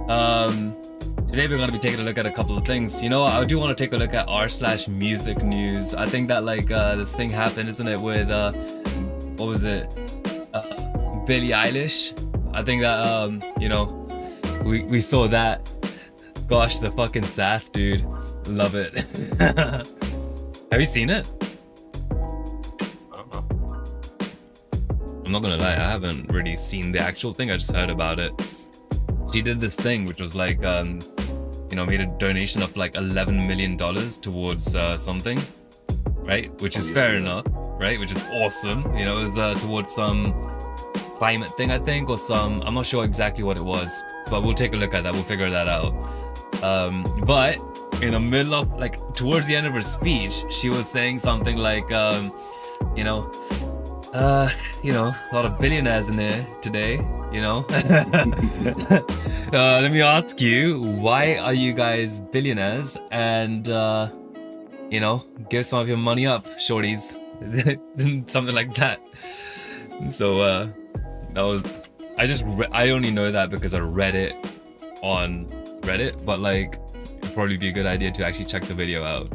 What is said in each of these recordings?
Um, Today we're gonna be taking a look at a couple of things. You know, I do want to take a look at r/music news. I think that this thing happened, isn't it? With what was it? Billie Eilish. I think that we saw that. Gosh, the fucking sass, dude. Love it. Have you seen it? I don't know. I'm not gonna lie, I haven't really seen the actual thing. I just heard about it. She did this thing, which was like, made a donation of like $11 million towards something, right? Which is fair enough, right? Which is awesome. You know, it was towards some climate thing, I think, or some. I'm not sure exactly what it was, but we'll take a look at that. We'll figure that out. But in the middle of towards the end of her speech, she was saying something like, a lot of billionaires in there today, you know. Let me ask you, why are you guys billionaires? And give some of your money up, shorties. Something like that. So that was, I only know that because I read it on Reddit, but it'd probably be a good idea to actually check the video out.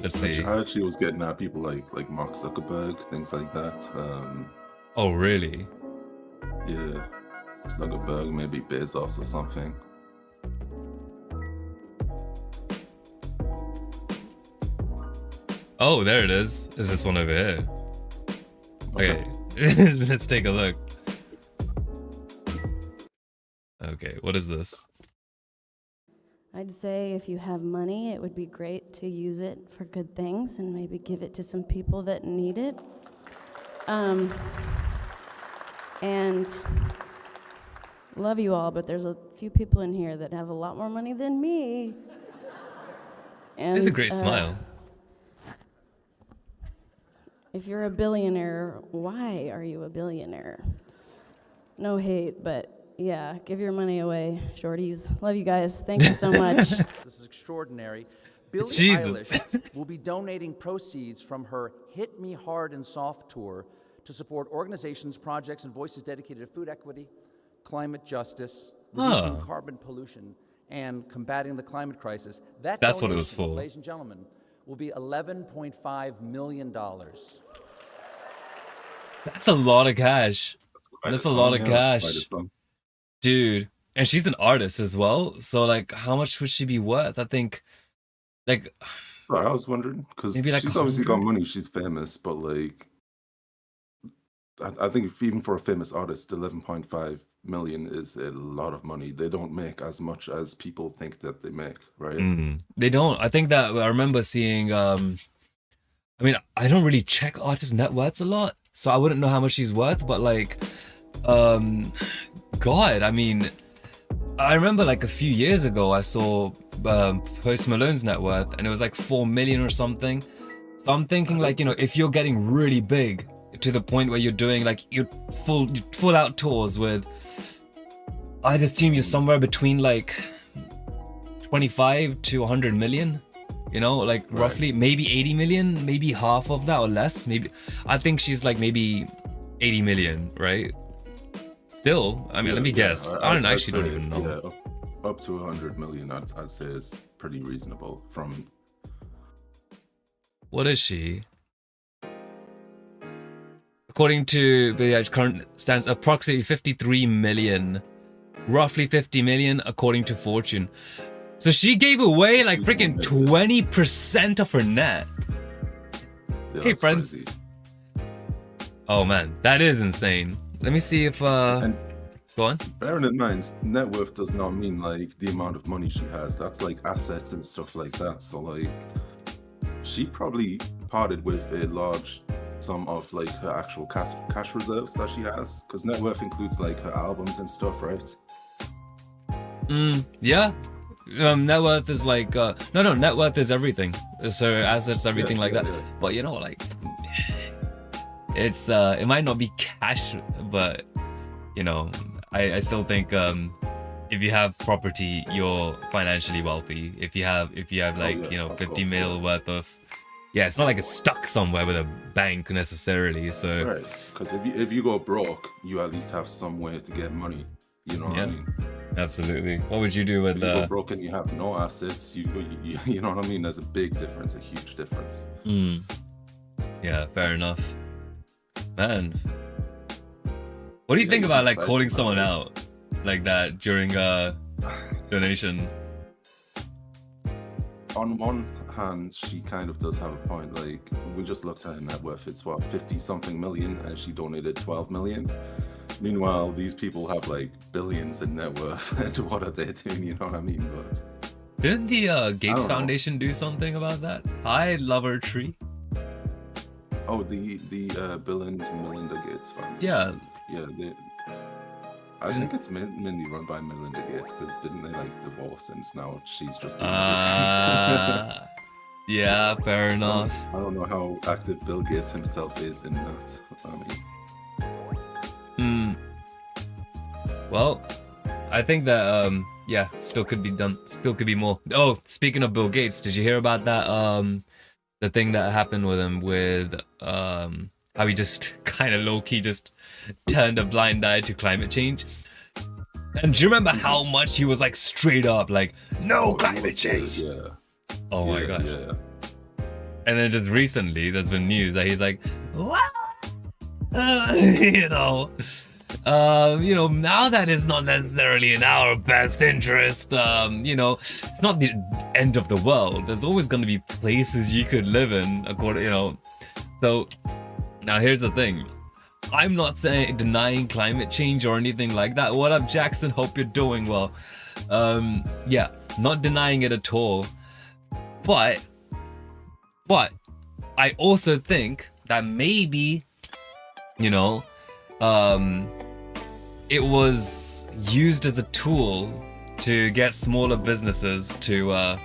Let's see. I actually was getting at people like Mark Zuckerberg, things like that. Oh, really? Yeah, Zuckerberg, maybe Bezos or something. Oh, there it is. Is this one over here? Okay, let's take a look. Okay, what is this? I'd say if you have money, it would be great to use it for good things and maybe give it to some people that need it. And love you all, but there's a few people in here that have a lot more money than me. And, It's a great smile. If you're a billionaire, why are you a billionaire? No hate, but yeah, give your money away, shorties. Love you guys. Thank you so much. This is extraordinary. Billie Jesus. Eilish will be donating proceeds from her Hit Me Hard and Soft tour to support organizations, projects, and voices dedicated to food equity, climate justice, reducing carbon pollution, and combating the climate crisis. That's what it was for. Ladies and gentlemen, will be $11.5 million. That's a lot of cash. That's a lot of cash. Dude. And she's an artist as well. So how much would she be worth? I think I was wondering, because maybe she's obviously got money, she's famous, but I think even for a famous artist, 11.5 million is a lot of money. They don't make as much as people think that they make, right? They don't. I think that I remember seeing I don't really check artist net worths a lot, so I wouldn't know how much she's worth, but God, I remember a few years ago I saw Post Malone's net worth, and it was 4 million or something. So I'm thinking if you're getting really big to the point where you're doing your full out tours with, I'd assume you're somewhere between 25 to 100 million, roughly, maybe 80 million, maybe half of that or less. Maybe I think she's maybe 80 million, right? Still, let me guess. I don't even know. Yeah, up to 100 million, I'd say is pretty reasonable. From what is she? According to Billie Eilish, current stands approximately 53 million, roughly 50 million, according to Fortune. So she gave away freaking 20% of her net. Yeah, hey, friends. Crazy. Oh man, that is insane. Let me see if And go on. bearing in mind, net worth does not mean the amount of money she has. That's assets and stuff like that. So she probably parted with a large sum of her actual cash reserves that she has, because net worth includes her albums and stuff, right? Yeah. Net worth is no, net worth is everything. It's her assets, everything that. Yeah. But it's it might not be cash, but I still think if you have property, you're financially wealthy. If you have 50 mil worth of, it's not it's stuck somewhere with a bank necessarily. So right, because if you go broke, you at least have some way to get money. You know what Yeah. I mean? Absolutely. What would you do with You go broke and you have no assets. You know what I mean? There's a big difference, a huge difference. Yeah, fair enough. Man, what do you Yeah, think you about can like decide calling to someone marry. out like that during a donation? On one hand, she kind of does have a point. Like, we just looked at her net worth. It's what, 50 something million, and she donated 12 million. Meanwhile, these people have like billions in net worth, and what are they doing? You know what I mean? But Didn't the Gates don't know. Foundation do something about that? I love her tree. oh, the Bill and Melinda Gates family. Yeah. Yeah, I think it's mainly run by Melinda Gates, because didn't they like divorce and now she's just doing everything? Yeah, fair enough. I don't know how active Bill Gates himself is in that. I mean, Well, I think that yeah, still could be done. Still could be more. Oh, speaking of Bill Gates, did you hear about that the thing that happened with him with how he just kind of low-key just turned a blind eye to climate change? And do you remember how much he was like straight up like no climate change? Yeah. Oh my gosh. Yeah. And then just recently, there's been news that he's like, what? You know, now that it's not necessarily in our best interest, it's not the end of the world. There's always going to be places you could live in, So now here's the thing. I'm not saying denying climate change or anything like that. What up, Jackson? Hope you're doing well. Yeah, not denying it at all. But I also think that maybe, it was used as a tool to get smaller businesses to,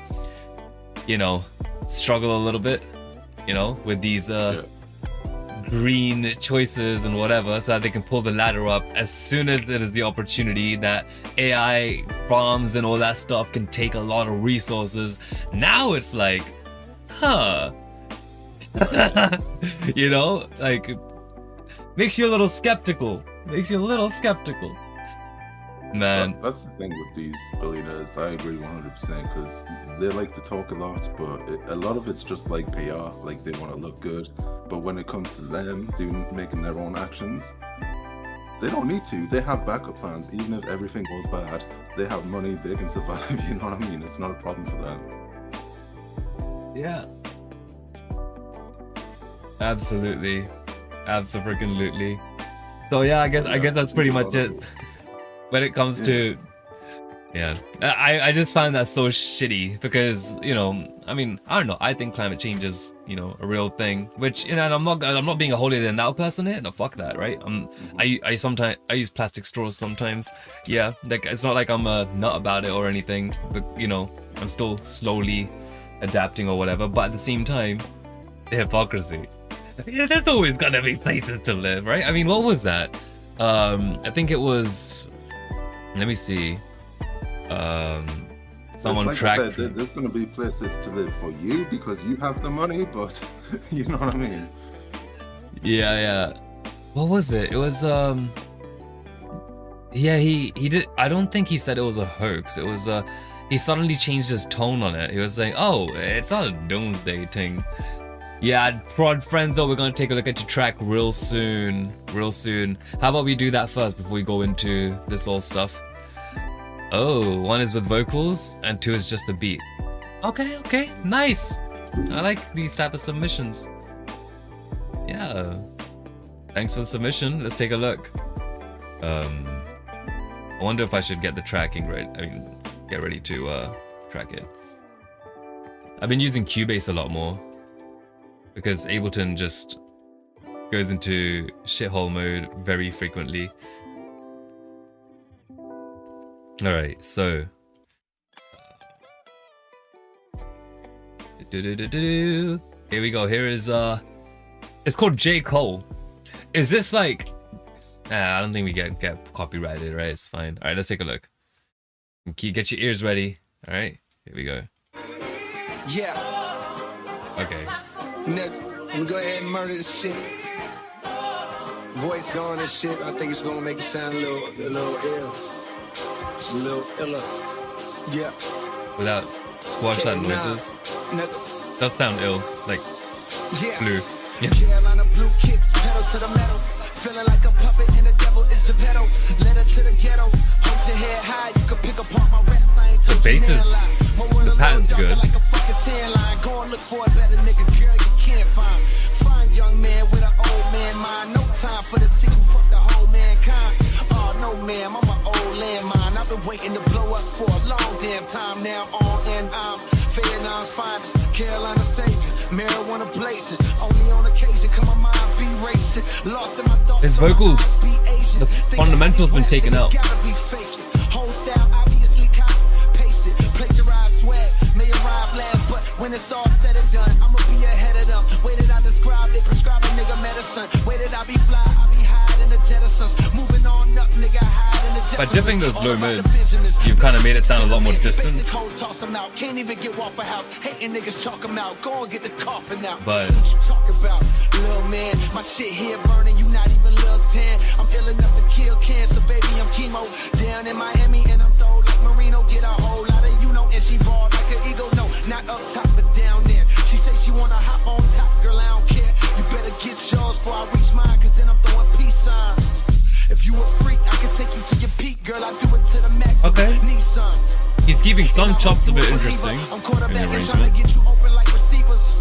struggle a little bit, with these green choices and whatever, so that they can pull the ladder up as soon as it is the opportunity that AI farms and all that stuff can take a lot of resources. Now it's like, like makes you a little skeptical. Man. That's the thing with these billionaires. I agree 100% because they like to talk a lot, but a lot of it's just like PR. Like they want to look good, but when it comes to them making their own actions, they don't need to. They have backup plans. Even if everything goes bad, they have money. They can survive. You know what I mean? It's not a problem for them. Yeah. Absolutely. Abso-freaking-lutely. So yeah, I guess that's pretty much it. When it comes to, I just find that so shitty because I don't know. I think climate change is a real thing. Which and I'm not being a holier than thou person here. No, fuck that, right? I use plastic straws sometimes. Yeah, like it's not like I'm a nut about it or anything. But I'm still slowly adapting or whatever. But at the same time, the hypocrisy. There's always gonna be places to live, right? I mean, what was that? I think it was. Let me see. Someone like tracked. I said, there's going to be places to live for you because you have the money, but you know what I mean? Yeah. What was it? It was yeah, he did. I don't think he said it was a hoax. It was he suddenly changed his tone on it. He was saying, "Oh, it's not a doomsday thing." Yeah, prod friends, though, we're gonna take a look at your track real soon. How about we do that first before we go into this all stuff? Oh, one is with vocals and two is just the beat. Okay, nice. I like these type of submissions. Yeah. Thanks for the submission. Let's take a look. I wonder if I should get the tracking ready. Get ready to track it. I've been using Cubase a lot more because Ableton just goes into shithole mode very frequently. Alright, so here we go. Here is it's called J. Cole. Is this like I don't think we get copyrighted, right? It's fine. Alright, let's take a look. Get your ears ready. Alright, here we go. Yeah. Okay. Nick, I'm gonna go ahead and murder this shit. Voice going and shit. I think it's gonna make it sound a little ill. a little iller. Yeah. Without squash that noises. Nigga. Does sound ill, like Yeah. blue. Yeah. Carolina blue kicks, pedal to the metal. Feeling like a puppet and the devil is a pedal. Letter to the ghetto. Hold your head high, you can pick apart my raps. I ain't The bass is, the pattern's good. Like a fucking tan line. Go and look for a better nigga, girl, you can't find. Find young man with an old man mind. No time for the chick who fuck the whole mankind. Oh no, ma'am, I'm an old landmine. I've been waiting to blow up for a long damn time now. On and I'm Vietnam's finest, Carolina savior, marijuana blazing. Only on occasion, come my mind be racing. Lost in my thoughts. His vocals, the fundamentals been taken out. Whole style obviously copy, pasted, plagiarized swag. May arrive last, but when it's all said and done, I'ma be ahead of them. Way that I describe, they prescribe a nigga medicine. Way that I be fly, I be high in the Jettisons. Moving on up, nigga, high in the Jeffersons. By dipping those low mids, you've kind of made it sound a lot more distant. Toss them out, can't even get off a house. Hating niggas chalk them out, go and get the coffin out. But what you talk about, little man? My shit here burning, you not even little 10. I'm ill enough to kill cancer, baby, I'm chemo. Down in Miami and I'm throw like Marino. Get a whole lot of you know, and she ball like an eagle. No, not up top but down there. She say she wanna hop on top, girl, I don't care. You better get yours before I reach mine, cause then I'm throwing peace signs. If you a freak, I can take you to your peak, girl. I do it to the max. Okay. Nissan. He's keeping some chops a bit interesting I'm in the trying to arrangement. get you open like receivers.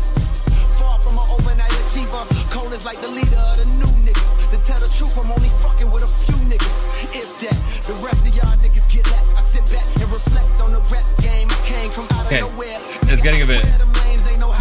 Far from an overnight achiever. Cold is like the leader of the new niggas. To tell the truth, I'm only fucking with a few niggas. If that, the rest of y'all niggas get left. I sit back and reflect on the rap game. I came from out of nowhere. It's getting a bit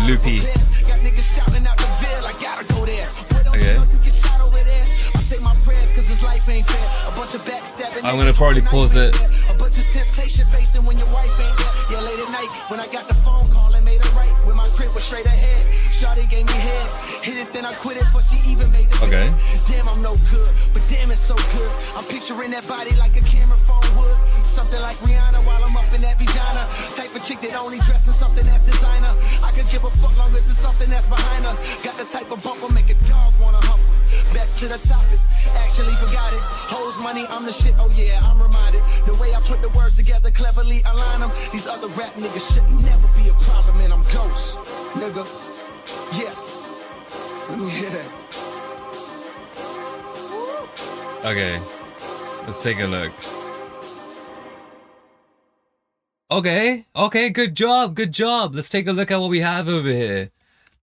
loopy. Got niggas shouting out the Ville. I gotta go there. Okay. You get shot over there. I say my prayers cause this life ain't fair. A bunch of backstabbing. I'm gonna probably pause it. A bunch of temptation facing when your wife ain't there. Yeah, late at night when I got the phone call and made it right. When my crib was straight ahead. Shawty gave me head. Hit it, then I quit it before she even made the Okay. bed. Damn, I'm no good, but damn, it's so good. I'm picturing that body like a camera phone would. Something like Rihanna while I'm up in that vagina. Type of chick that only dress in something that's designer. I could give a fuck long as it's something that's behind her. Got the type of bumper make a dog wanna hump her. Back to the topic, actually forgot it. Hoes money, I'm the shit, oh yeah, I'm reminded. The way I put the words together, cleverly align them. These other rap niggas should never be a problem, and I'm ghost, nigga. Yeah. Let me hear that. Okay, let's take a look. Okay, good job. Let's take a look at what we have over here,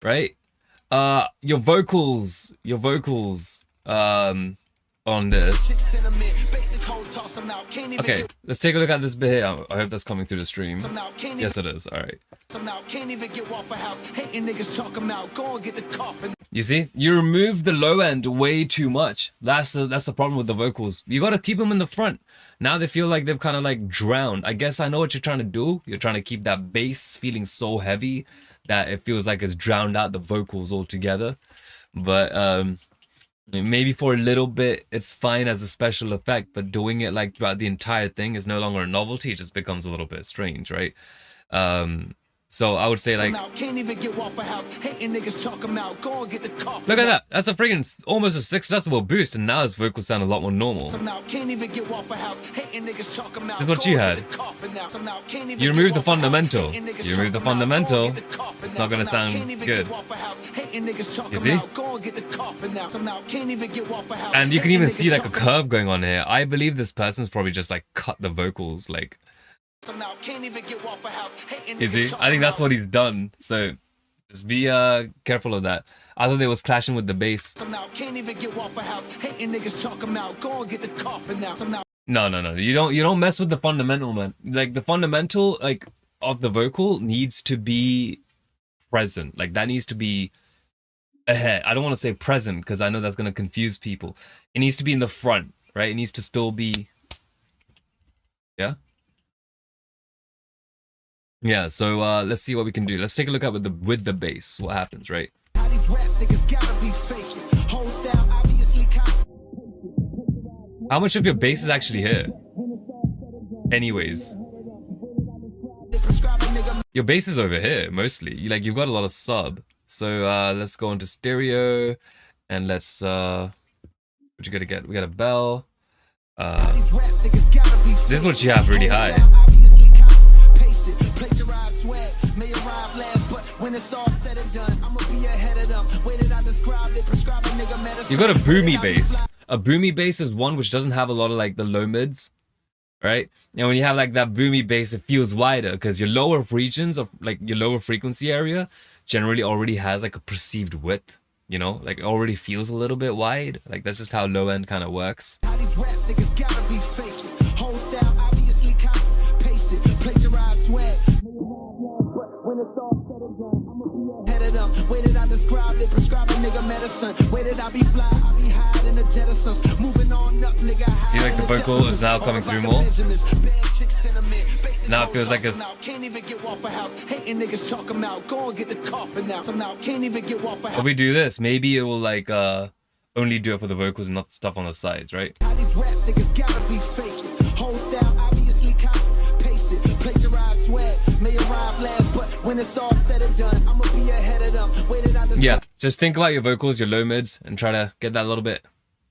right? Your vocals, on this. Okay, let's take a look at this bit here. I hope that's coming through the stream. Yes, it is. All right. You see, you removed the low end way too much. That's the problem with the vocals. You got to keep them in the front. Now they feel like they've kind of like drowned. I guess I know what you're trying to do. You're trying to keep that bass feeling so heavy that it feels like it's drowned out the vocals altogether. But maybe for a little bit it's fine as a special effect, but doing it like throughout the entire thing is no longer a novelty. It just becomes a little bit strange, right? So I would say like, look at that. That's a freaking almost a 6 decibel boost, and now his vocals sound a lot more normal. This is what you had. You removed the fundamental. You removed the fundamental. It's not gonna sound good. You see? And you can even see like a curve going on here. I believe this person's probably just like cut the vocals like. You see? I think that's what he's done. So just be careful of that. I thought they was clashing with the bass. No. You don't mess with the fundamental, man. Like the fundamental like of the vocal needs to be present. Like that needs to be ahead. I don't want to say present because I know that's gonna confuse people. It needs to be in the front, right? It needs to still be. Yeah. Yeah, so let's see what we can do. Let's take a look at with the bass. What happens, right? How much of your bass is actually here? Anyways. Your bass is over here, mostly. You've got a lot of sub. So let's go into stereo and let's what you gotta get? We got a bell. This is what you have really high. You got a boomy bass. A boomy bass is one which doesn't have a lot of like the low mids, right? And when you have like that boomy bass, it feels wider because your lower regions of like your lower frequency area generally already has like a perceived width, you know, like it already feels a little bit wide. Like that's just how low end kind of works. Waited, I described it, prescribe a nigga medicine. Waited, I be fly, I be high in the jettisons. Moving on up, nigga. See, like the vocal is now coming through more. Now it feels like it's. Can't even get off a house. Hating niggas chalk them out. Go and get the coffin out. Can't even get off a house. If we do this, maybe it will like only do it for the vocals and not the stuff on the sides, right? How these rap niggas gotta be fake. Whole style obviously copy, pasted, plagiarized swag. May arrive last, but when it's all said and done, I'ma be ahead of them. Waited on the. Yeah, just think about your vocals, your low mids, and try to get that a little bit,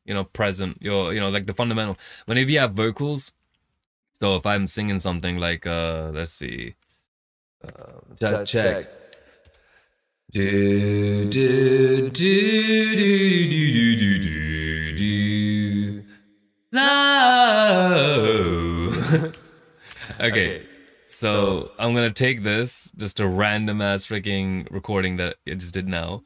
you know, present. Your, you know, like the fundamental. Whenever you have vocals, so if I'm singing something like, let's see, check. Do do do do do do do do. No. Okay. So I'm gonna take this, just a random ass freaking recording that I just did now.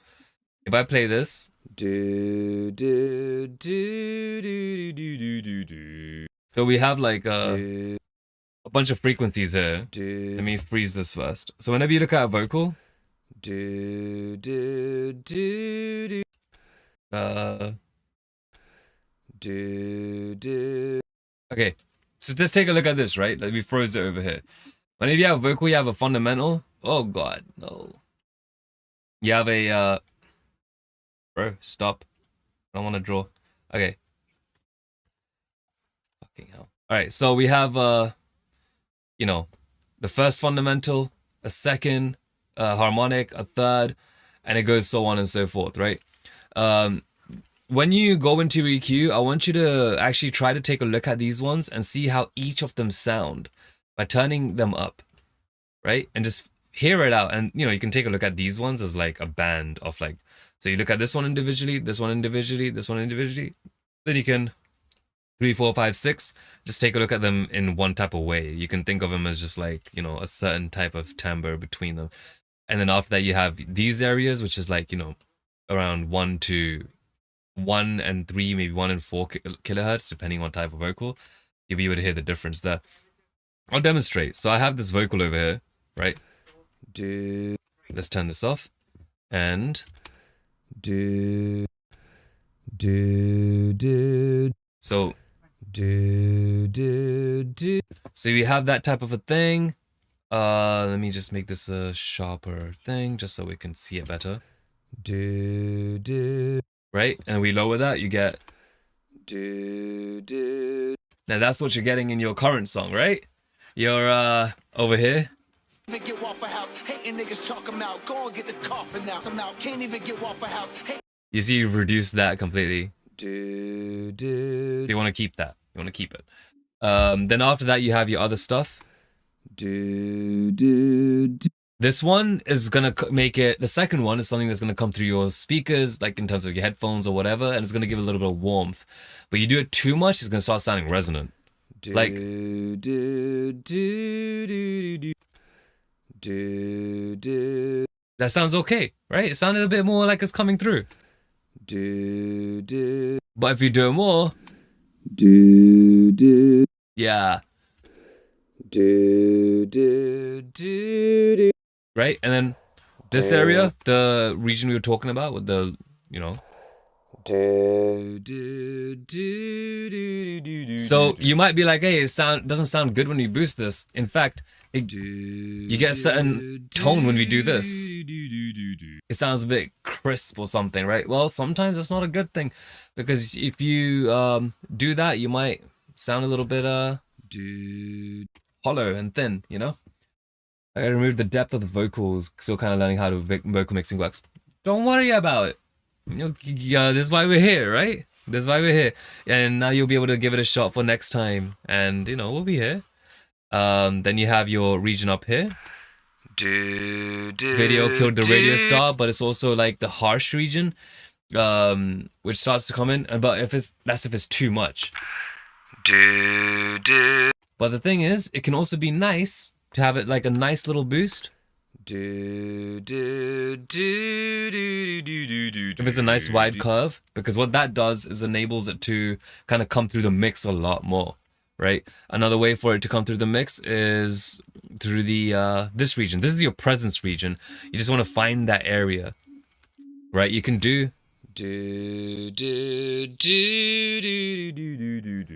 If I play this, do do do do do do do do. So we have like a bunch of frequencies here. Let me freeze this first. So whenever you look at a vocal, do do do do. Do do. Okay. So let's take a look at this, right? Like we froze it over here. Whenever you have a vocal, you have a fundamental. Oh god, no. You have a bro, stop. I don't want to draw. Okay. Fucking hell. Alright, so we have you know, the first fundamental, a second, harmonic, a third, and it goes so on and so forth, right? When you go into EQ, I want you to actually try to take a look at these ones and see how each of them sound by turning them up, right? And just hear it out. And, you know, you can take a look at these ones as like a band of like, so you look at this one individually, this one individually, this one individually. Then you can 3, 4, 5, 6, just take a look at them in one type of way. You can think of them as just like, you know, a certain type of timbre between them. And then after that, you have these areas, which is like, you know, around 1 and 3, maybe 1 and 4 kilohertz, depending on type of vocal. You'll be able to hear the difference there. I'll demonstrate. So I have this vocal over here, right? Let's turn this off. And so so we have that type of a thing. Let me just make this a sharper thing just so we can see it better. Right? And we lower that, you get now that's what you're getting in your current song, right? You're over here. You see, you reduce that completely. So you want to keep that. You want to keep it. Then after that, you have your other stuff. This one is gonna make it. The second one is something that's gonna come through your speakers, like in terms of your headphones or whatever, and it's gonna give a little bit of warmth. But you do it too much, it's gonna start sounding resonant. Like. That sounds okay, right? It sounded a bit more like it's coming through. But if you do it more, yeah. Right? And then this area, the region we were talking about with the, you know. So you might be like, hey, it doesn't sound good when you boost this. In fact, you get a certain tone when we do this. It sounds a bit crisp or something, right? Well, sometimes it's not a good thing, because if you do that, you might sound a little bit hollow and thin, you know? I gotta remove the depth of the vocals, still kind of learning how vocal mixing works. Don't worry about it. You know, this is why we're here, right? This is why we're here. And now you'll be able to give it a shot for next time. And, you know, we'll be here. Then you have your region up here. Video killed the radio star, but it's also like the harsh region, which starts to come in. But if it's too much. But the thing is, it can also be nice to have it like a nice little boost. If it's a nice wide curve, because what that does is enables it to kind of come through the mix a lot more, right? Another way for it to come through the mix is through the this region. This is your presence region. You just want to find that area, right? You can do. This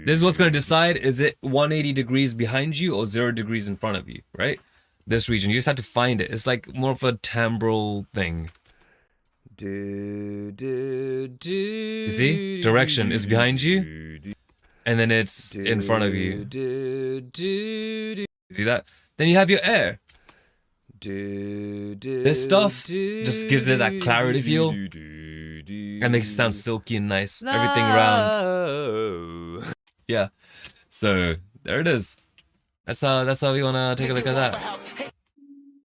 is what's going to decide, is it 180 degrees behind you or 0 degrees in front of you, right? This region, you just have to find it. It's like more of a timbral thing. You see? Direction is behind you, and then it's in front of you. See that? Then you have your air. This stuff just gives it that clarity feel. That makes it sound silky and nice. Everything around. Yeah. So there it is. That's how we wanna take a look at that.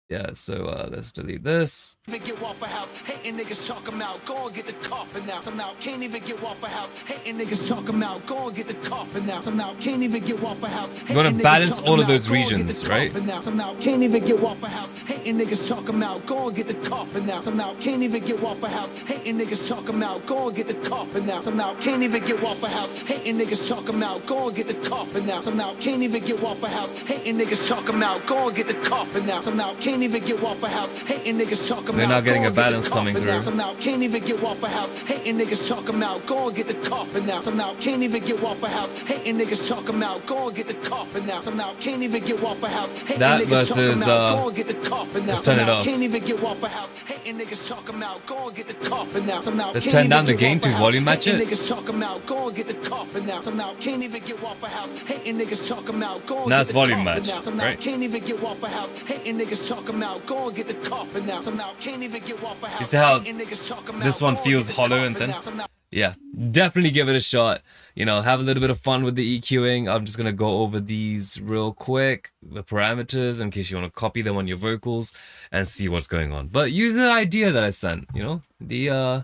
Yeah, so let's delete this. Get Waffle House, hating niggas chalk 'em out. Go and get the coffin out. Some out can't even get Waffle House, hating niggas chalk 'em out. Go and get the coffin out. Some out can't even get Waffle House. You're gonna balance all of those regions, right? Some out can't even get Waffle House, hating niggas chalk 'em out. Go and get the coffin out. Some out can't even get Waffle House, hating niggas chalk 'em out. Go and get the coffin out. Some out can't even get Waffle House, hating niggas chalk 'em out. Go and get the coffin out. Some out can't even get Waffle House, hating niggas chalk 'em out. Go and get the coffin out. Some out can't even get Waffle House, hating niggas chalk 'em out. They're not getting a balance coming through. Some out can't even get Waffle House, hating niggas chalk 'em out. Go and get the coffin out. Some out can't even get Waffle House, hating niggas chalk 'em out. Go and get the coffin out. Some out can't even get Waffle House, hating that niggas chalk 'em versus out. Go and get the coffin out. let's turn it off. Can't even get Waffle House, hating niggas chalk 'em out. Go and get the coffin out. Some out let's can't turn even down the get gain Waffle to House, volume match hating it. niggas chalk 'em out. Go and get the coffin out. Some out can't even get Waffle House, hating niggas chalk 'em out. Go and Now get it's the volume coffin matched, out. Some right? out can't even get Waffle House, hating niggas chalk 'em out. Go and get the coffin out. Some out can't even get Waffle House. You see how hating niggas chalk 'em this out. one Go and feels get the hollow and coffin thin? out. Some out Yeah, definitely give it a shot. You know, have a little bit of fun with the EQing. I'm just gonna go over these real quick, the parameters, in case you want to copy them on your vocals and see what's going on. But use the idea that I sent, you know, yeah.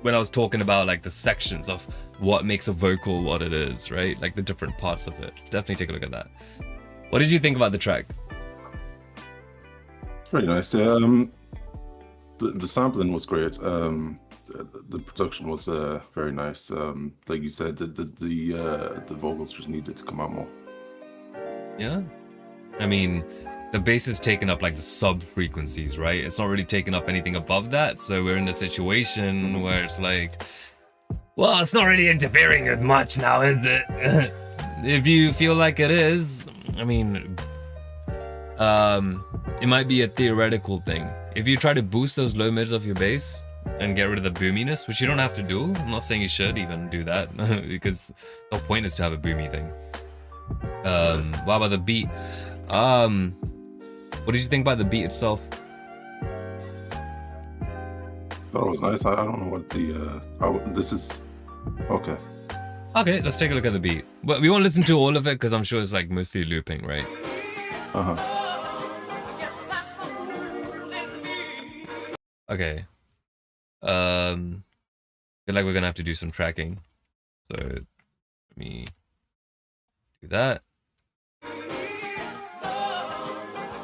When I was talking about like the sections of what makes a vocal what it is, right? Like the different parts of it. Definitely take a look at that. What did you think about the track? Very nice. The sampling was great. The production was very nice. Like you said, the vocals just needed to come out more. Yeah, I mean, the bass is taking up like the sub frequencies, right? It's not really taking up anything above that, so we're in a situation where it's like, well, it's not really interfering with much now, is it? If you feel like it is, I mean, it might be a theoretical thing. If you try to boost those low mids of your bass and get rid of the boominess, which you don't have to do, I'm not saying you should even do that, because the whole point is to have a boomy thing. What about the beat? What did you think about the beat itself? That was nice. I don't know what the this is. Okay. Okay, let's take a look at the beat. But we won't listen to all of it because I'm sure it's like mostly looping, right? Okay. Feel like we're gonna have to do some tracking. So let me do that.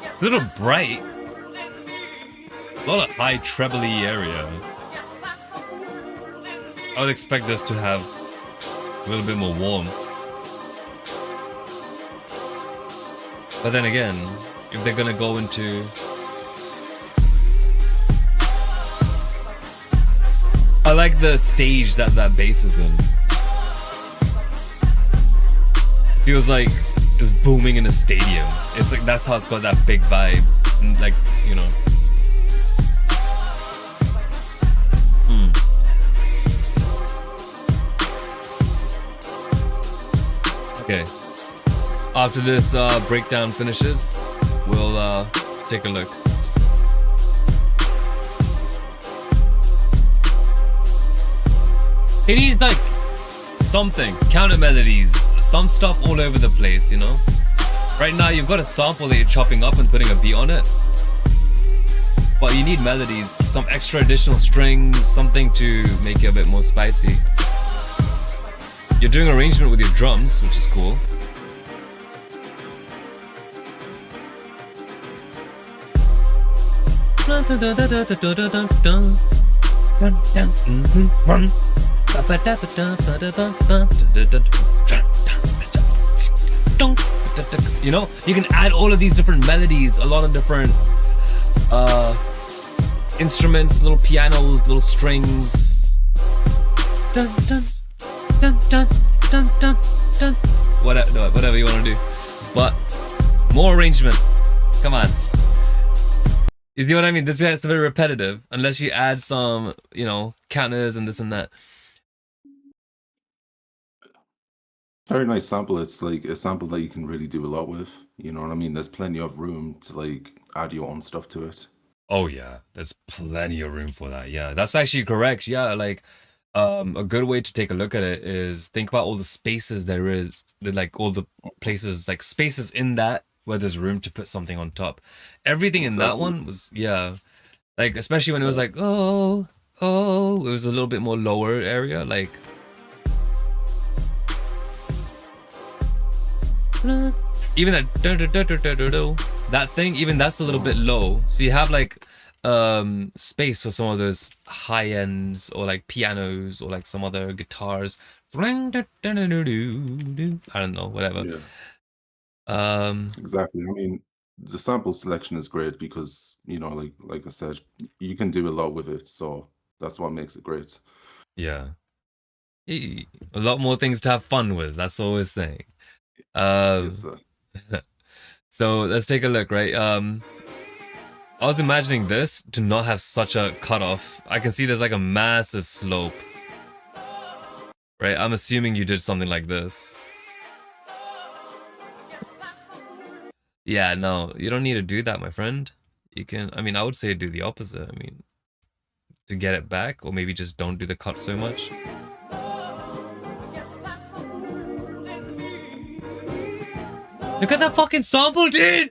It's a little bright. A lot of high trebly area. I would expect this to have a little bit more warm. But then again, if they're gonna go into... I like the stage that bass is in. It feels like it's booming in a stadium. It's like, that's how it's got that big vibe. Like, you know. Okay. After this breakdown finishes, we'll take a look. He needs like something, counter melodies, some stuff all over the place, you know? Right now you've got a sample that you're chopping up and putting a beat on it. But you need melodies, some extra additional strings, something to make it a bit more spicy. You're doing arrangement with your drums, which is cool. You know, you can add all of these different melodies, a lot of different instruments, little pianos, little strings. Whatever you want to do, but more arrangement. Come on. You see what I mean? This gets very repetitive unless you add some, you know, counters and this and that. Very nice sample. It's like a sample that you can really do a lot with. You know what I mean? There's plenty of room to like add your own stuff to it. Oh yeah, there's plenty of room for that. Yeah, that's actually correct. Yeah, like a good way to take a look at it is think about all the spaces there is, like all the places, like spaces in that where there's room to put something on top. Everything in that one was, yeah, like especially when it was like oh, it was a little bit more lower area, like even that thing, even that's a little bit low, so you have like space for some of those high ends or like pianos or like some other guitars. I don't know, whatever. Yeah. Exactly. I mean, the sample selection is great because, you know, like I said, you can do a lot with it, so that's what makes it great. Yeah, a lot more things to have fun with, that's all we're saying. Yes, sir. So let's take a look, right? I was imagining this to not have such a cutoff. I can see there's like a massive slope, right? I'm assuming you did something like this. Yeah, no, you don't need to do that, my friend. You can, I mean, I would say do the opposite. I mean, to get it back, or maybe just don't do the cut so much. Look at that fucking sample, dude!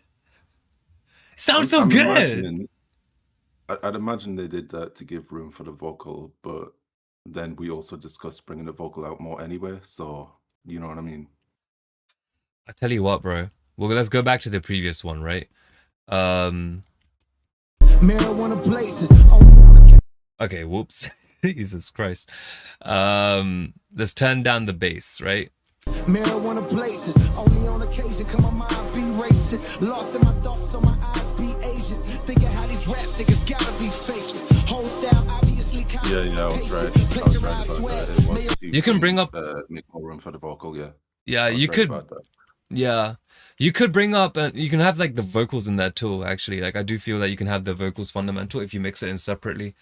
Sounds so good! I'd imagine they did that to give room for the vocal, but then we also discussed bringing the vocal out more anyway, so you know what I mean? I tell you what, bro. Well, let's go back to the previous one, right? Marijuana blazing. Okay, whoops. Jesus Christ. Let's turn down the bass, right? Marijuana blazing, only on occasion, come my mind be racing. Lost in my thoughts, so my eyes be Asian. Thinking how these rap niggas gotta be faking. Whole style obviously Yeah, I was right. I was right about that. It was you can bring up make more room for the vocal, yeah. Yeah, you could. Yeah, you could bring up, and you can have like the vocals in there too. Actually, like I do feel that you can have the vocals fundamental if you mix it in separately.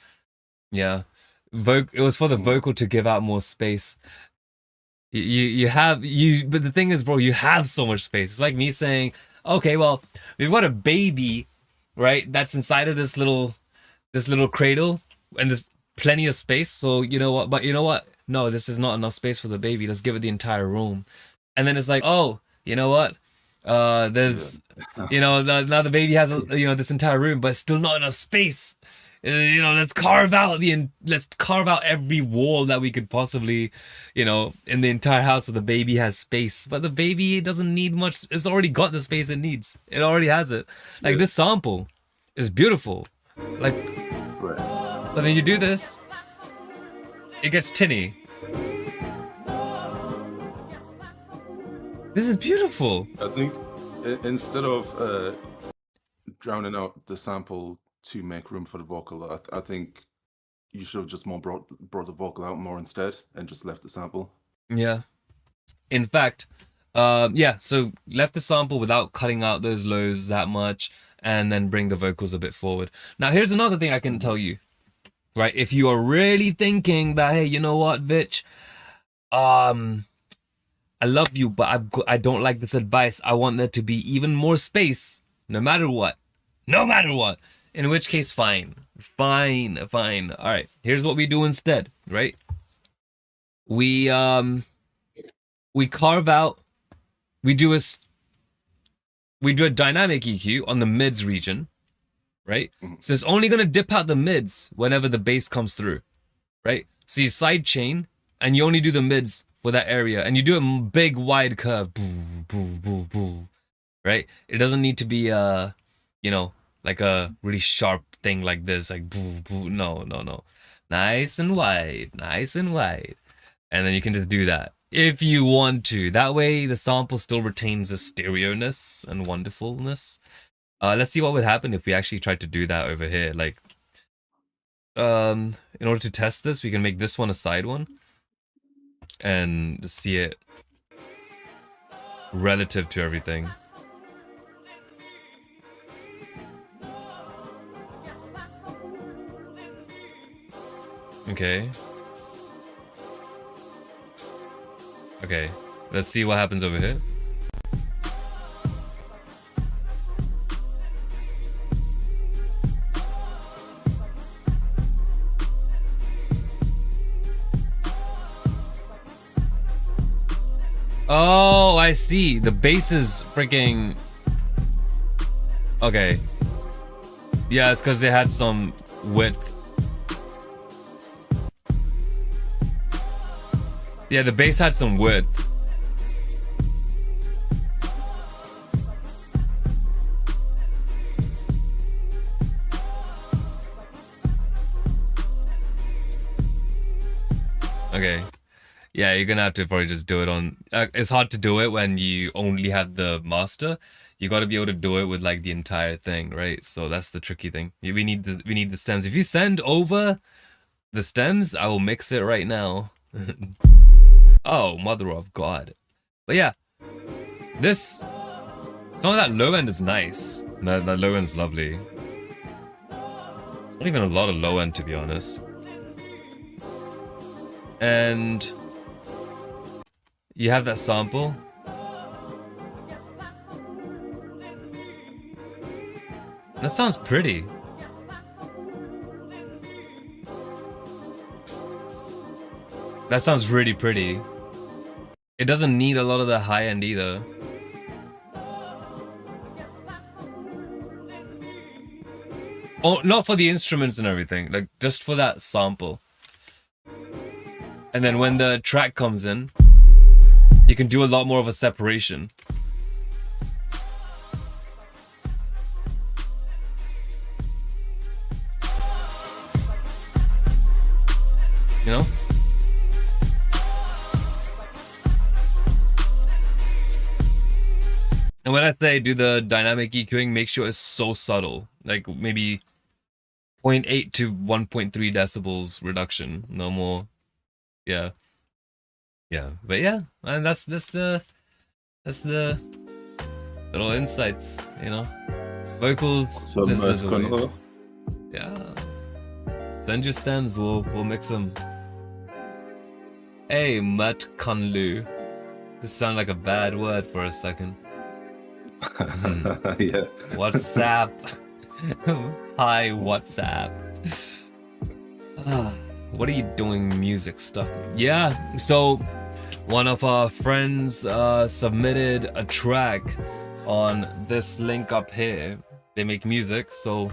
Yeah, it was for the vocal to give out more space. But the thing is, bro, you have so much space. It's like me saying, okay, well, we've got a baby, right? That's inside of this little cradle, and there's plenty of space. So you know what? But you know what? No, this is not enough space for the baby. Let's give it the entire room. And then it's like, oh, you know what? There's, you know, now the baby has, this entire room, but still not enough space. You know, let's carve out every wall that we could possibly, you know, in the entire house so the baby has space. But the baby doesn't need much. It's already got the space it needs. It already has it. Like this sample is beautiful. Like, but then you do this, it gets tinny. This is beautiful. I think instead of drowning out the sample to make room for the vocal, I think you should have just brought the vocal out more instead and just left the sample. Yeah. In fact, so left the sample without cutting out those lows that much, and then bring the vocals a bit forward. Now, here's another thing I can tell you, right? If you are really thinking that, hey, you know what, Vich, I love you, but I don't like this advice. I want there to be even more space, no matter what. No matter what. In which case, fine. Fine. All right, here's what we do instead, right? we carve out, we do a dynamic EQ on the mids region, right? So it's only gonna dip out the mids whenever the bass comes through, right? So you side chain and you only do the mids for that area, and you do a big wide curve, boo, boo, boo, boo, right? It doesn't need to be you know, like a really sharp thing like this, like boo, boo. No, no, no. Nice and wide, nice and wide. And then you can just do that if you want to. That way the sample still retains the stereo-ness and wonderfulness. Let's see what would happen if we actually tried to do that over here. Like, in order to test this, we can make this one a side one and just see it relative to everything. Okay. Okay, let's see what happens over here. Oh, I see. The bass is freaking... Okay. Yeah, it's because they had some width. Yeah, the bass had some width. Okay. Yeah, you're gonna have to probably just do it on... it's hard to do it when you only have the master. You gotta be able to do it with like the entire thing, right? So that's the tricky thing. We need the stems. If you send over the stems, I will mix it right now. Oh, mother of God. But yeah, this... some of that low end is nice. That low end's lovely. It's not even a lot of low end, to be honest. And... you have that sample. That sounds pretty. That sounds really pretty. It doesn't need a lot of the high end either. Oh, not for the instruments and everything, like just for that sample. And then when the track comes in, you can do a lot more of a separation. You know? And when I say do the dynamic EQing, make sure it's so subtle. Like maybe 0.8 to 1.3 decibels reduction. No more. Yeah. Yeah. But yeah, and that's the little insights, you know? Vocals, this as always. Yeah. Send your stems, we'll mix them. Hey, Mat Kanlu. This sounded like a bad word for a second. Yeah. WhatsApp. Hi, WhatsApp. What are you doing music stuff? Yeah, so one of our friends submitted a track on this link up here. They make music, so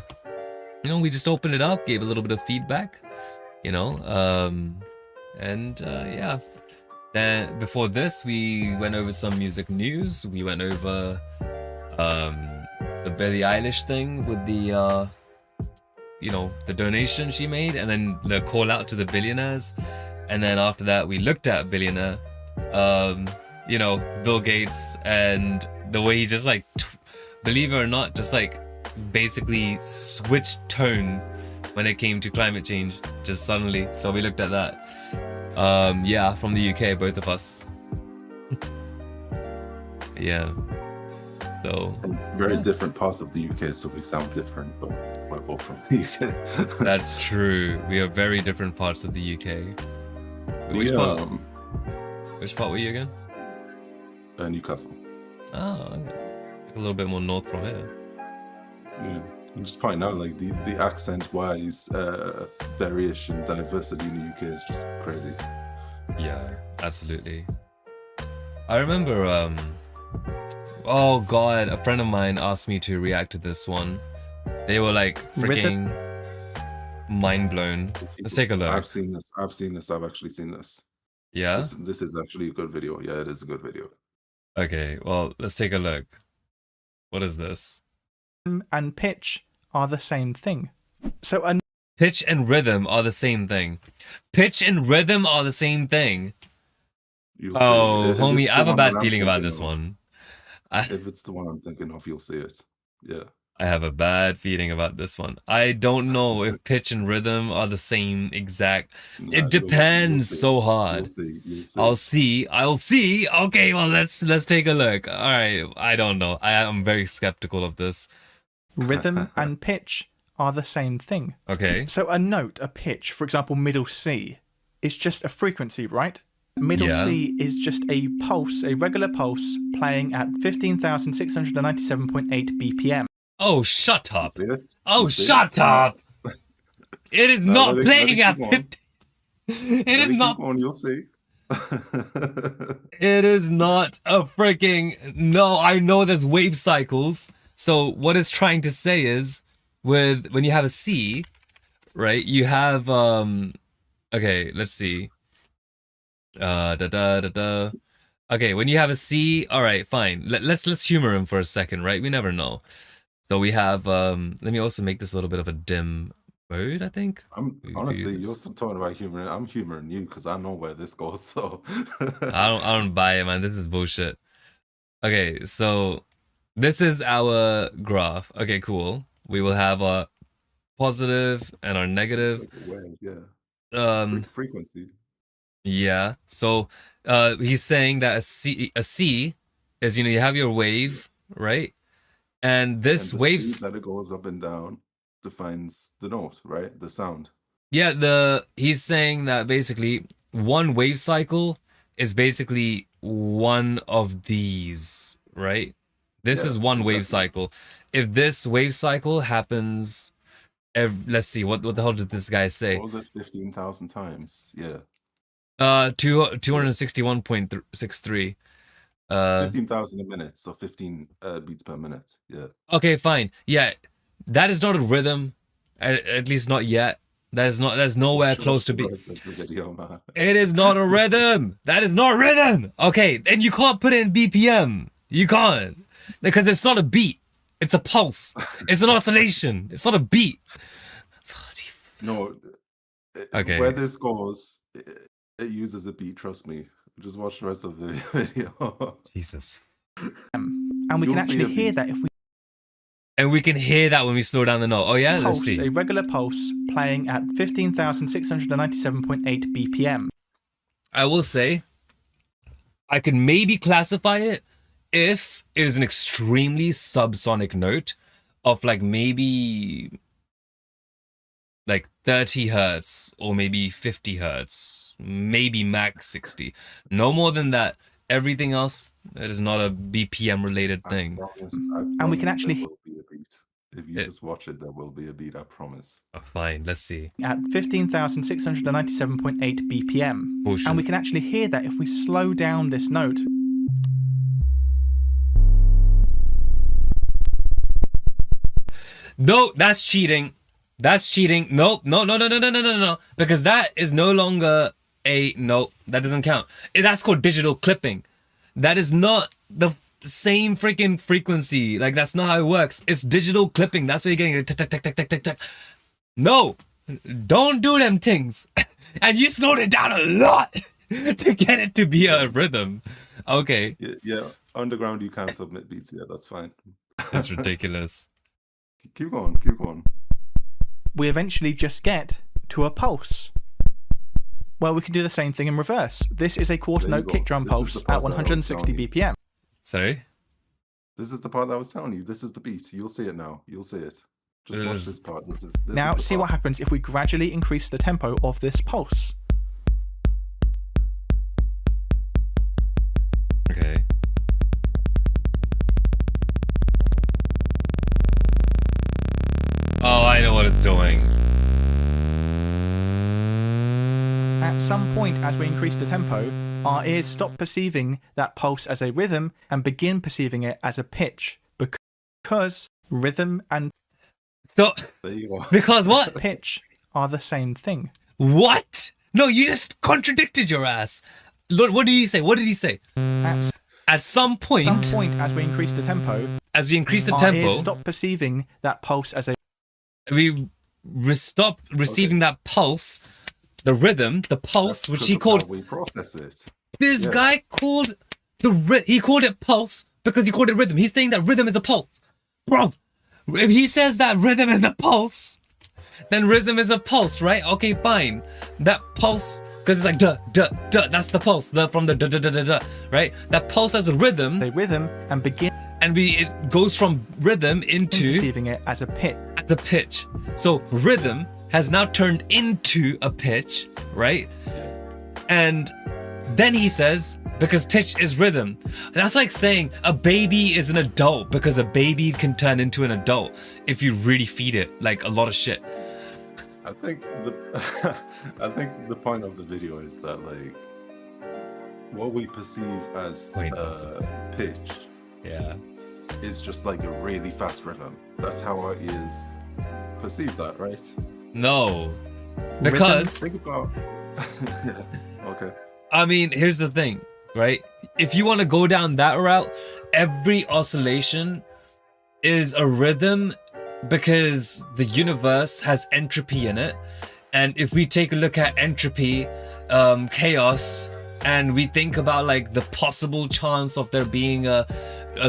you know, we just opened it up, gave a little bit of feedback, you know, and yeah. Then before this, we went over some music news. We went over the Billie Eilish thing with the you know, the donation she made, and then the call out to the billionaires. And then after that, we looked at billionaire, you know, Bill Gates, and the way he just like, believe it or not, just like basically switched tone when it came to climate change, just suddenly. So we looked at that. Yeah, from the UK, both of us. Yeah. So very different parts of the UK, so we sound different, but we're both from the UK. That's true. We are very different parts of the UK. Which part? Which part were you again? Newcastle. Oh, okay. Like a little bit more north from here. Yeah. I'm just pointing out, like, the accent-wise variation, diversity in the UK is just crazy. Yeah, absolutely. I remember, oh god, a friend of mine asked me to react to this one. They were like freaking mind blown. Let's take a look. I've seen this. I've actually seen this. Yeah? This is actually a good video. Yeah, it is a good video. Okay, well, let's take a look. What is this? And pitch are the same thing. So a Pitch and rhythm are the same thing. Pitch and rhythm are the same thing. You'll Oh, see it. If homie, it's I have the a one bad that I'm feeling about thinking this of- one. If it's the one I'm thinking of, you'll see it. Yeah. I have a bad feeling about this one. I don't know if pitch and rhythm are the same exact. Nah, It depends you'll see. so hard. You'll see. I'll see. Okay, well let's take a look. All right, I don't know. I am very skeptical of this. rhythm and pitch are the same thing. Okay. So a note, a pitch, for example, middle C, is just a frequency, right? Middle Yeah. C is just a pulse, a regular pulse, playing at 15,697.8 BPM. Oh, shut up. You see it? Oh, You see it? shut up. It is No, not let it playing keep at on. 50. It is not. Keep on, you'll see. It is not a freaking. No, I know there's wave cycles. So what it's trying to say is, when you have a C, right? You have Okay, let's see. Okay, when you have a C, all right, fine. Let's humor him for a second, right? We never know. So we have let me also make this a little bit of a dim mode, I think. Honestly, you're talking about humoring. I'm humoring you because I know where this goes. So I don't buy it, man. This is bullshit. Okay, so this is our graph. Okay, cool. We will have our positive and our negative. Like a wave, yeah. Frequency. Yeah. So he's saying that a C is, you have your wave, right? And this And the wave speed that it goes up and down defines the note, right? The sound. Yeah, he's saying that basically one wave cycle is basically one of these, right? This Yeah, is one wave exactly. cycle. If this wave cycle happens, let's see, what the hell did this guy say? What was it? 15,000 times. Yeah. 261.63. 15,000 a minute, so 15 beats per minute. Yeah. Okay, fine. Yeah, that is not a rhythm, at least not yet. That's nowhere close to be. Rest of the video, man. It is not a rhythm. That is not rhythm. Okay, and you can't put it in BPM. You can't, because it's not a beat. It's a pulse. It's an oscillation. It's not a beat. No. Okay. Where this goes, it uses a beat. Trust me. Just watch the rest of the video. Jesus. And we You'll can see actually a hear beat. that if we And we can hear that when we slow down the note. Oh yeah, let's pulse, see. a regular pulse, playing at 15,697.8 BPM. I will say, I could maybe classify it if it is an extremely subsonic note of like maybe like 30 hertz or maybe 50 hertz, maybe max 60. No more than that. Everything else, it is not a BPM related thing. I And we can promise actually there will be a beat. If you just watch it, there will be a beat. I promise. Oh, fine, let's see. At 15,697.8 BPM. Bullshit. And we can actually hear that if we slow down this note. No, that's cheating. That's cheating. Nope. No. Because that is no longer no, that doesn't count. That's called digital clipping. That is not the same freaking frequency. Like, that's not how it works. It's digital clipping. That's where you're getting tick, tick, tick, tick, tick, tick, tick. No, don't do them things. And you slowed it down a lot to get it to be a rhythm. Okay. Yeah. Underground, you can submit beats. Yeah, that's fine. That's ridiculous. Keep going. Keep going. We eventually just get to a pulse. Well, we can do the same thing in reverse. This is a quarter There you note go. kick drum This is pulse the part at that I was 160 telling you. BPM. Sorry? This is the part that I was telling you. This is the beat. You'll see it now. You'll see it. Just It watch is- this part. This Now, is the see what part. happens if we gradually increase the tempo of this pulse. Okay. Oh, I know what it's doing. At At some point, as we increase the tempo, our ears stop perceiving that pulse as a rhythm and begin perceiving it as a pitch, because rhythm and So, There you go. because what? pitch are the same thing. What? No, you just contradicted your ass. Lord, what did he say? What did he say? At At some point, some point, as we increase the tempo, as we increase the our tempo, ears stop perceiving that pulse as a we stop receiving that pulse, the rhythm, the pulse, That's which because he of called. how we process it. This Yeah. guy called he called it pulse because he called it rhythm. He's saying that rhythm is a pulse, bro. If he says that rhythm is a pulse, then rhythm is a pulse, right? Okay, fine. That pulse, because it's like duh, duh, duh. That's the pulse. From the duh, duh, duh, duh, duh, right? That pulse has a rhythm, and begin and it goes from rhythm into perceiving it as a pitch. as a pitch. So rhythm has now turned into a pitch, right? And then he says, because pitch is rhythm. That's like saying a baby is an adult because a baby can turn into an adult if you really feed it like a lot of shit. I think the point of the video is that like what we perceive as Wait. pitch Yeah. is just like a really fast rhythm. That's how our ears perceive that, right? No. Because Think about yeah. Okay. I mean, here's the thing, right? If you want to go down that route, every oscillation is a rhythm because the universe has entropy in it. And if we take a look at entropy, chaos, and we think about like the possible chance of there being a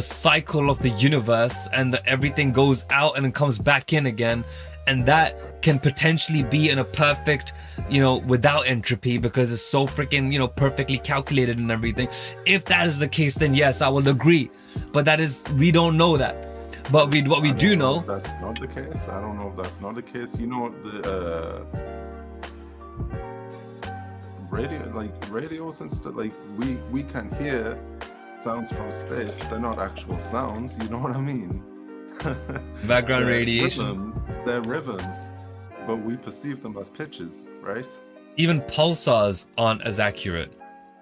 cycle of the universe and that everything goes out and it comes back in again, and that can potentially be in a perfect, without entropy because it's so freaking, perfectly calculated and everything. If that is the case, then yes, I will agree. But we don't know that. But what we do know. If that's not the case. I don't know if that's not the case. The radios and stuff. Like we can hear sounds from space. They're not actual sounds. You know what I mean? Background radiation. They're rhythms, but we perceive them as pitches, right? Even pulsars aren't as accurate,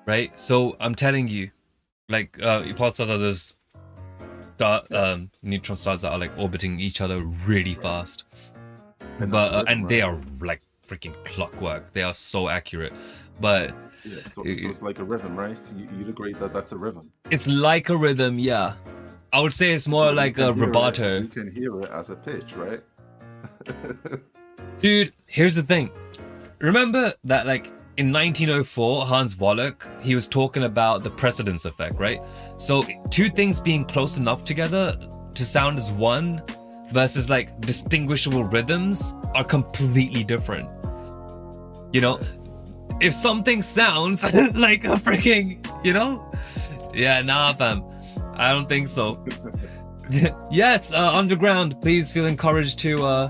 right? So I'm telling you, like pulsars are those neutron stars that are like orbiting each other really fast, And but that's and rhythm, they right? are like freaking clockwork. They are so accurate, but Yeah, so it's like a rhythm, right? You'd agree that that's a rhythm. it's like a rhythm. Yeah, I would say it's more You like can a hear it- rubato. You can hear it as a pitch, right? Dude, here's the thing. Remember that like in 1904, Hans Wallach, he was talking about the precedence effect, right? So two things being close enough together to sound as one versus like distinguishable rhythms are completely different. If something sounds like a freaking, yeah, nah, fam. I don't think so. Yes, underground, please feel encouraged to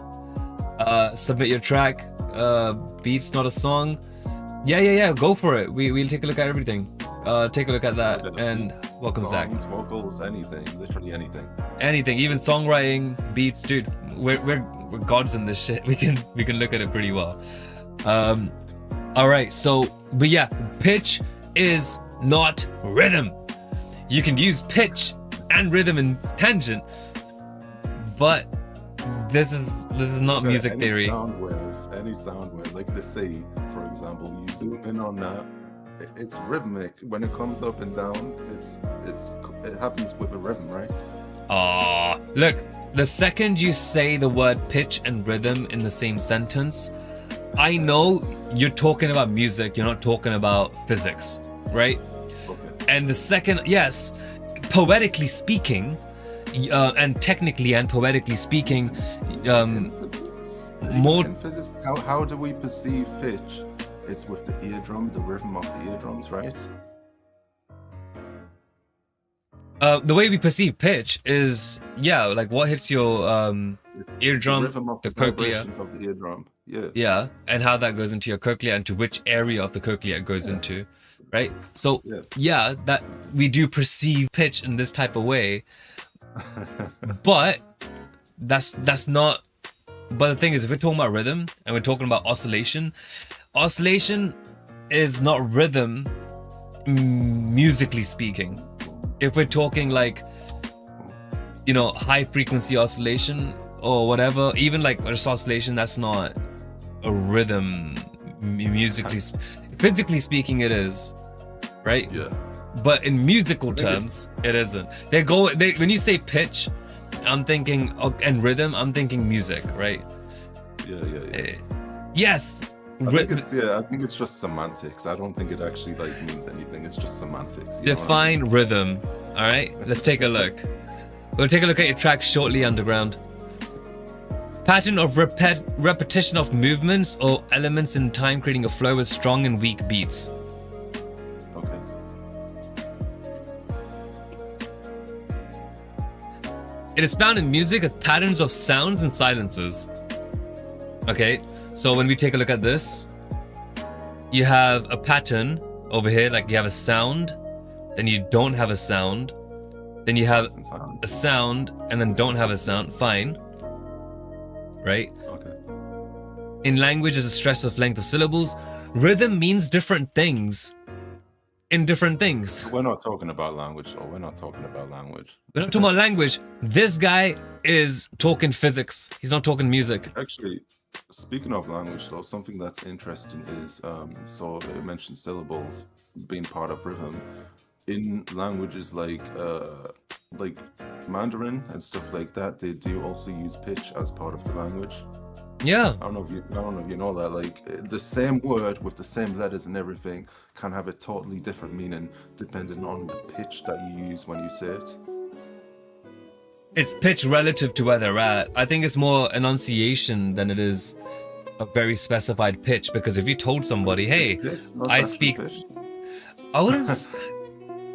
submit your track. Beats, not a song. Yeah, go for it. We'll take a look at everything. Take a look at that, and welcome, Zach. Songs, vocals, anything, literally anything. Anything, even songwriting, beats, dude. We're gods in this shit. We can look at it pretty well. All right, but yeah, pitch is not rhythm. You can use pitch and rhythm in tangent, but this is not music theory. Any sound wave, like the sea, for example, you zoom in on that, it's rhythmic. When it comes up and down, it happens with a rhythm, right? Look, the second you say the word pitch and rhythm in the same sentence, I know you're talking about music, you're not talking about physics, right? Okay. And the second, yes, poetically speaking, and technically and poetically speaking, more. In physics, how do we perceive pitch? It's with the eardrum, the rhythm of the eardrums, right? The way we perceive pitch is, like what hits your It's eardrum, the rhythm of the the cochlea. vibrations of the eardrum. Yeah. Yeah, and how that goes into your cochlea and to which area of the cochlea it goes into, right? So Yeah. that we do perceive pitch in this type of way, but that's not. But the thing is, if we're talking about rhythm and we're talking about oscillation is not rhythm, musically speaking. If we're talking like, you know, high frequency oscillation or whatever, even like just oscillation, that's not a rhythm musically. Physically speaking, it is, right? Yeah. But in musical terms, it isn't. When you say pitch, I'm thinking, and rhythm, I'm thinking music, right? Yeah. Yes. I think it's just semantics. I don't think it actually like means anything. It's just semantics. You know what I Define mean? rhythm. All right, let's take a look. We'll take a look at your track shortly, Underground. Pattern of repetition of movements or elements in time, creating a flow with strong and weak beats. Okay. It is found in music as patterns of sounds and silences. Okay, so when we take a look at this, you have a pattern over here, like you have a sound, then you don't have a sound, then you have a sound, and then don't have a sound. Fine. Right? Okay. In language is a stress of length of syllables. Rhythm means different things in different things. We're not talking about language, though. We're not talking about language. We're not talking about language. This guy is talking physics. He's not talking music. Actually, speaking of language, though, something that's interesting is so it mentioned syllables being part of rhythm. In languages like Mandarin and stuff like that, they do also use pitch as part of the language. Yeah. I don't know if you know that. Like the same word with the same letters and everything can have a totally different meaning depending on the pitch that you use when you say it. It's pitch relative to where they're at. I think it's more enunciation than it is a very specified pitch. Because if you told somebody, "Hey, I speak," I wouldn't.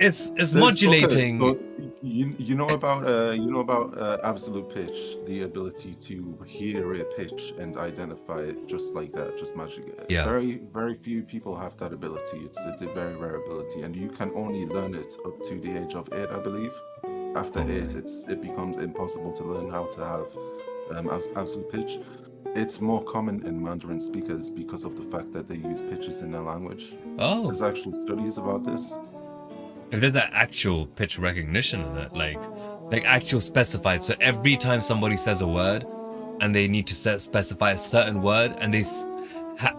It's modulating. Okay, so you know about absolute pitch, the ability to hear a pitch and identify it just like that, just magic. Yeah. Very few people have that ability. It's a very rare ability, and you can only learn it up to the age of 8, I believe. After 8, it becomes impossible to learn how to have absolute pitch. It's more common in Mandarin speakers because of the fact that they use pitches in their language. Oh. There's actual studies about this. If there's that actual pitch recognition in it, like actual specified, so every time somebody says a word and they need to specify a certain word and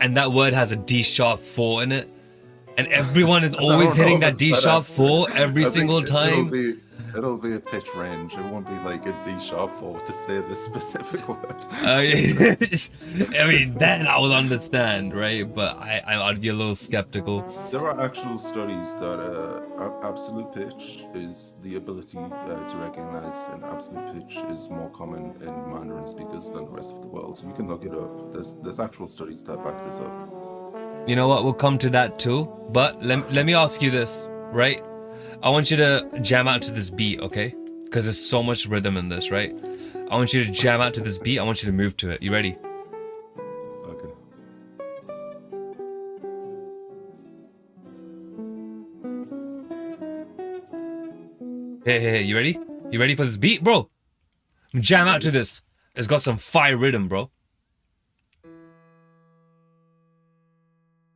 and that word has a D sharp 4 in it, and everyone is always hitting that D sharp 4 every single time. It'll be a pitch range. It won't be like a D sharp 4 to say the specific word. I mean, then I would understand, right? But I'd be a little skeptical. There are actual studies that absolute pitch is the ability to recognize an absolute pitch is more common in Mandarin speakers than the rest of the world. You can look it up. There's actual studies that back this up. You know what? We'll come to that too. But let me ask you this, right? I want you to jam out to this beat, okay? Because there's so much rhythm in this, right? I want you to jam out to this beat. I want you to move to it. You ready? Okay. Hey, you ready? You ready for this beat, bro? Jam out to this. It's got some fire rhythm, bro.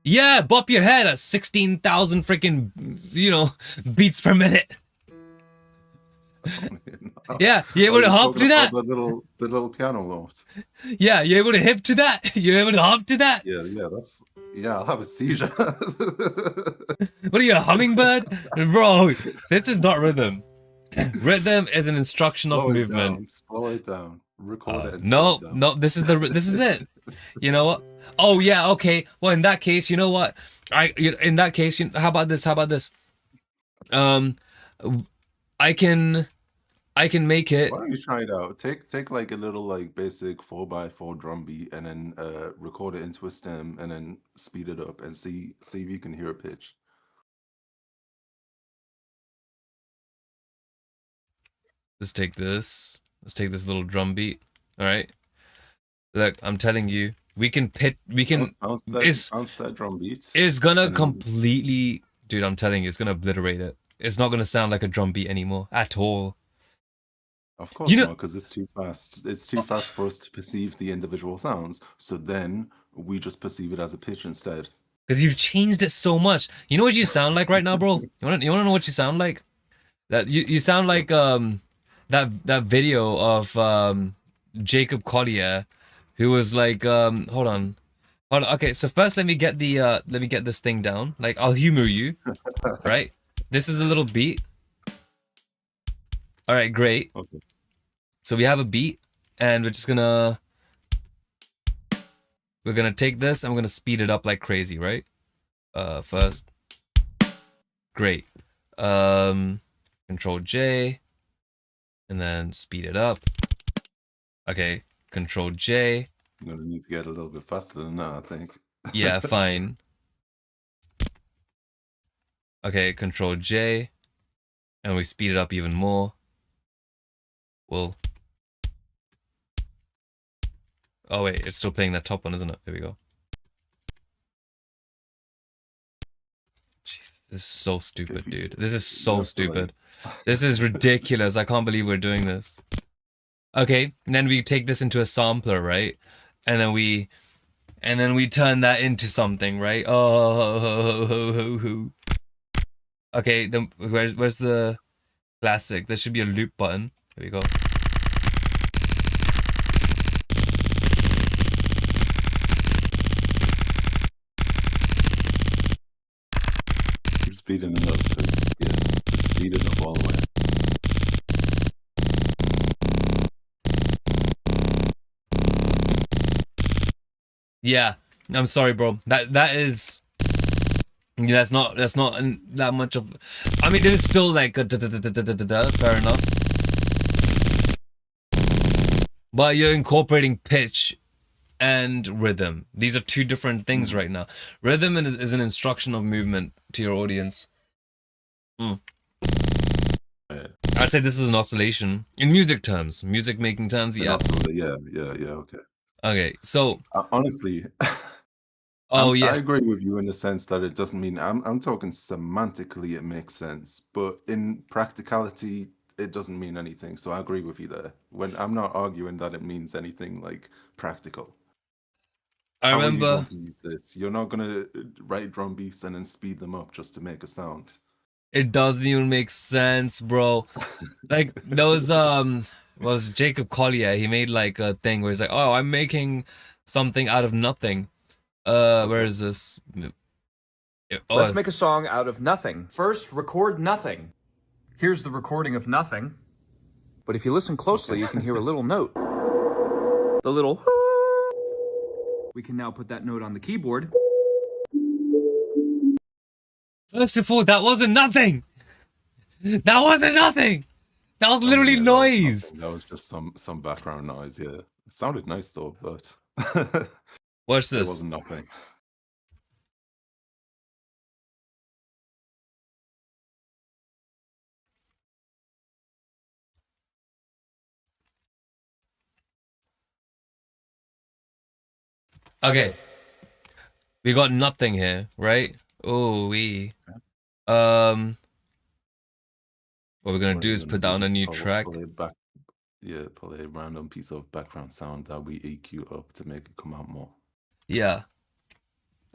Yeah, bop your head at 16,000 freaking, beats per minute. Yeah, you able to hop to that? The little piano note. Yeah, you able to hip to that? You able to hop to that? Yeah, I'll have a seizure. What are you, a hummingbird? Bro, this is not rhythm. Rhythm is an instruction of movement. Slow it down. Record it. No, this is it. You know what? Oh yeah, okay. Well, in that case, you know what? How about this? I can make it. Why don't you try it out? Take like a little like basic 4x4 drum beat and then record it into a stem and then speed it up and see if you can hear a pitch. Let's take this little drum beat. All right. Look, I'm telling you, we can. Bounce that drum beat. It's gonna completely, dude. I'm telling you, it's gonna obliterate it. It's not gonna sound like a drum beat anymore at all. Of course not, because it's too fast. It's too fast for us to perceive the individual sounds. So then we just perceive it as a pitch instead. Because you've changed it so much. You know what you sound like right now, bro? You wanna know what you sound like? That you sound like that video of Jacob Collier, who was like hold on. Okay, so first let me get this thing down. Like, I'll humor you, right? This is a little beat. All right, great. Okay. So we have a beat, and we're gonna take this and we're gonna speed it up like crazy, right? First, great. Control J, and then speed it up. Okay, Control J. I'm gonna need to get a little bit faster than that, I think. Yeah, fine. Okay, Control J, and we speed it up even more. Well, oh wait, it's still playing that top one, isn't it? Here we go. Jeez, this is so stupid, dude. This is so stupid. This is ridiculous. I can't believe we're doing this. Okay, and then we take this into a sampler, right? And then we turn that into something, right? Oh. Okay, then where's the classic? There should be a loop button. Here we go. Keep speeding it up. Yeah, just speed it up all the way. Yeah, I'm sorry, bro. That's not that much of. I mean, it is still like a fair enough. But you're incorporating pitch and rhythm. These are two different things right now. Rhythm is an instruction of movement to your audience. Yeah. I'd say this is an oscillation in music terms, music making terms. Yeah. Yeah. Okay. Okay. So honestly, oh yeah, I agree with you in the sense that it doesn't mean I'm talking semantically it makes sense, but in practicality it doesn't mean anything. So I agree with you there. When I'm not arguing that it means anything like practical. I How are you remember. going to use this? You're not gonna write drum beats and then speed them up just to make a sound. It doesn't even make sense, bro. Like those was Jacob Collier. He made like a thing where he's like, "Oh, I'm making something out of nothing." Where is this? Oh, Let's make a song out of nothing. First, record nothing. Here's the recording of nothing. But if you listen closely, you can hear a little note. The little. We can now put that note on the keyboard. First of all, that wasn't nothing. That wasn't nothing. That was literally noise. That was just some background noise. Yeah, it sounded nice though, but What's this? It wasn't nothing. Okay, we got nothing here, right? Oh, what we're gonna do is put down a new track. Pull a random piece of background sound that we EQ up to make it come out more. Yeah.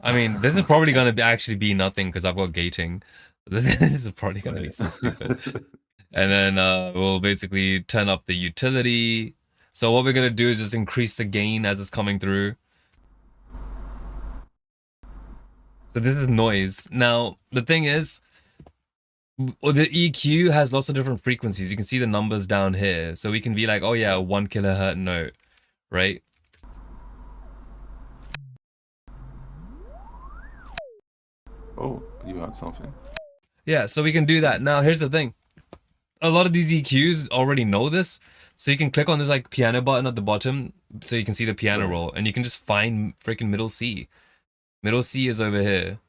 I mean, this is probably gonna actually be nothing because I've got gating. This is probably gonna be so stupid. And then we'll basically turn up the utility. So what we're gonna do is just increase the gain as it's coming through. So this is noise. Now, the thing is, the EQ has lots of different frequencies. You can see the numbers down here. So we can be like, oh yeah, 1 kilohertz note, right? Oh, you had something. Yeah, so we can do that. Now, here's the thing. A lot of these EQs already know this. So you can click on this like piano button at the bottom so you can see the piano roll. And you can just find freaking middle C. Middle C is over here.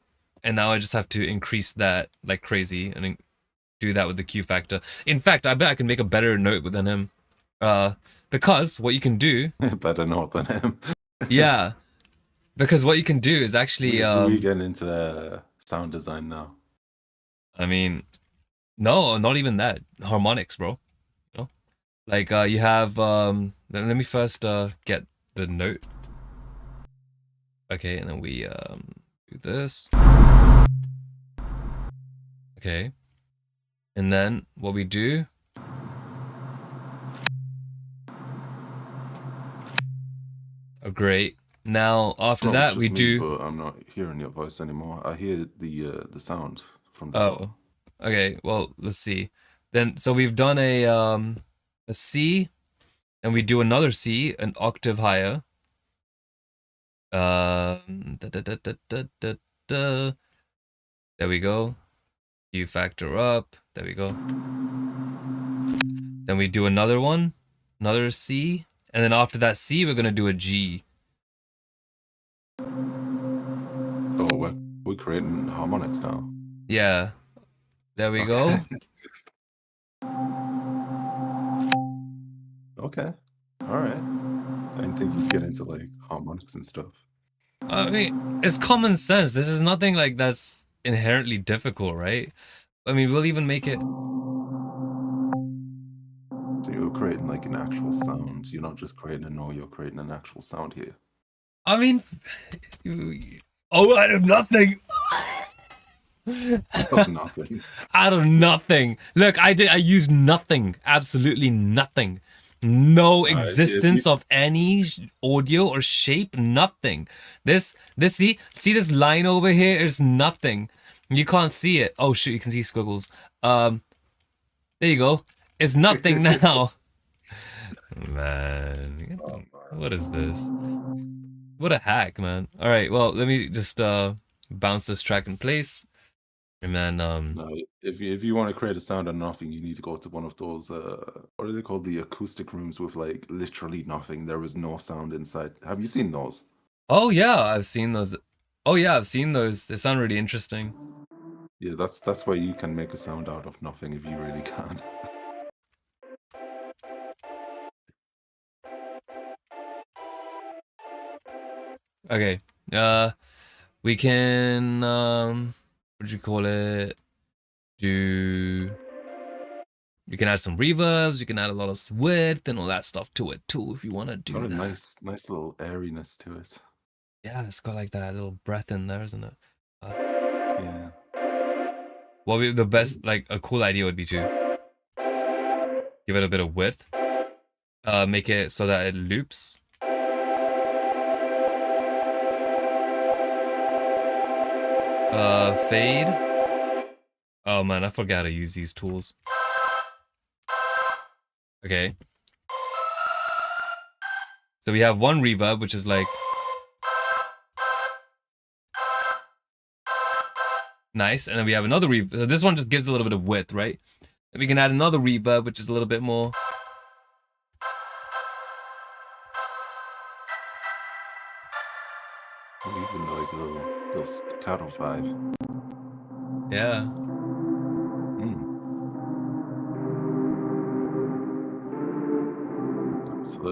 And now I just have to increase that like crazy and do that with the Q factor. In fact, I bet I can make a better note than him. Because what you can do... better note than him. Yeah. Because what you can do is actually... we getting into sound design now. I mean, no, not even that. Harmonics, bro. You know? Like, you have... let me first get the note. Okay, and then we Do this. Okay. And then what we do. Oh, great. Now after No, it's that we just me, do. but I'm not hearing your voice anymore. I hear the sound from the Oh. top. Okay. Well, let's see. Then so we've done a C, and we do another C, an octave higher. Da, da, da, da, da, da, da. There we go. U factor up. There we go. Then we do another one, another C, and then after that C, we're gonna do a G. Oh, we're creating harmonics now. Yeah. There we go. Okay. All right. I didn't think you'd get into like harmonics and stuff. I mean, it's common sense. This is nothing like that's inherently difficult, right? I mean, we'll even make it. So you're creating like an actual sound. You're not just creating a noise, you're creating an actual sound here. I mean, oh, out of nothing. Of nothing. Out of nothing. Look, I used nothing. Absolutely nothing. No existence of any audio or shape. Nothing. This see this line over here is nothing. You can't see it. Oh shoot, you can see squiggles. There you go. It's nothing now. Man, what is this? What a hack, man. All right, well, let me just bounce this track in place. And then No, if you want to create a sound of nothing, you need to go to one of those what are they called, the acoustic rooms with like literally nothing. There is no sound inside. Have you seen those? oh yeah, I've seen those. Oh yeah, I've seen those. They sound really interesting. Yeah, that's where you can make a sound out of nothing if you really can. Okay. We can what do you call it? You can add some reverbs, you can add a lot of width and all that stuff to it too if you want to do Got a that. nice little airiness to it. Yeah, it's got like that little breath in there, isn't it? Yeah. What would be the best, like a cool idea would be to give it a bit of width. Make it so that it loops. Fade. Oh man, I forgot how to use these tools. Okay. So we have one reverb, which is like nice, and then we have another reverb. So this one just gives a little bit of width, right? And we can add another reverb, which is a little bit more. Even like a little staccato vibe. Yeah.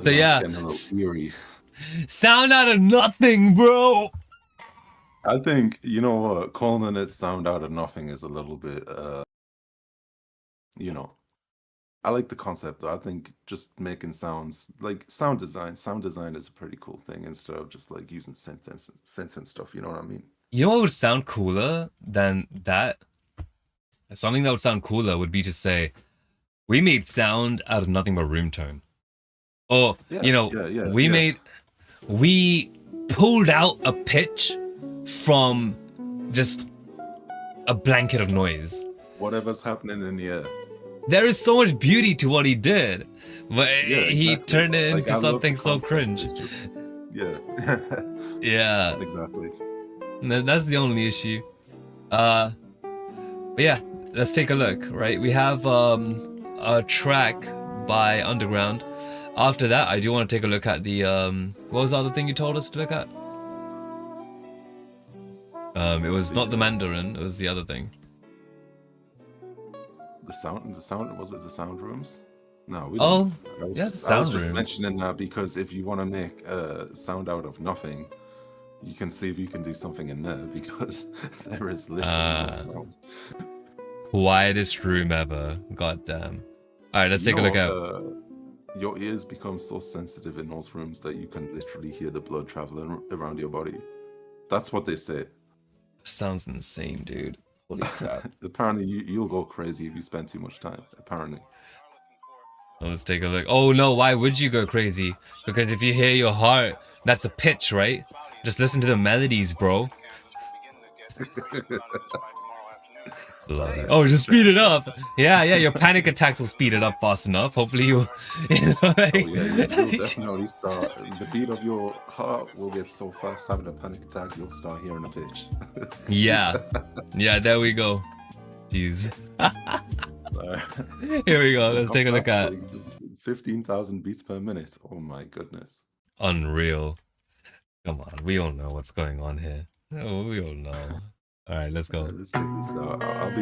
So yeah, getting a little eerie. Sound out of nothing, bro. I think, you know what, calling it sound out of nothing is a little bit you know, I like the concept though. I think just making sounds, like sound design is a pretty cool thing instead of just like using synths and stuff, you know what I mean? You know what would sound cooler than that? Something that would sound cooler would be to say, we made sound out of nothing but room tone. Or, we pulled out a pitch from just a blanket of noise. Whatever's happening in the air. There is so much beauty to what he did, but he exactly. turned it Like, into I love something the so concept. cringe. It's just, yeah. Yeah. Exactly. That's the only issue. But yeah, let's take a look, right? We have a track by Underground. After that, I do want to take a look at the what was the other thing you told us to look at? It was not the Mandarin, it was the other thing. The sound, was it the sound rooms? No, we Oh, didn't. yeah, the I was sound just rooms. mentioning that because if you want to make a sound out of nothing, you can see if you can do something in there because there is literally no sound. Quietest room ever. God damn. Alright, let's take a look out. Your ears become so sensitive in those rooms that you can literally hear the blood traveling around your body. That's what they say. Sounds insane, dude. Holy crap. Apparently, you'll go crazy if you spend too much time. Apparently. Well, let's take a look. Oh no, why would you go crazy? Because if you hear your heart, that's a pitch, right? Just listen to the melodies, bro. Oh, just speed it up. Yeah, your panic attacks will speed it up fast enough. Hopefully you'll, like... Oh, yeah, you'll definitely start. The beat of your heart will get so fast, having a panic attack, you'll start hearing a pitch. Yeah, there we go. Jeez. Here we go. Let's take a look at 15,000 beats per minute. Oh my goodness. Unreal. Come on, we all know what's going on here. Oh, we all know. All right, let's go. Let's check this out. I'll be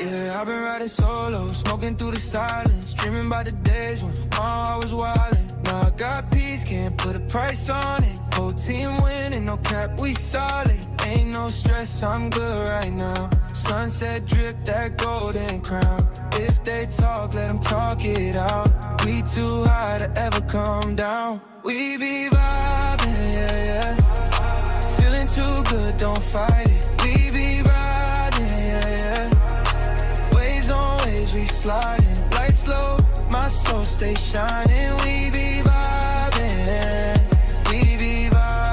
Yeah, I've been riding solo, smoking through the silence, dreaming about the days when I was wildin'. Now I got peace, can't put a price on it. Whole team winning, no cap, we solid. Ain't no stress, I'm good right now. Sunset drip, that golden crown. If they talk, let them talk it out. We too high to ever come down. We be vibing, yeah. Feeling too good, don't fight it. We be riding, yeah. Waves on waves, we sliding. Lights low, my soul stay shining. We be vibing, we be vibing.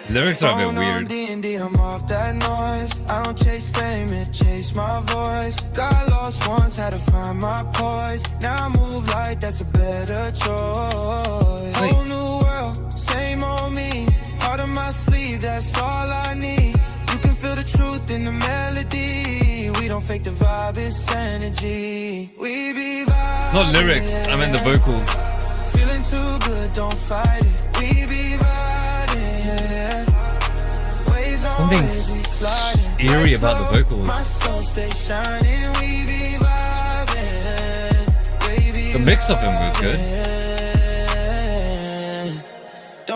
Lyrics are a bit weird. D&D, I'm off that noise. I don't chase fame, it chase my voice. Got lost once, had to find my poise. Now I move like that's a better choice. Wait. Whole new world, same old me. Heart on my sleeve, that's all I need. You can feel the truth in the melody. We don't fake the vibe, it's energy. We be vibing. Not lyrics, I meant the vocals. Feeling too good, don't fight it. We be vibing, yeah. Waves on Something waves, we sliding. eerie about the vocals. My soul stay shining. We be vibing. Baby, The mix of them was good.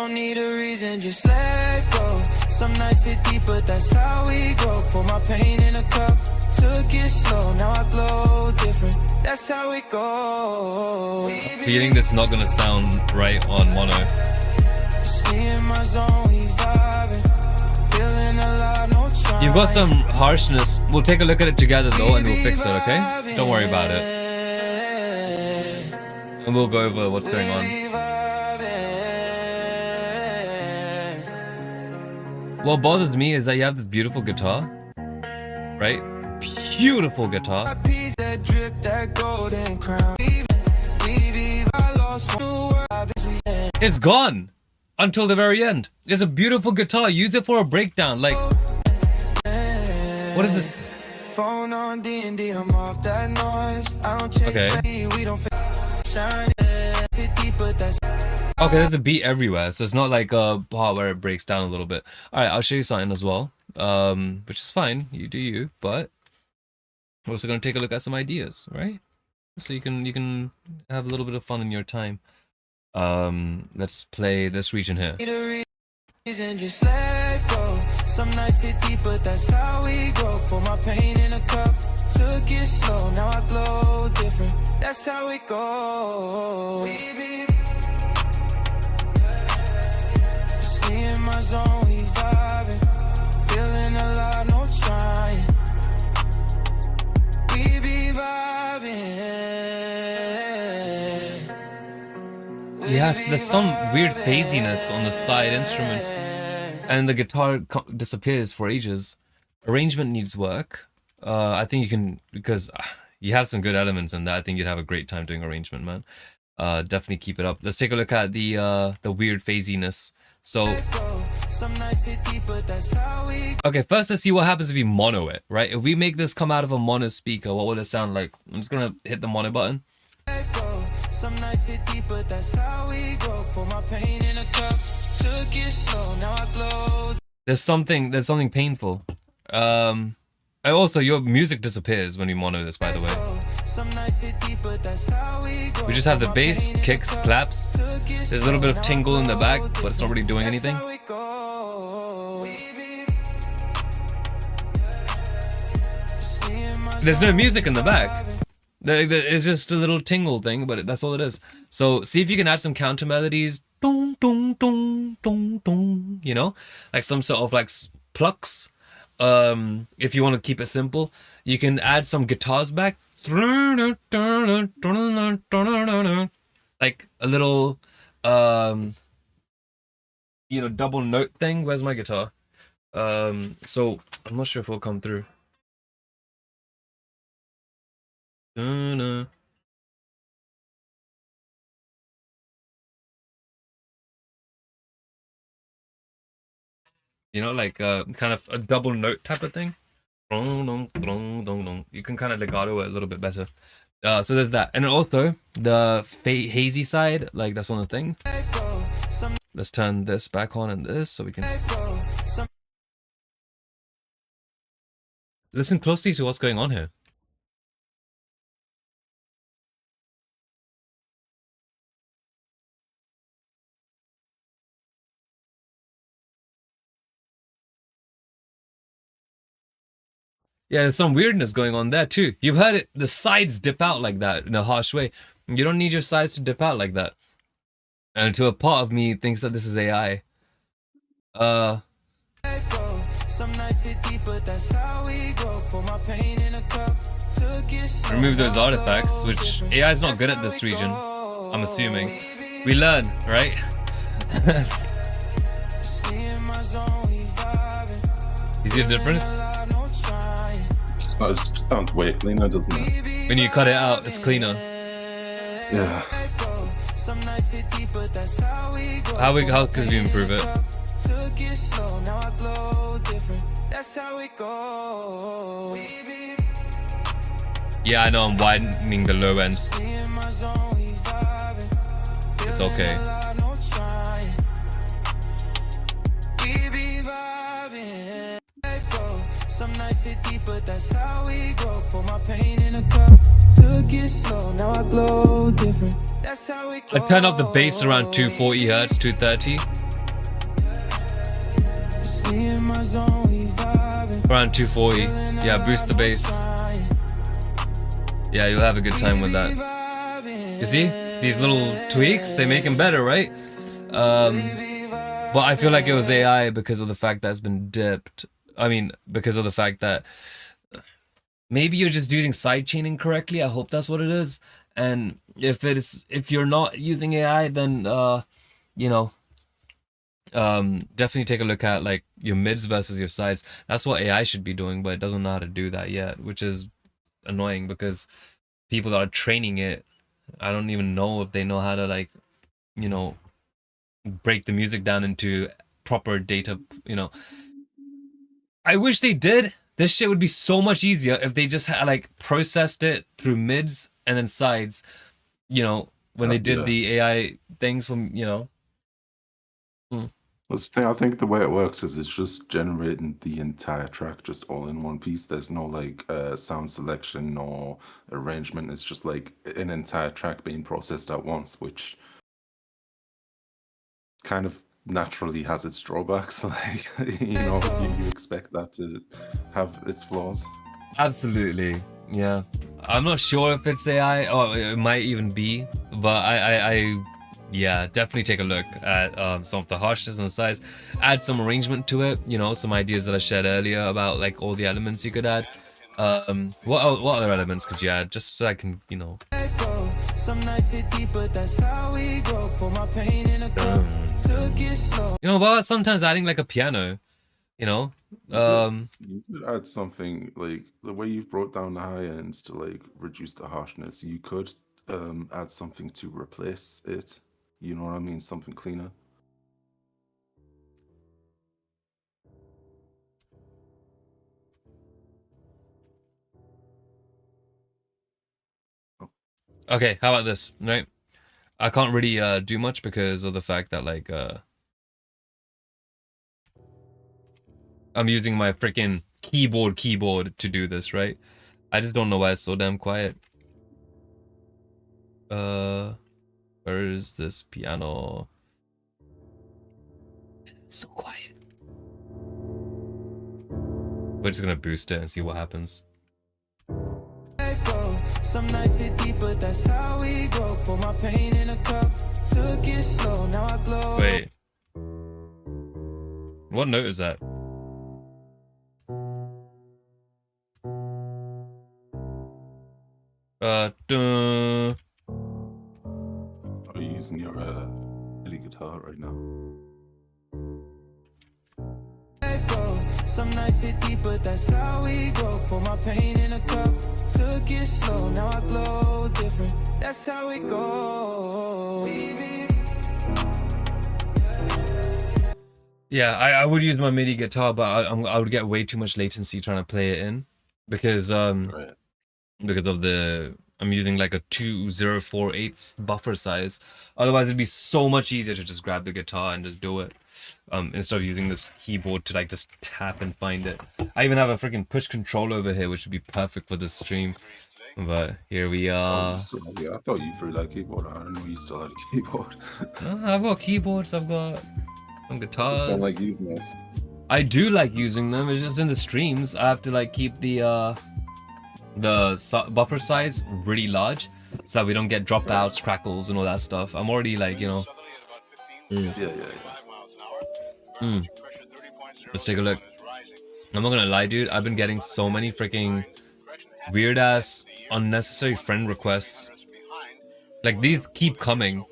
don't need a reason, just let go. Some nights hit deep, but that's how we go. Pour my pain in a cup, took it slow, now I glow different. That's how it goes. Feeling this is not gonna sound right on mono. Just me in my zone, we vibing. Feeling alive, no trying. You've got some harshness. We'll take a look at it together though and we'll fix it, okay? Don't worry about it. And we'll go over what's going on. What bothers me is that you have this beautiful guitar, right? Beautiful guitar. It's gone until the very end. It's a beautiful guitar. Use it for a breakdown. Like, what is this? Phone on D&D, I'm off that noise. I don't chase Okay. we don't shine deep, but that's Okay, there's a beat everywhere, so it's not like a part where it breaks down a little bit. All right, I'll show you something as well, which is fine. You do you, but we're also gonna take a look at some ideas, right? So you can have a little bit of fun in your time. Let's play this region here. reason, just let go. Some nights hit deep, but that's how we go. Pour my pain in a cup, took it slow, now I glow different. That's how it goes. We be just me in my zone, we vibing. Feeling alive, no trying. We be vibing. Yes, there's some weird phasiness on the side instruments, and the guitar disappears for ages. Arrangement needs work. I think you can, because you have some good elements in that. I think you'd have a great time doing arrangement, man. Definitely keep it up. Let's take a look at the weird phasiness. So, okay, first let's see what happens if we mono it, right? If we make this come out of a mono speaker, what will it sound like? I'm just gonna hit the mono button. Some nights hit deep, but that's how we go. Pour my pain in a cup, took it slow, now I glow. There's something painful. And also your music disappears when we mono this, by the way. Some nights hit deep, but that's how we go. We just have the bass, kicks, claps. There's a little bit of tingle in the back, but it's not really doing anything. There's no music in the back. It's just a little tingle thing, but that's all it is. So see if you can add some counter melodies, dong dong dong dong dong. You know, like some sort of like plucks. If you want to keep it simple, you can add some guitars back, like a little, you know, double note thing. Where's my guitar? So I'm not sure if it'll come through. You know, like kind of a double note type of thing. You can kind of legato it a little bit better. So there's that, and then also the hazy side, like that's one of the thing. Let's turn this back on and this, so we can listen closely to what's going on here. Yeah, there's some weirdness going on there too. You've heard it, the sides dip out like that in a harsh way. You don't need your sides to dip out like that. And to a part of me thinks that this is AI. Remove those artifacts, which AI is not good at this region, I'm assuming. We learn, right? You see the difference? It just sounds way cleaner, doesn't it? When you cut it out, it's cleaner. Yeah. How could we improve it? Yeah, I know I'm widening the low end. It's okay. Some nights hit deep, but that's how we go. Pour my pain in a cup, took it slow, now I glow different. That's how we go. I turn up the bass around 240 hertz, 230. Around 240. Yeah, boost the bass. Yeah, you'll have a good time with that. You see? These little tweaks, they make them better, right? But I feel like it was AI because of the fact that it's been dipped. I mean, because of the fact that maybe you're just using sidechaining correctly. I hope that's what it is. And if you're not using AI, then you know, definitely take a look at like your mids versus your sides. That's what AI should be doing, but it doesn't know how to do that yet, which is annoying because people that are training it, I don't even know if they know how to, like, you know, break the music down into proper data, you know. I wish they did. This shit would be so much easier if they just had, like, processed it through mids and then sides, you know, when they did the AI things from, you know. I think the way it works is it's just generating the entire track just all in one piece. There's no like sound selection or arrangement. It's just like an entire track being processed at once, which kind of naturally has its drawbacks. Like, you know, you expect that to have its flaws. Absolutely, yeah. I'm not sure if it's AI or it might even be, but I yeah, definitely take a look at some of the harshness and the size. Add some arrangement to it, you know, some ideas that I shared earlier about like all the elements you could add. What other elements could you add, just so I can, you know. You know, but sometimes adding like a piano, you know. You could add something like the way you've brought down the high ends to like reduce the harshness. You could add something to replace it. You know what I mean? Something cleaner. Okay, how about this, right? I can't really do much because of the fact that like I'm using my freaking keyboard to do this, right? I just don't know why it's so damn quiet. Where is this piano? It's so quiet. We're just gonna boost it and see what happens. Some nights hit deep, but that's how we grow. Put my pain in a cup, took it slow, now I glow. Wait. What note is that? Duh. Are you using your MIDI guitar right now? Some nights hit deep, but that's how we grow. Put my pain in a cup, took it slow, now I glow different. That's how we go. Yeah, I would use my MIDI guitar, but I would get way too much latency trying to play it in because Right. because of the I'm using like a 2048 buffer size. Otherwise, it'd be so much easier to just grab the guitar and just do it. Instead of using this keyboard to like just tap and find it. I even have a freaking push control over here, which would be perfect for this stream. But here we are. Yeah, I thought you threw that keyboard. I didn't know you still had a keyboard. I've got keyboards. I've got some guitars. Just don't like using this. I do like using them. It's just in the streams I have to like keep the buffer size really large so that we don't get dropouts, crackles, and all that stuff. I'm already like, you know. Yeah. Let's take a look. I'm not gonna lie, dude. I've been getting so many freaking weird ass unnecessary friend requests. Like these keep coming.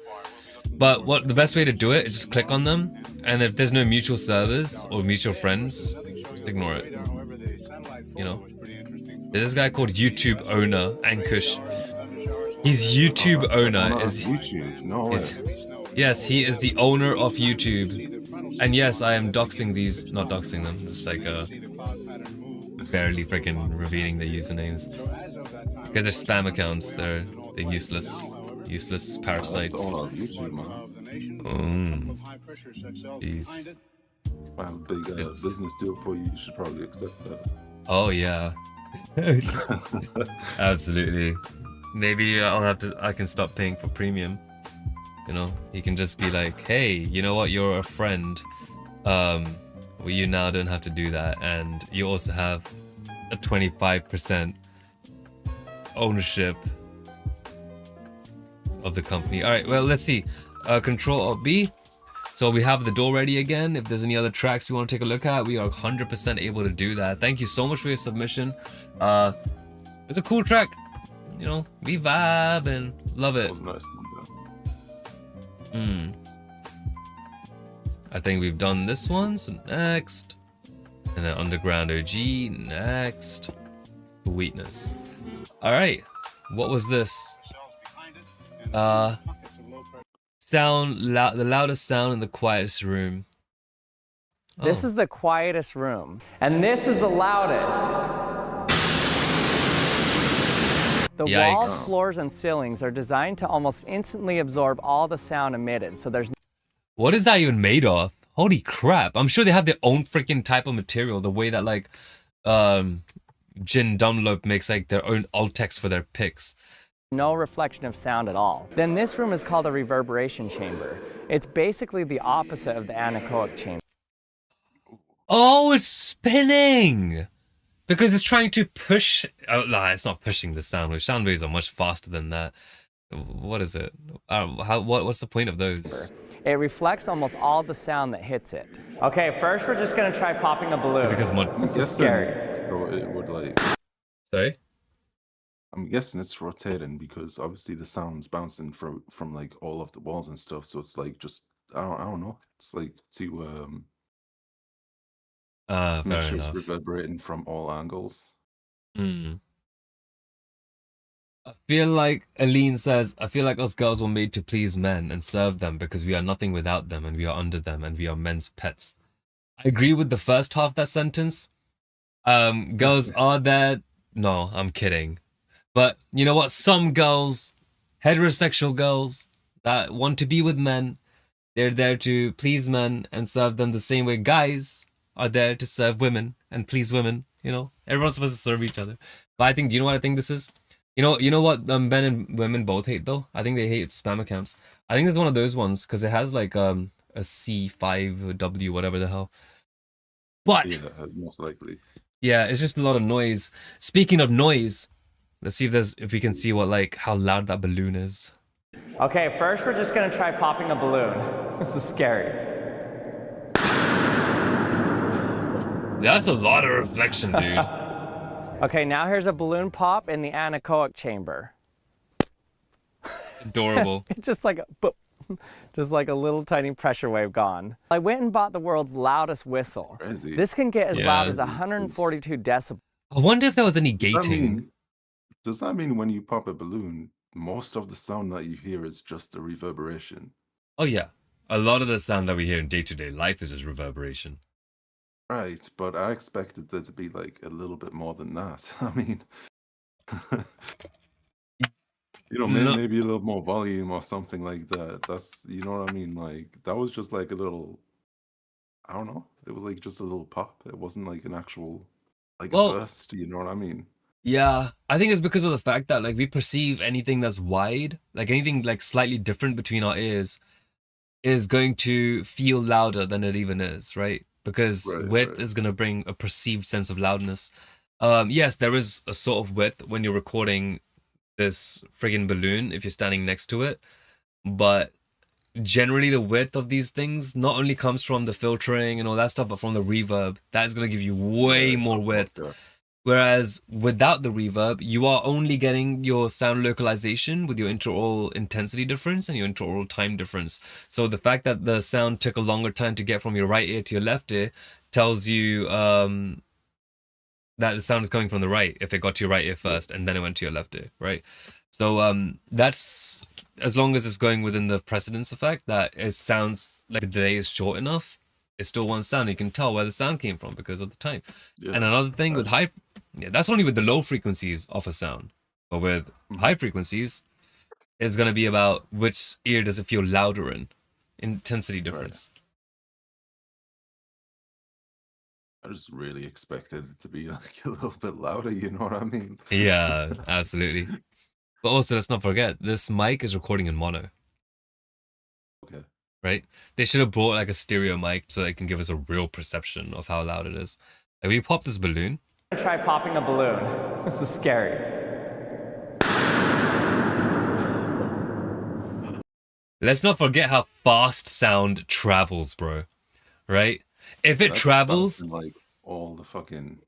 But what the best way to do it is just click on them, and if there's no mutual servers or mutual friends, just ignore it. You know? There's this guy called YouTube owner, Ankush. He's YouTube owner. YouTube? No way. Yes, he is the owner of YouTube. And yes, I am doxing these, not doxing them, it's like barely freaking revealing their usernames. Because they're spam accounts, they're useless parasites. Oh, YouTube, man. Jeez. I have a big business deal for you. You should probably accept that. Oh yeah. Absolutely. Maybe I can stop paying for premium. You know, you can just be like, hey, you know what, you're a friend. Well, you now don't have to do that, and you also have a 25% ownership of the company. All right, well, let's see. Control Alt B. So we have the door ready again. If there's any other tracks we want to take a look at, we are 100% able to do that. Thank you so much for your submission. It's a cool track. You know, we vibe and love it. Nice. I think we've done this one, so next. And then Underground OG, next. Sweetness. Alright, what was this? The loudest sound in the quietest room. This is the quietest room, and this is the loudest. The Yikes. walls, floors, and ceilings are designed to almost instantly absorb all the sound emitted, so there's What is that even made of? Holy crap. I'm sure they have their own freaking type of material, the way that like Jin Dunlop makes like their own alt text for their picks. no reflection of sound at all. Then this room is called a reverberation chamber. It's basically the opposite of the anechoic chamber. Oh, it's spinning! Because it's trying to push... Oh, no, it's not pushing the sound waves. Sound waves are much faster than that. What is it? What's the point of those? It reflects almost all the sound that hits it. Okay, first we're just gonna try popping a balloon. Is it 'cause This is scary. So it would like. Sorry? I'm guessing it's rotating because obviously the sound's bouncing from like all of the walls and stuff. So it's like just I don't know. It's like to make Fair sure it's enough. reverberating from all angles. I feel like Aline says, I feel like us girls were made to please men and serve them because we are nothing without them and we are under them and we are men's pets. I agree with the first half of that sentence. Girls are there. No, I'm kidding. But you know what? Some girls, heterosexual girls that want to be with men, they're there to please men and serve them the same way guys are there to serve women and please women. You know, everyone's supposed to serve each other. But I think, do you know what I think this is? You know what men and women both hate though? I think they hate spam accounts. I think it's one of those ones because it has like a C5W, whatever the hell. But Yeah, most likely. yeah, it's just a lot of noise. Speaking of noise, Let's see if we can see what how loud that balloon is. Okay, first we're just gonna try popping a balloon. This is scary. That's a lot of reflection, dude. Okay, now here's a balloon pop in the anechoic chamber. Adorable. It's just like just like a little tiny pressure wave gone. I went and bought the world's loudest whistle. Crazy. This can get as Yeah. loud as 142 decibels. I wonder if there was any Does that gating. mean- Does that mean when you pop a balloon, most of the sound that you hear is just the reverberation? Oh yeah, a lot of the sound that we hear in day-to-day life is just reverberation. Right, but I expected there to be like a little bit more than that. I mean, No. maybe a little more volume or something like that. That's, you know what I mean? Like, that was just like a little, I don't know. It was like just a little pop. It wasn't like an actual, like Well- a burst, you know what I mean? Yeah, I think it's because of the fact that we perceive anything that's wide, anything slightly different between our ears, is going to feel louder than it even is, right? Because Right, width right. is going to bring a perceived sense of loudness. Yes, there is a sort of width when you're recording this friggin' balloon if you're standing next to it, but generally the width of these things not only comes from the filtering and all that stuff, but from the reverb. That is going to give you way Yeah, more of course, width. yeah. Whereas without the reverb, you are only getting your sound localization with your interaural intensity difference and your interaural time difference. So the fact that the sound took a longer time to get from your right ear to your left ear tells you that the sound is coming from the right if it got to your right ear first and then it went to your left ear, right? So that's, as long as it's going within the precedence effect, that it sounds like the delay is short enough, it's still one sound. You can tell where the sound came from because of the time. Yeah, And another thing with that's only with the low frequencies of a sound. But with high frequencies, it's going to be about which ear does it feel louder in. Intensity difference. I just really expected it to be like a little bit louder, you know what I mean? Yeah, absolutely. But also, let's not forget, this mic is recording in mono, Okay. right? They should have brought a stereo mic so they can give us a real perception of how loud it is. We pop this balloon. Try popping a balloon. This is scary. Let's not forget how fast sound travels, bro. Right? If it That's travels, bouncing, like all the fucking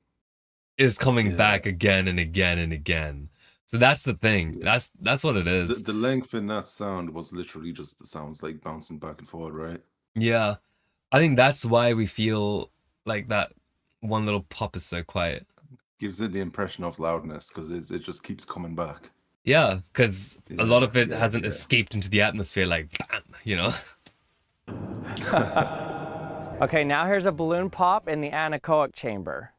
is coming Yeah. back again and again and again. So that's the thing. Yeah. That's what it is. the length in that sound was literally just the sounds like bouncing back and forward, right? Yeah. I think that's why we feel like that one little pop is so quiet. Gives it the impression of loudness because it just keeps coming back. Yeah, because a lot of it Yeah, hasn't yeah. escaped into the atmosphere bam, you know? Okay, now here's a balloon pop in the anechoic chamber.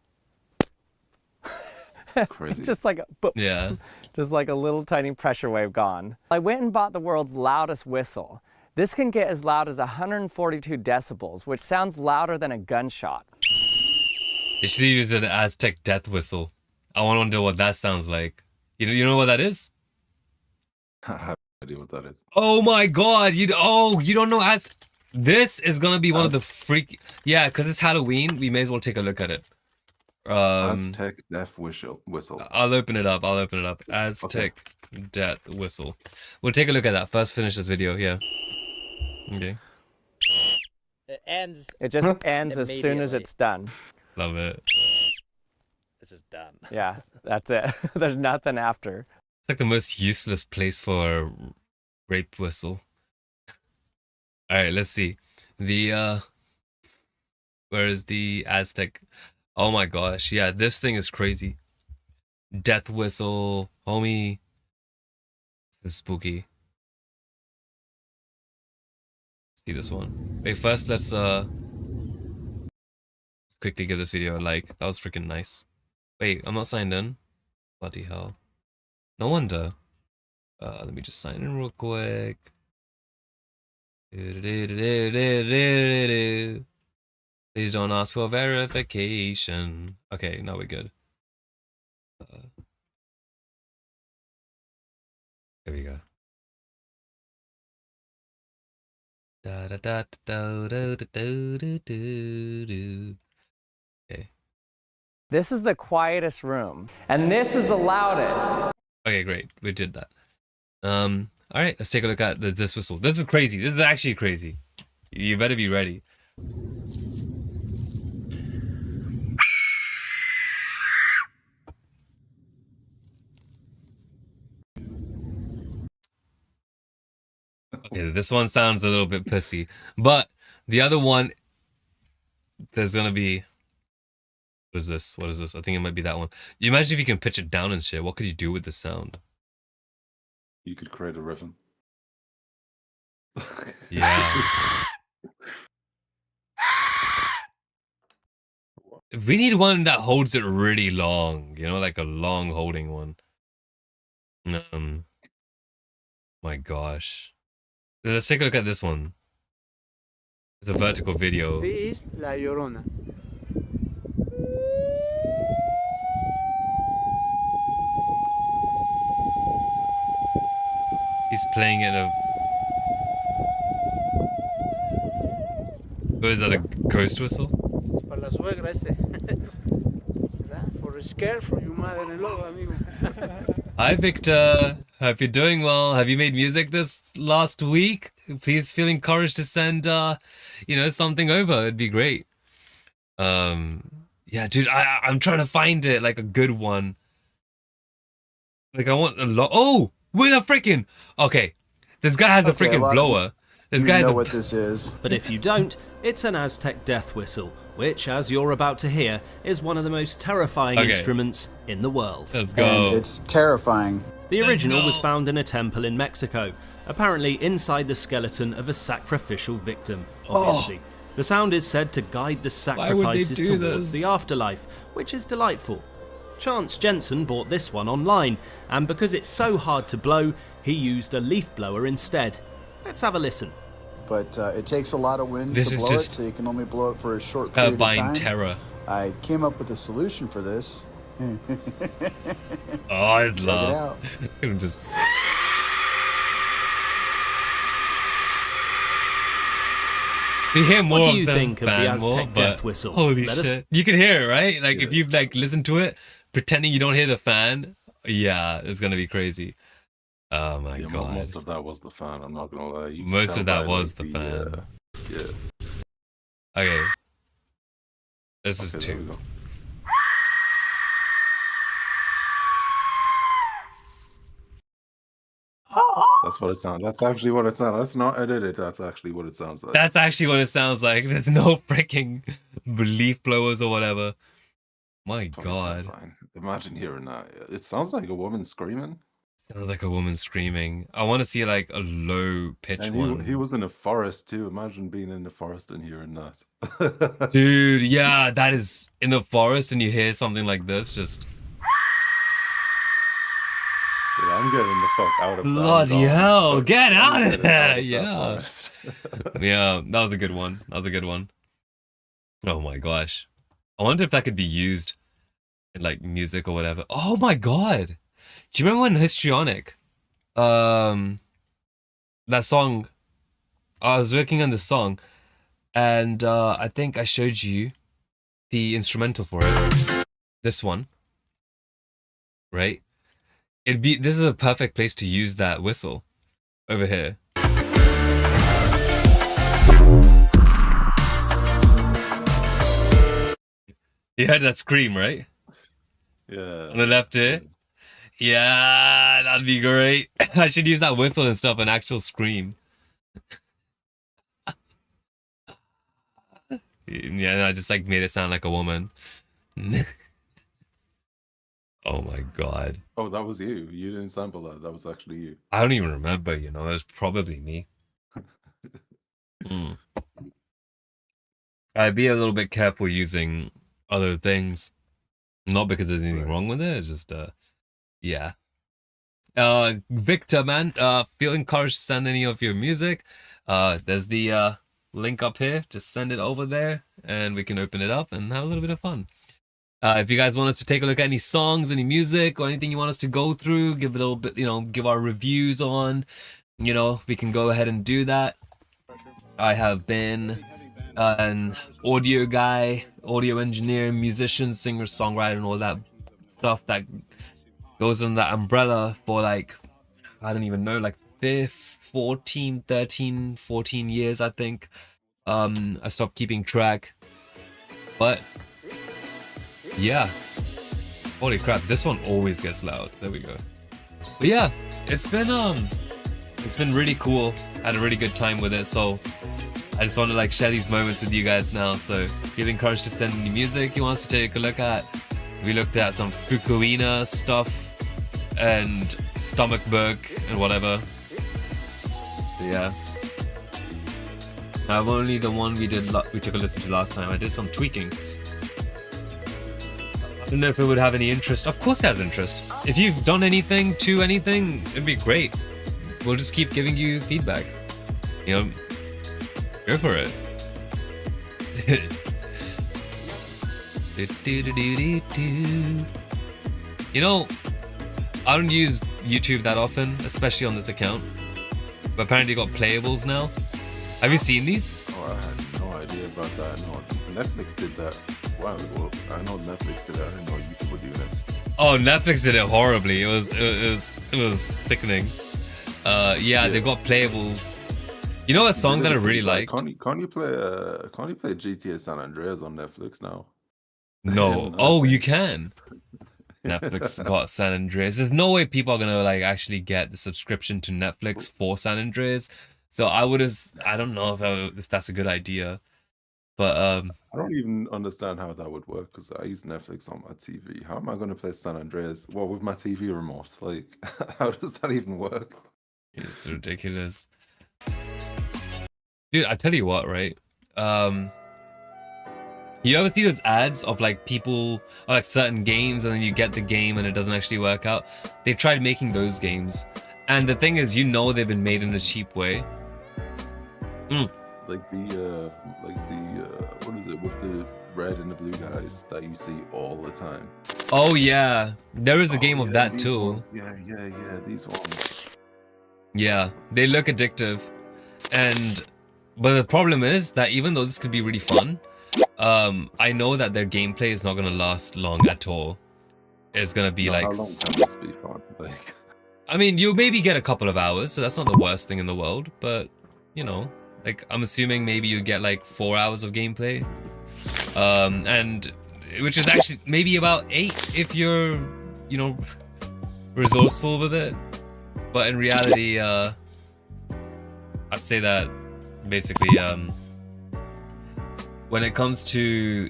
Crazy. Just like Yeah. just like a little tiny pressure wave gone. I went and bought the world's loudest whistle. This can get as loud as 142 decibels, which sounds louder than a gunshot. You should use an Aztec death whistle. I want to wonder what that sounds like. You know what that is? I have no idea what that is. Oh my god, you don't know this is gonna be one of the Az- yeah, because it's Halloween, we may as well take a look at it. Aztec death whistle. I'll open it up. Aztec death whistle. We'll take a look at that. First finish this video, yeah. Okay. It ends. It just ends as soon as Immediately. it's done. Love it. This is done. Yeah, that's it. There's nothing after. It's like the most useless place for a rape whistle. Alright, let's see. Where is the Aztec? Oh my gosh, yeah, this thing is crazy. Death whistle, homie. This is spooky. See this one. Wait, first let's quickly give this video a like. That was freaking nice. Wait, I'm not signed in. Bloody hell. No wonder. Let me just sign in real quick. Please don't ask for verification. Okay, now we're good. Here we go. Da da da da da da da da da. Okay. This is the quietest room, and this is the loudest. Okay, great. We did that. All right, let's take a look at this whistle. This is crazy. This is actually crazy. You better be ready. Okay, this one sounds a little bit pussy, but the other one, there's gonna be. What is this? What is this? I think it might be that one. You imagine if you can pitch it down and shit. What could you do with the sound? You could create a rhythm. Yeah. We need one that holds it really long, you know, like a long holding one. My gosh. Let's take a look at this one. It's a vertical video. This is La Llorona. He's playing it. Oh, is that a ghost whistle? This is para la suegra este. ¿Verdad? For a scare from your mother-in-law, amigo. Hi, Victor. Hope you're doing well. Have you made music this last week? Please feel encouraged to send, you know, something over. It'd be great. Yeah, dude, I'm trying to find it, like a good one. Like I want a lot. Oh, wait a freaking. Okay, this guy has a freaking blower. This guy know what this is. But if you don't, it's an Aztec death whistle, which, as you're about to hear, is one of the most terrifying instruments in the world. Let's go. And it's terrifying. The original was found in a temple in Mexico, apparently inside the skeleton of a sacrificial victim, obviously. The sound is said to guide the sacrifices towards the afterlife, which is delightful. Chance Jensen bought this one online, and because it's so hard to blow, he used a leaf blower instead. Let's have a listen. But it takes a lot of wind to blow it, so you can only blow it for a short period of time. Terror. I came up with a solution for this. Oh, I love. I'm just. We hear more what do you of think of the Aztec death whistle? Holy shit! You can hear it, right? Like if you like listen to it, pretending you don't hear the fan. Yeah, it's gonna be crazy. Oh my god! Most of that was the fan. I'm not gonna lie. Most of that was the fan. Yeah. Okay. This is two. That's what it sounds. That's actually what it sounds. That's not edited. That's actually what it sounds like. That's actually what it sounds like. There's no freaking leaf blowers or whatever. My god. Imagine hearing that. It sounds like a woman screaming. Sounds like a woman screaming. I want to see like a low pitch one. He was in a forest too. Imagine being in the forest and hearing that. Dude, yeah, that is in the forest and you hear something like this, just. Yeah, I'm getting the fuck out of that. Bloody hell, get out of there! Yeah. Yeah, that was a good one. That was a good one. Oh my gosh. I wonder if that could be used in like music or whatever. Oh my god. Do you remember when Histrionic, that song, I was working on this song and I think I showed you the instrumental for it. This one. Right? This is a perfect place to use that whistle over here. You heard that scream, right? Yeah. On the left here? Yeah, that'd be great. I should use that whistle and stuff, an actual scream. Yeah, I just like made it sound like a woman. Oh my god. Oh, that was you. You didn't sample that. That was actually you. I don't even remember, you know, it was probably me. I'd be a little bit careful using other things. Not because there's anything wrong with it, it's just yeah. Victor, man, feel encouraged to send any of your music. There's the link up here. Just send it over there and we can open it up and have a little bit of fun. If you guys want us to take a look at any songs, any music, or anything you want us to go through, give it a little bit, you know, give our reviews on, you know, we can go ahead and do that. I have been an audio guy, audio engineer, musician, singer, songwriter, and all that stuff that goes under that umbrella for like, I don't even know, like 14 years, I think. I stopped keeping track. But yeah. Holy crap, this one always gets loud. There we go. But yeah, it's been really cool. I had a really good time with it, so I just want to like share these moments with you guys now. So feel encouraged to send any music you want us to take a look at. We looked at some Fukuina stuff and Stomach Bug and whatever. So yeah. I've only the one we took a listen to last time. I did some tweaking. I don't know if it would have any interest. Of course it has interest. If you've done anything to anything, it'd be great. We'll just keep giving you feedback. You know, go for it. You know, I don't use YouTube that often, especially on this account. But apparently got playables now. Have you seen these? Oh, I had no idea about that. No, Netflix did that. Wow, well, I know Netflix did that. I didn't know YouTube were doing it. Oh, Netflix did it horribly. It was sickening. Yeah, they've got playables. You know a song that I really like? Can't you play GTA San Andreas on Netflix now? No. Oh, you can. Netflix got San Andreas. There's no way people are gonna like actually get the subscription to Netflix for San Andreas. So I don't know if that's a good idea. But I don't even understand how that would work because I use Netflix on my TV. How am I going to play San Andreas? Well, with my TV remote, like, how does that even work? It's ridiculous, dude. I tell you what, right? You ever see those ads of like people or like certain games, and then you get the game and it doesn't actually work out? They've tried making those games, and the thing is, you know, they've been made in a cheap way. Like the what is it with the red and the blue guys that you see all the time? Oh yeah, there is a game of that too. Ones. Yeah, these ones. Yeah, they look addictive, but the problem is that even though this could be really fun, I know that their gameplay is not gonna last long at all. It's gonna be like. How long can this be fun? Like. I mean, you maybe get a couple of hours, so that's not the worst thing in the world. But you know. Like, I'm assuming maybe you get like 4 hours of gameplay, and which is actually maybe about 8 if you're, you know, resourceful with it. But in reality, I'd say that basically, when it comes to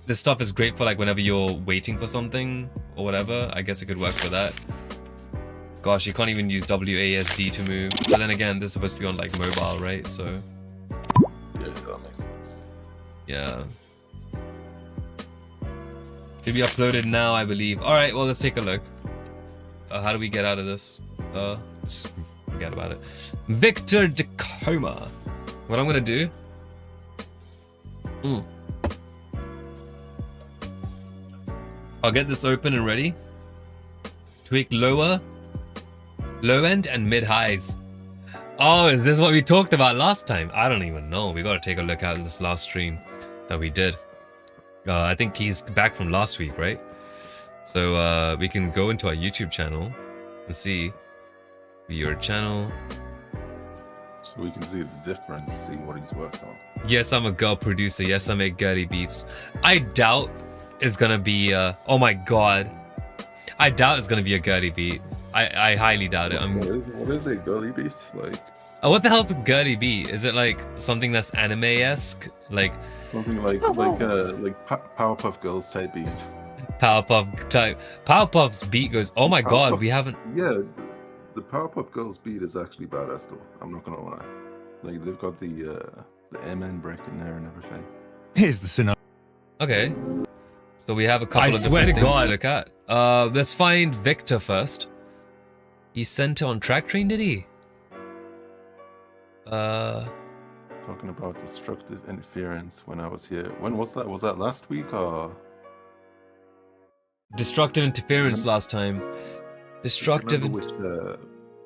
this stuff is great for like whenever you're waiting for something or whatever. I guess it could work for that. Gosh, you can't even use WASD to move. But then again, this is supposed to be on like mobile, right? So. Yeah, that makes sense. Yeah. Should be uploaded now, I believe. Alright, well, let's take a look. How do we get out of this? Just forget about it. Victor Tacoma. What I'm gonna do... I'll get this open and ready. Tweak low end and mid highs. Oh, is this what we talked about last time? I don't even know. We gotta take a look at this last stream that we did. I think he's back from last week, right? So we can go into our YouTube channel and see your channel. So we can see the difference, see what he's worked on. Yes, I'm a girl producer. Yes, I make girly beats. I doubt it's gonna be oh my god. I doubt it's gonna be a girly beat. I highly doubt it. What is a girly beat? Like what the hell's a girly beat? Is it like something that's anime-esque? Like something like Powerpuff Girls type beat. Powerpuff's beat goes, oh my god, we haven't. Yeah, the Powerpuff Girls beat is actually badass though. I'm not gonna lie. Like they've got the MN break in there and everything. Here's the scenario. Okay. So we have a couple of different things to look at. Let's find Victor first. He sent it on Track Train, did he? Talking about destructive interference when I was here. When was that? Was that last week or? Destructive interference last time. Destructive.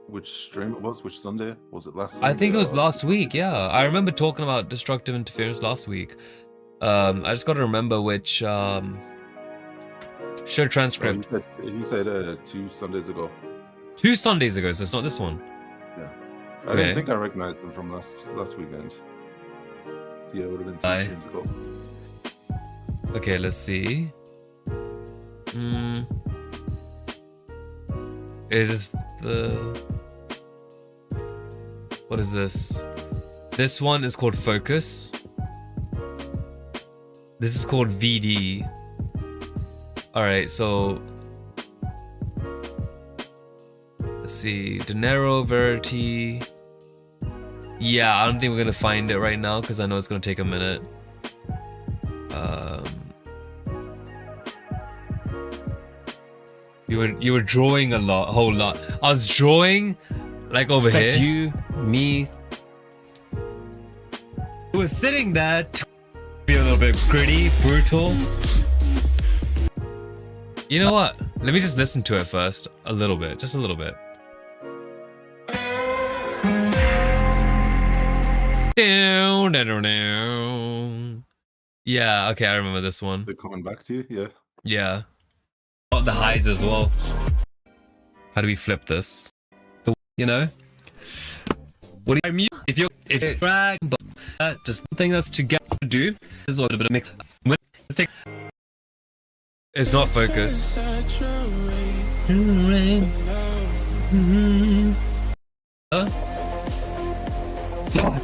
Which stream it was? Which Sunday? Was it last Sunday? I think it was last week, yeah. I remember talking about destructive interference last week. I just gotta remember which Show transcript. He said 2 Sundays ago. 2 Sundays ago, so it's not this one. Yeah. I didn't think I recognized him from last weekend. Yeah, it would have been 2 streams ago. Okay, let's see. Is this the... What is this? This one is called Focus. This is called VD. Alright, so... Let's see. Dinero, Verity... Yeah, I don't think we're gonna find it right now because I know it's gonna take a minute. You were drawing a whole lot. I was drawing like over Expect here. you, me. It was sitting there to be a little bit gritty, brutal. You know what? Let me just listen to it first. A little bit, just a little bit. Yeah, okay, I remember this one. They're coming back to you, yeah. Yeah. Oh, the highs as well. How do we flip this? You know? What do I mute? If you drag, but just something that's together to do is a bit of a mix. Let's take. It's not focus.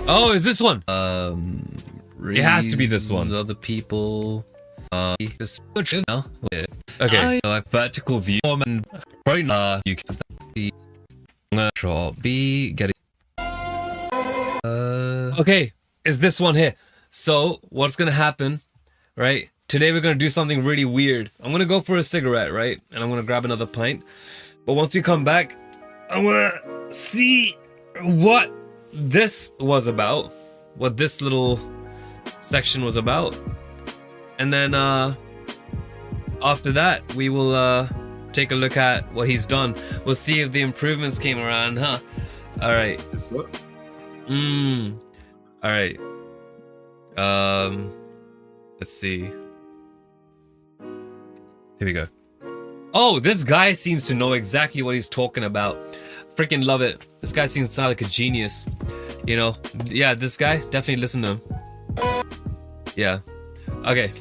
Oh, is this one? It has to be this one. Other people. Just now. Okay, like vertical view and right now you can see B getting. Okay, is this one here? So what's gonna happen, right? Today we're gonna do something really weird. I'm gonna go for a cigarette, right? And I'm gonna grab another pint. But once we come back, I wanna see what this was about, what this little section was about, and then after that we will take a look at what he's done. We'll see if the improvements came around, huh? All right. All right. Let's see. Here we go. Oh, this guy seems to know exactly what he's talking about. Freaking love it. This guy seems to sound like a genius. You know? Yeah, this guy, definitely listen to him. Yeah. Okay.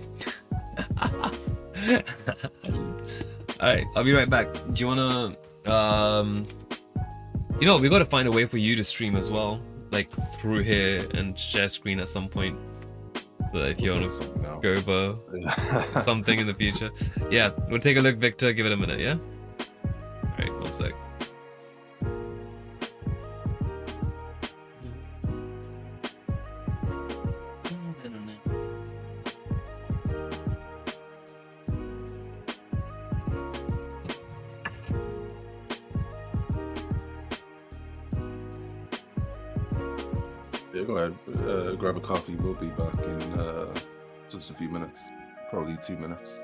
Alright, I'll be right back. Do you wanna you know, we gotta find a way for you to stream as well. Like through here and share screen at some point. So if you wanna go for something in the future. Yeah, we'll take a look, Victor, give it a minute, yeah? Alright, 1 sec. Yeah, go ahead. Grab a coffee. We'll be back in just a few minutes. Probably 2 minutes.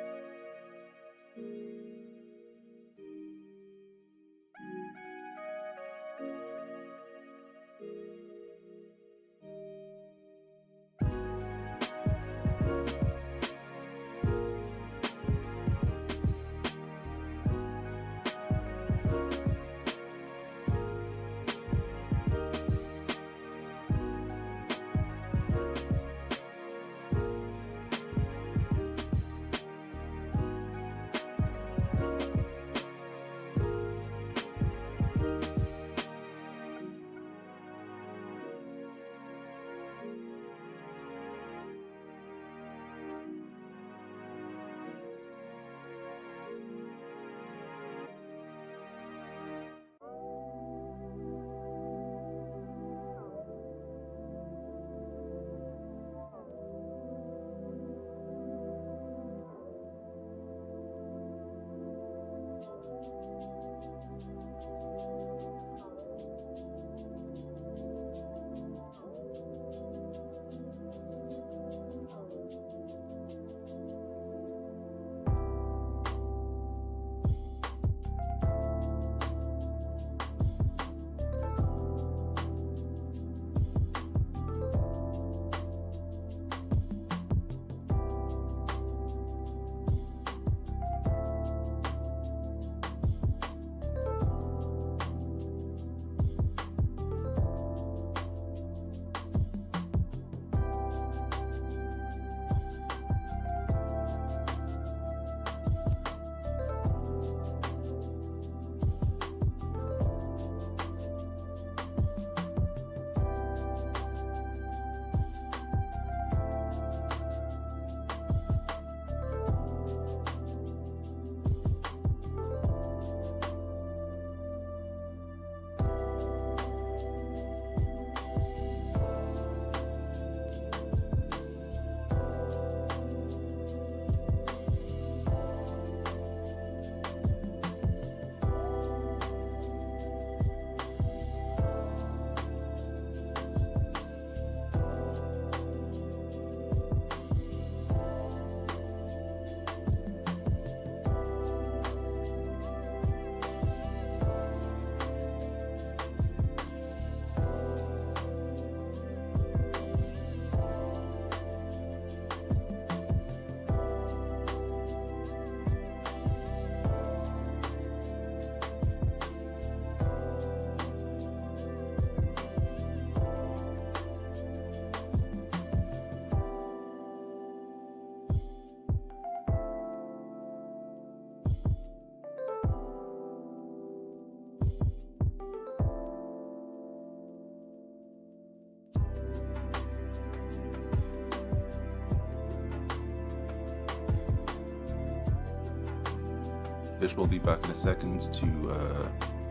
Fish will be back in a second to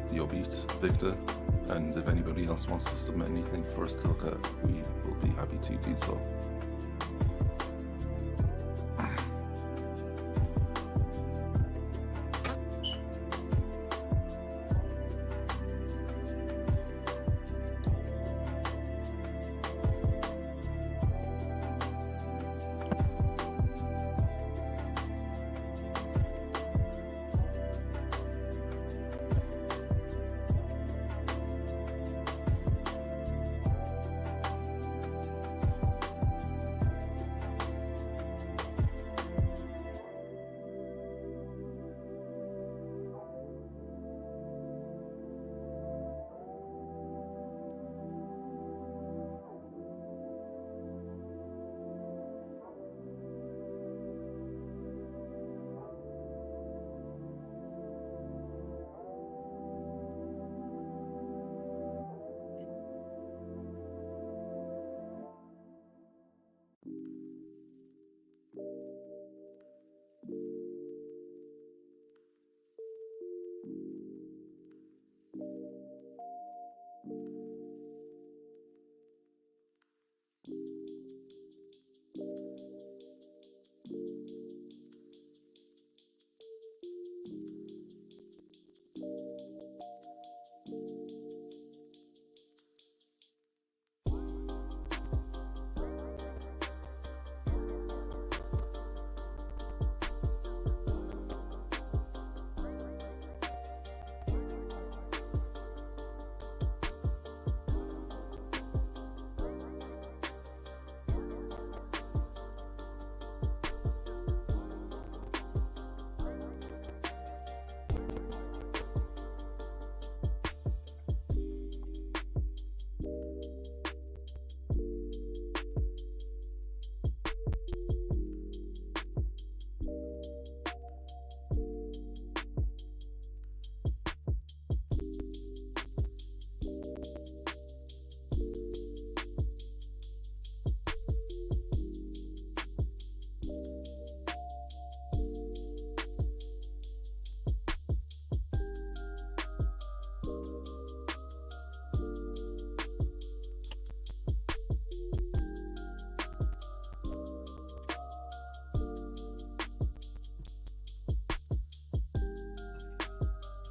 the Obit Victor, and if anybody else wants to submit anything for us to look at, we will be happy to do so.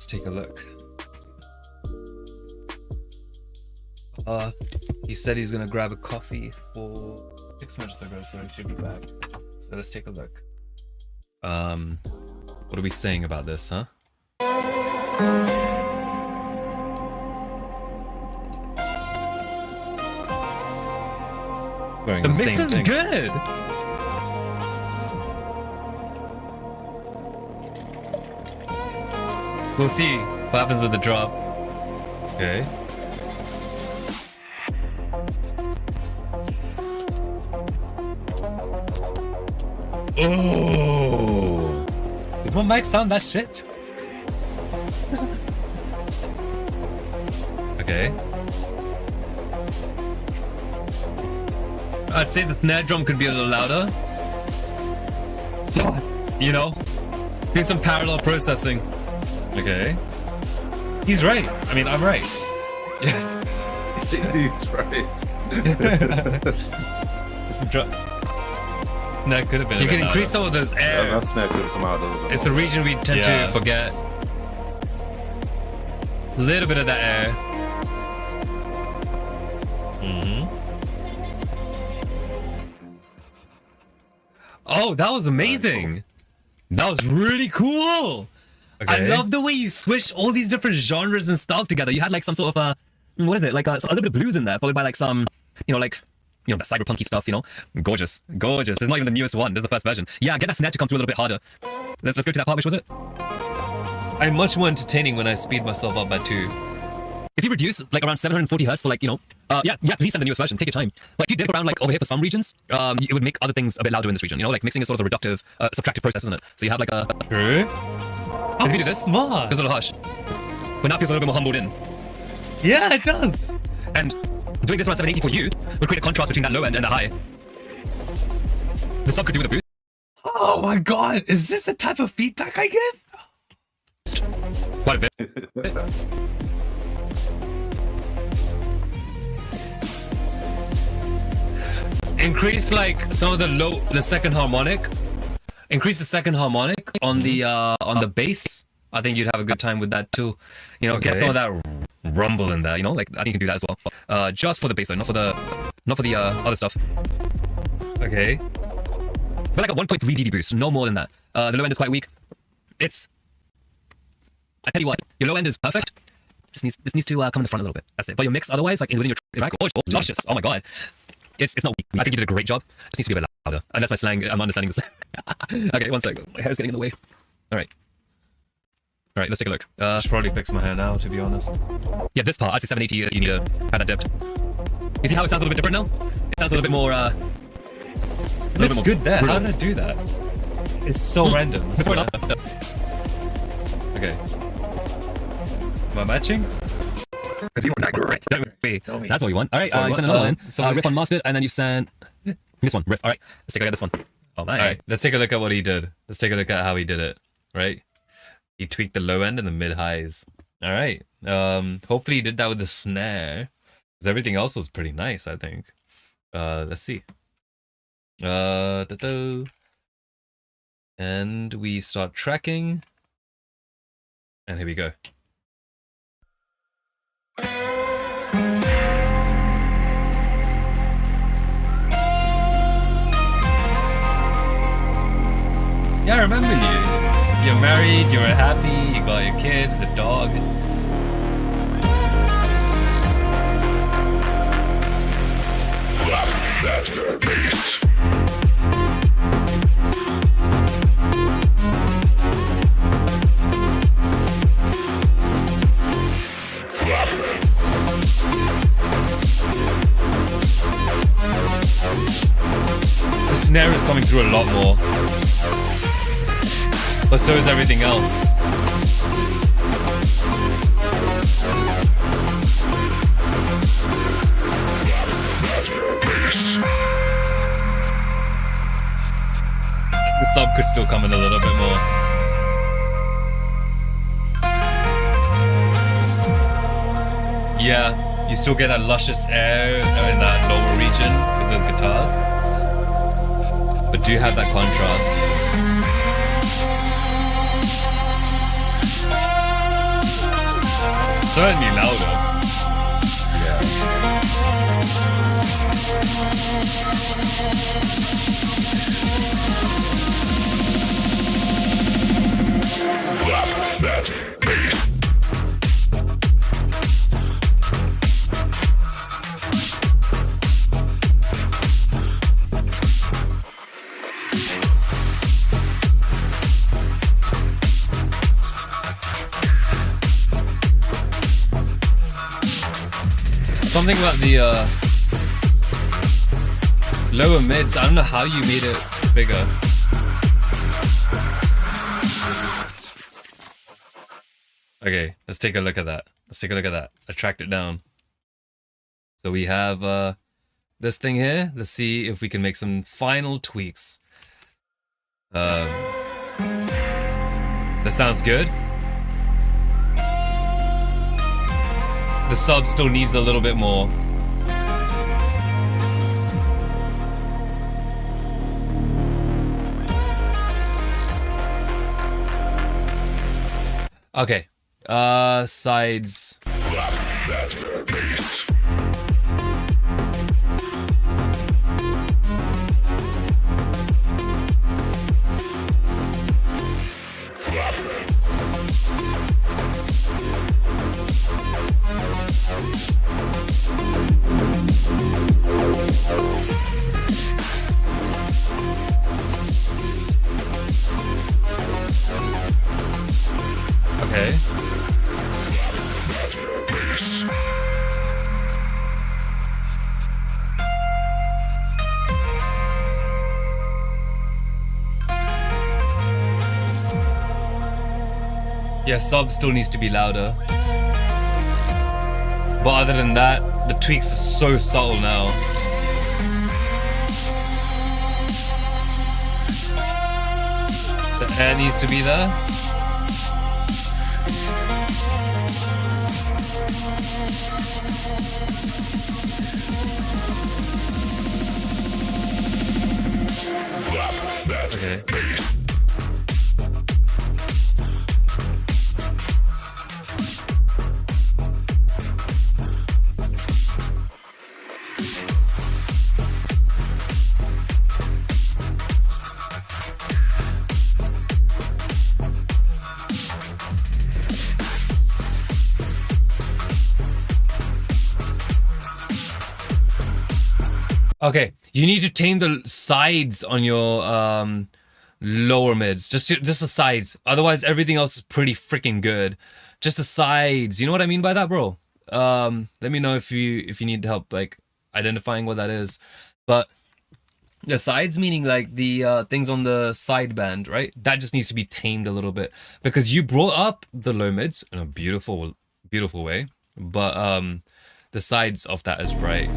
Take a look. He said he's gonna grab a coffee for 6 minutes ago, so he should be back. So let's take a look. What are we saying about this, huh? Wearing the mix is good. We'll see what happens with the drop. Okay. Oh! Does my mic sound that shit? Okay. I'd say the snare drum could be a little louder. You know? Do some parallel processing. Okay. He's right. I mean, I'm right. Yeah. He's right. That could have been. You can increase some of those air. Yeah, that snare could have come out a little bit. It's a region we tend to forget. A little bit of that air. Oh, that was amazing. That was really cool. Okay. I love the way you switched all these different genres and styles together. You had like some sort of what is it? Like a little bit of blues in there, followed by like some, the cyberpunky stuff. Gorgeous, gorgeous. This is not even the newest one. This is the first version. Yeah, get that snare to come through a little bit harder. Let's go to that part. Which was it? I'm much more entertaining when I speed myself up by 2. If you reduce like around 740 hertz for like please send the newest version. Take your time. But if you did it around like over here for some regions, it would make other things a bit louder in this region. Like mixing is sort of a reductive, subtractive process, isn't it? So you have like a. Oh, if you do this, smart. There's a little hush. But now it feels a little bit more humbled in. Yeah, it does. And doing this around 780 for you would create a contrast between that low end and the high. The sub could do with a boost. Oh my god, is this the type of feedback I get? quite a bit. Increase like some of the second harmonic. Increase the second harmonic on the bass. I think you'd have a good time with that too. You know, get some of that rumble in there. You know, like I think you can do that as well. Just for the bass, though, not for the other stuff. Okay. But like a 1.3 dB boost, no more than that. The low end is quite weak. I tell you what, your low end is perfect. This needs to come in the front a little bit. That's it. But your mix, otherwise, like within your it's gorgeous, luscious. Oh my god, it's not weak. I think you did a great job. It needs to be a bit louder. And that's my slang. I'm understanding this. Okay, one second. My hair's getting in the way. All right, let's take a look. I should probably fix my hair now, to be honest. Yeah, this part, I say 780. You need to have that dipped. You see how it sounds a little bit different now? It sounds a little bit more. It looks good there. How did I do that? It's so random. I swear. Okay. Am I matching? Because you want that great. That's what we want. All right, you sent another one. Riff on mastered, and then you sent this one. Riff. All right, let's take a look at this one. Oh, nice. All right, let's take a look at what he did. Let's take a look at how he did it. Right? He tweaked the low end and the mid highs. All right. Hopefully he did that with the snare, because everything else was pretty nice, I think. Let's see. And we start tracking. And here we go. Yeah, I remember you. You're married, you're happy, you got your kids, a dog. Slap that bass. The snare is coming through a lot more. But so is everything else. The sub could still come in a little bit more. Yeah, you still get that luscious air in that lower region with those guitars. But do you have that contrast? Certainly louder. Slap that bass. Something about the lower mids, I don't know how you made it bigger. Okay, let's take a look at that. I tracked it down. So we have this thing here. Let's see if we can make some final tweaks. That sounds good. The sub still needs a little bit more. Okay. Sides. Slap that bass. Slap it. Okay. Yeah, sub still needs to be louder. But other than that, the tweaks are so subtle now. The air needs to be there. Okay. Okay, you need to tame the sides on your lower mids. Just the sides. Otherwise, everything else is pretty freaking good. Just the sides. You know what I mean by that, bro? Let me know if you need help, like identifying what that is. But the sides, meaning like the things on the sideband, right? That just needs to be tamed a little bit because you brought up the low mids in a beautiful way, but the sides of that is right.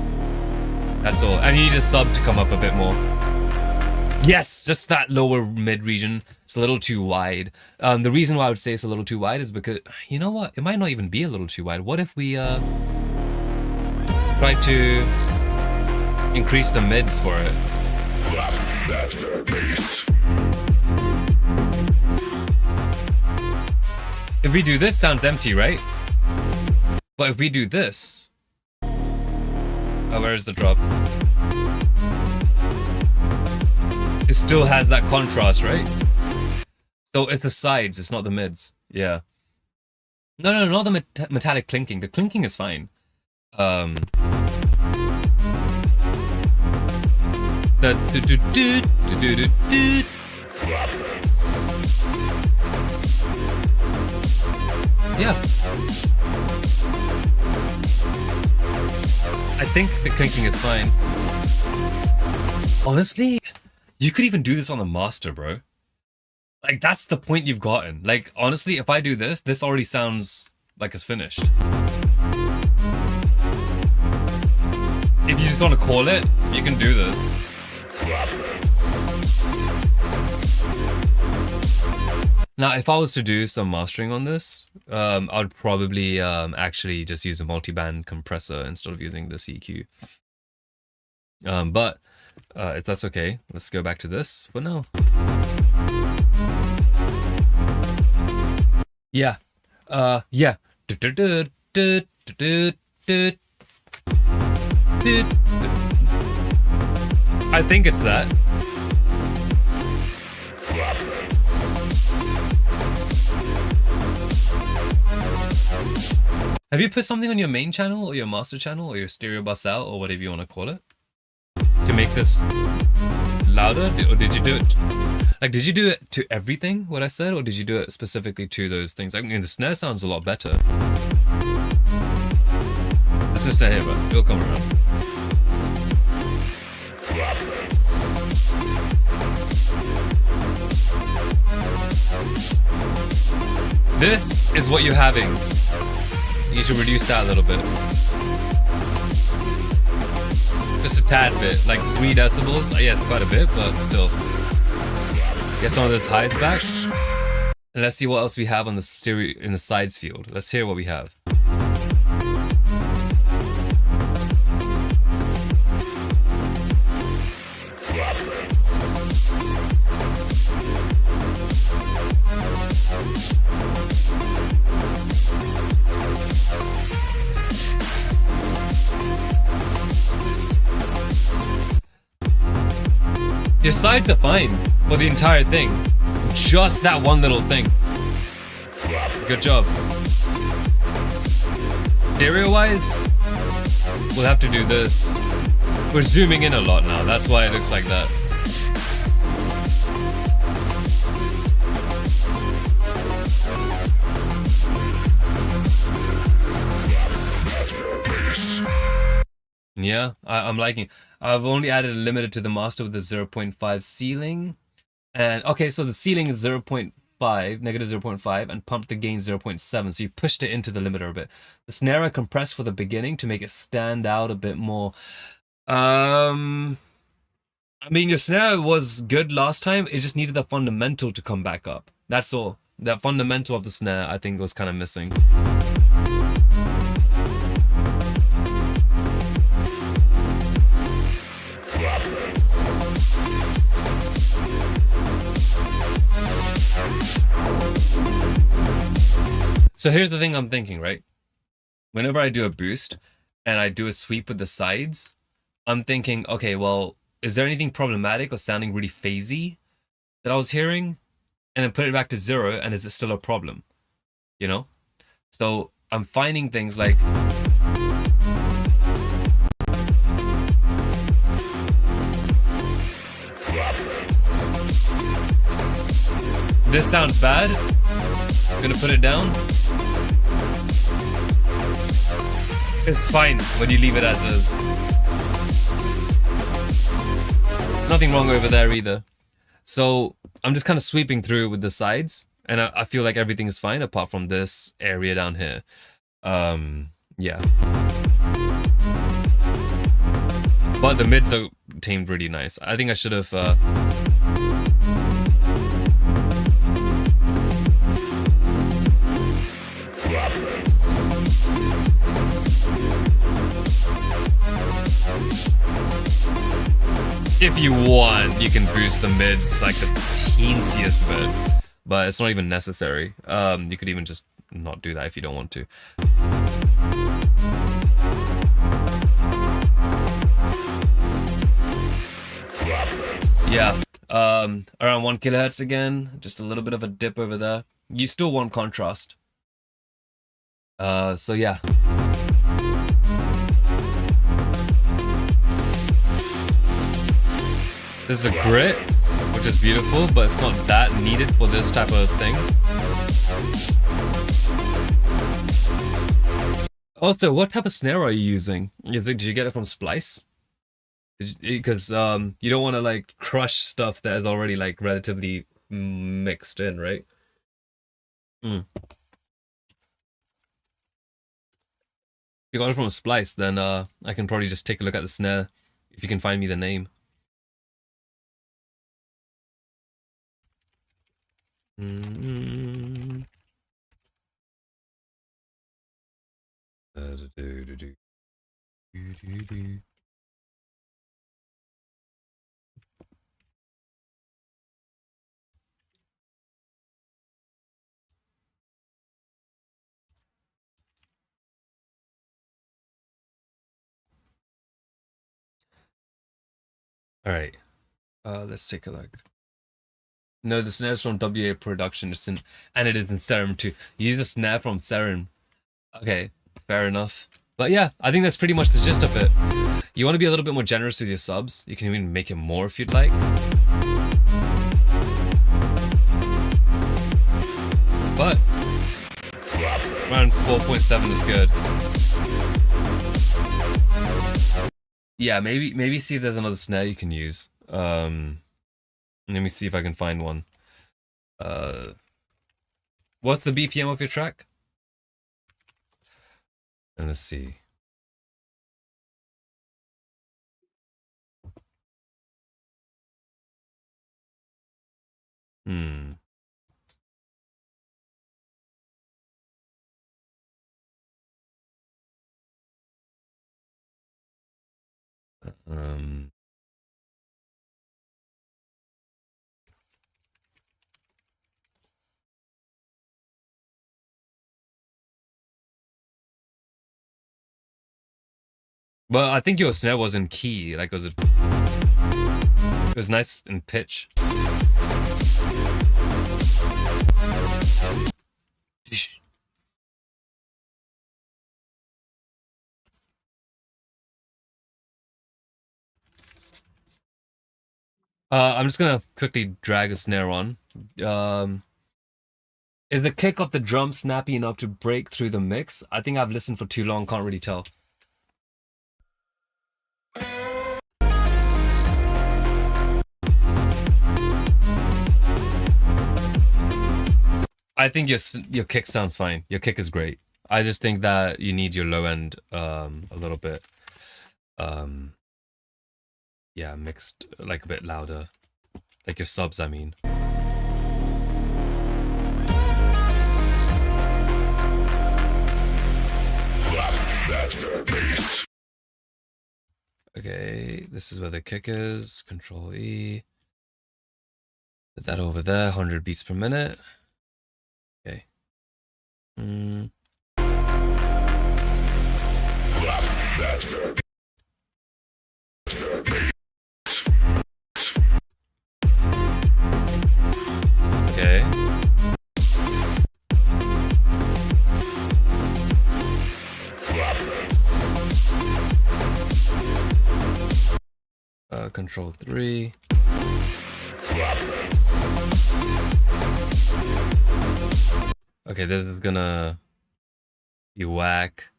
That's all. And you need a sub to come up a bit more. Yes, just that lower mid region. It's a little too wide. The reason why I would say it's a little too wide is because, you know what? It might not even be a little too wide. What if we try to increase the mids for it? Slap that bass. If we do this, sounds empty, right? But if we do this... Oh, where's the drop? It still has that contrast, right? So it's the sides, it's not the mids. Yeah. No, not the metallic clinking. The clinking is fine. The yeah. I think the clinking is fine. Honestly, you could even do this on the master, bro. Like, that's the point you've gotten. Like, honestly, if I do this, this already sounds like it's finished. If you just want to call it, you can do this. Now, if I was to do some mastering on this, I would probably actually just use a multi-band compressor instead of using the EQ. But if that's okay, let's go back to this for now. Yeah. Yeah. I think it's that. Have you put something on your main channel or your master channel or your stereo bus out or whatever you want to call it to make this louder? Or did you do it? Like, did you do it to everything, what I said, or did you do it specifically to those things? I mean, the snare sounds a lot better. Let's just stay here, but it'll come around. This is what you're having. You need to reduce that a little bit. Just a tad bit, like 3 decibels. Yes, quite a bit, but still. Get some of this highs back. And let's see what else we have on the stereo in the sides field. Let's hear what we have. Your sides are fine for the entire thing. Just that one little thing. Good job. Stereo-wise, we'll have to do this. We're zooming in a lot now, that's why it looks like that. Yeah, I'm liking it. I've only added a limiter to the master with the 0.5 ceiling. And okay, so the ceiling is 0.5, negative 0.5, and pumped the gain 0.7. So you pushed it into the limiter a bit. The snare I compressed for the beginning to make it stand out a bit more. I mean, your snare was good last time. It just needed the fundamental to come back up. That's all. That fundamental of the snare, I think, was kind of missing. So here's the thing I'm thinking, right? Whenever I do a boost and I do a sweep with the sides, I'm thinking, okay, well, is there anything problematic or sounding really phasey that I was hearing? And then put it back to 0, and is it still a problem? You know? So I'm finding things like this sounds bad. I'm gonna put it down. It's fine when you leave it as is. Nothing wrong over there either. So I'm just kind of sweeping through with the sides, and I feel like everything is fine apart from this area down here. Yeah. But the mids are tamed really nice. I think I should have if you want, you can boost the mids like the teensiest bit, but it's not even necessary. You could even just not do that if you don't want to. Yeah, around 1 kilohertz again, just a little bit of a dip over there. You still want contrast. So yeah. This is a grit, which is beautiful, but it's not that needed for this type of thing. Also, what type of snare are you using? Did you get it from Splice? Because you don't want to like crush stuff that is already like relatively mixed in, right? If you got it from a Splice, then I can probably just take a look at the snare if you can find me the name. All right, let's take a look. No, the snare's from WA Production, and it is in Serum too. You use a snare from Serum. Okay, fair enough. But yeah, I think that's pretty much the gist of it. You want to be a little bit more generous with your subs. You can even make it more if you'd like. But around 4.7 is good. Yeah, maybe see if there's another snare you can use. Let me see if I can find one. What's the BPM of your track? And let's see. But I think your snare was in key, like it was nice in pitch. I'm just gonna quickly drag a snare on. Is the kick of the drum snappy enough to break through the mix? I think I've listened for too long, can't really tell. I think your kick sounds fine. Your kick is great. I just think that you need your low end a little bit yeah, mixed like a bit louder. Like your subs, I mean. Okay, this is where the kick is. Control E. Put that over there, 100 beats per minute. Okay. Mm. Okay. Control 3. Okay, this is gonna be whack.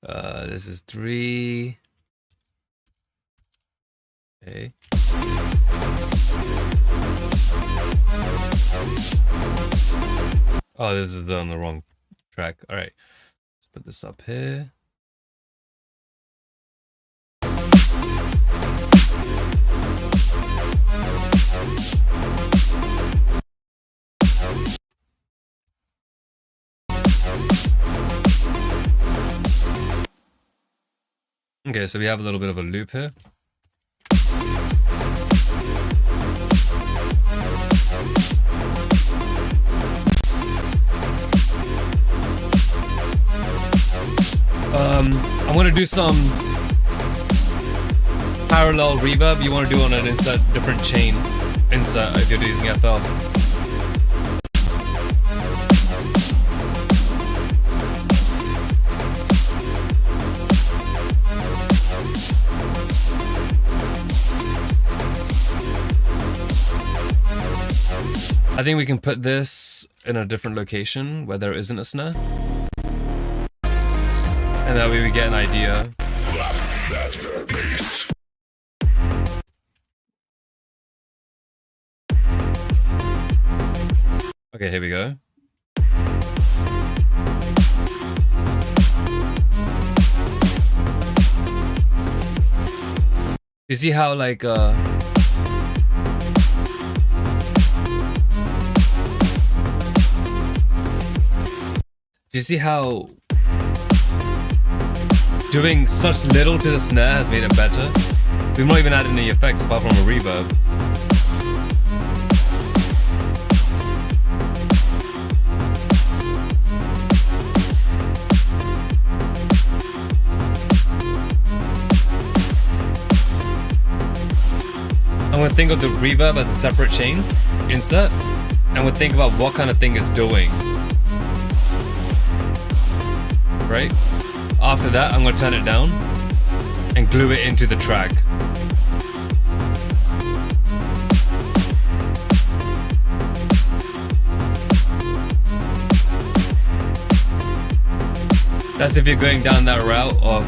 This is 3. Okay. Oh, this is on the wrong track. All right, let's put this up here. Okay, so we have a little bit of a loop here. I'm gonna do some parallel reverb. You want to do on an insert, different chain insert if you're using FL. I think we can put this in a different location where there isn't a snare. And that way we get an idea. Okay, here we go. You see how like do you see how doing such little to the snare has made it better? We've not even added any effects apart from a reverb. I'm gonna think of the reverb as a separate chain insert, and we'll think about what kind of thing it's doing. Right? After that, I'm gonna turn it down and glue it into the track. That's if you're going down that route of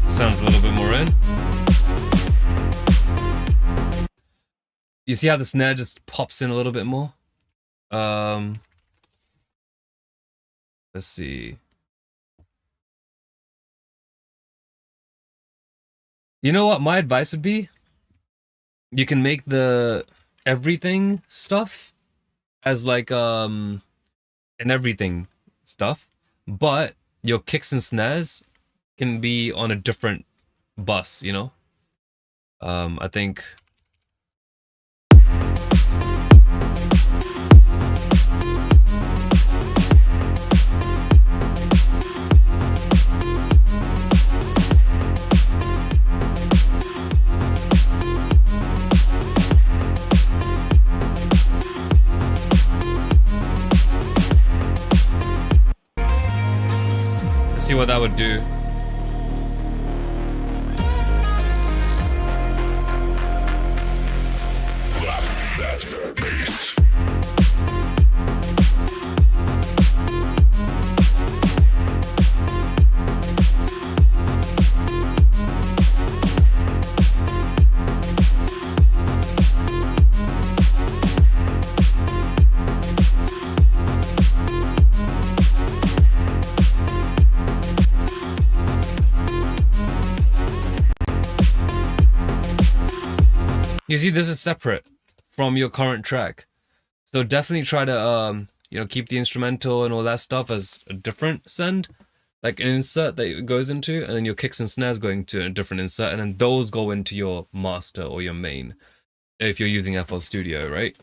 sounds a little bit more in. You see how the snare just pops in a little bit more? Let's see. You know what my advice would be? You can make the everything stuff as like an everything stuff, but your kicks and snares can be on a different bus, you know? I think let's see what that would do. You see, this is separate from your current track. So definitely try to, you know, keep the instrumental and all that stuff as a different send. like an insert that it goes into, and then your kicks and snares going to a different insert, and then those go into your master or your main if you're using FL Studio, right?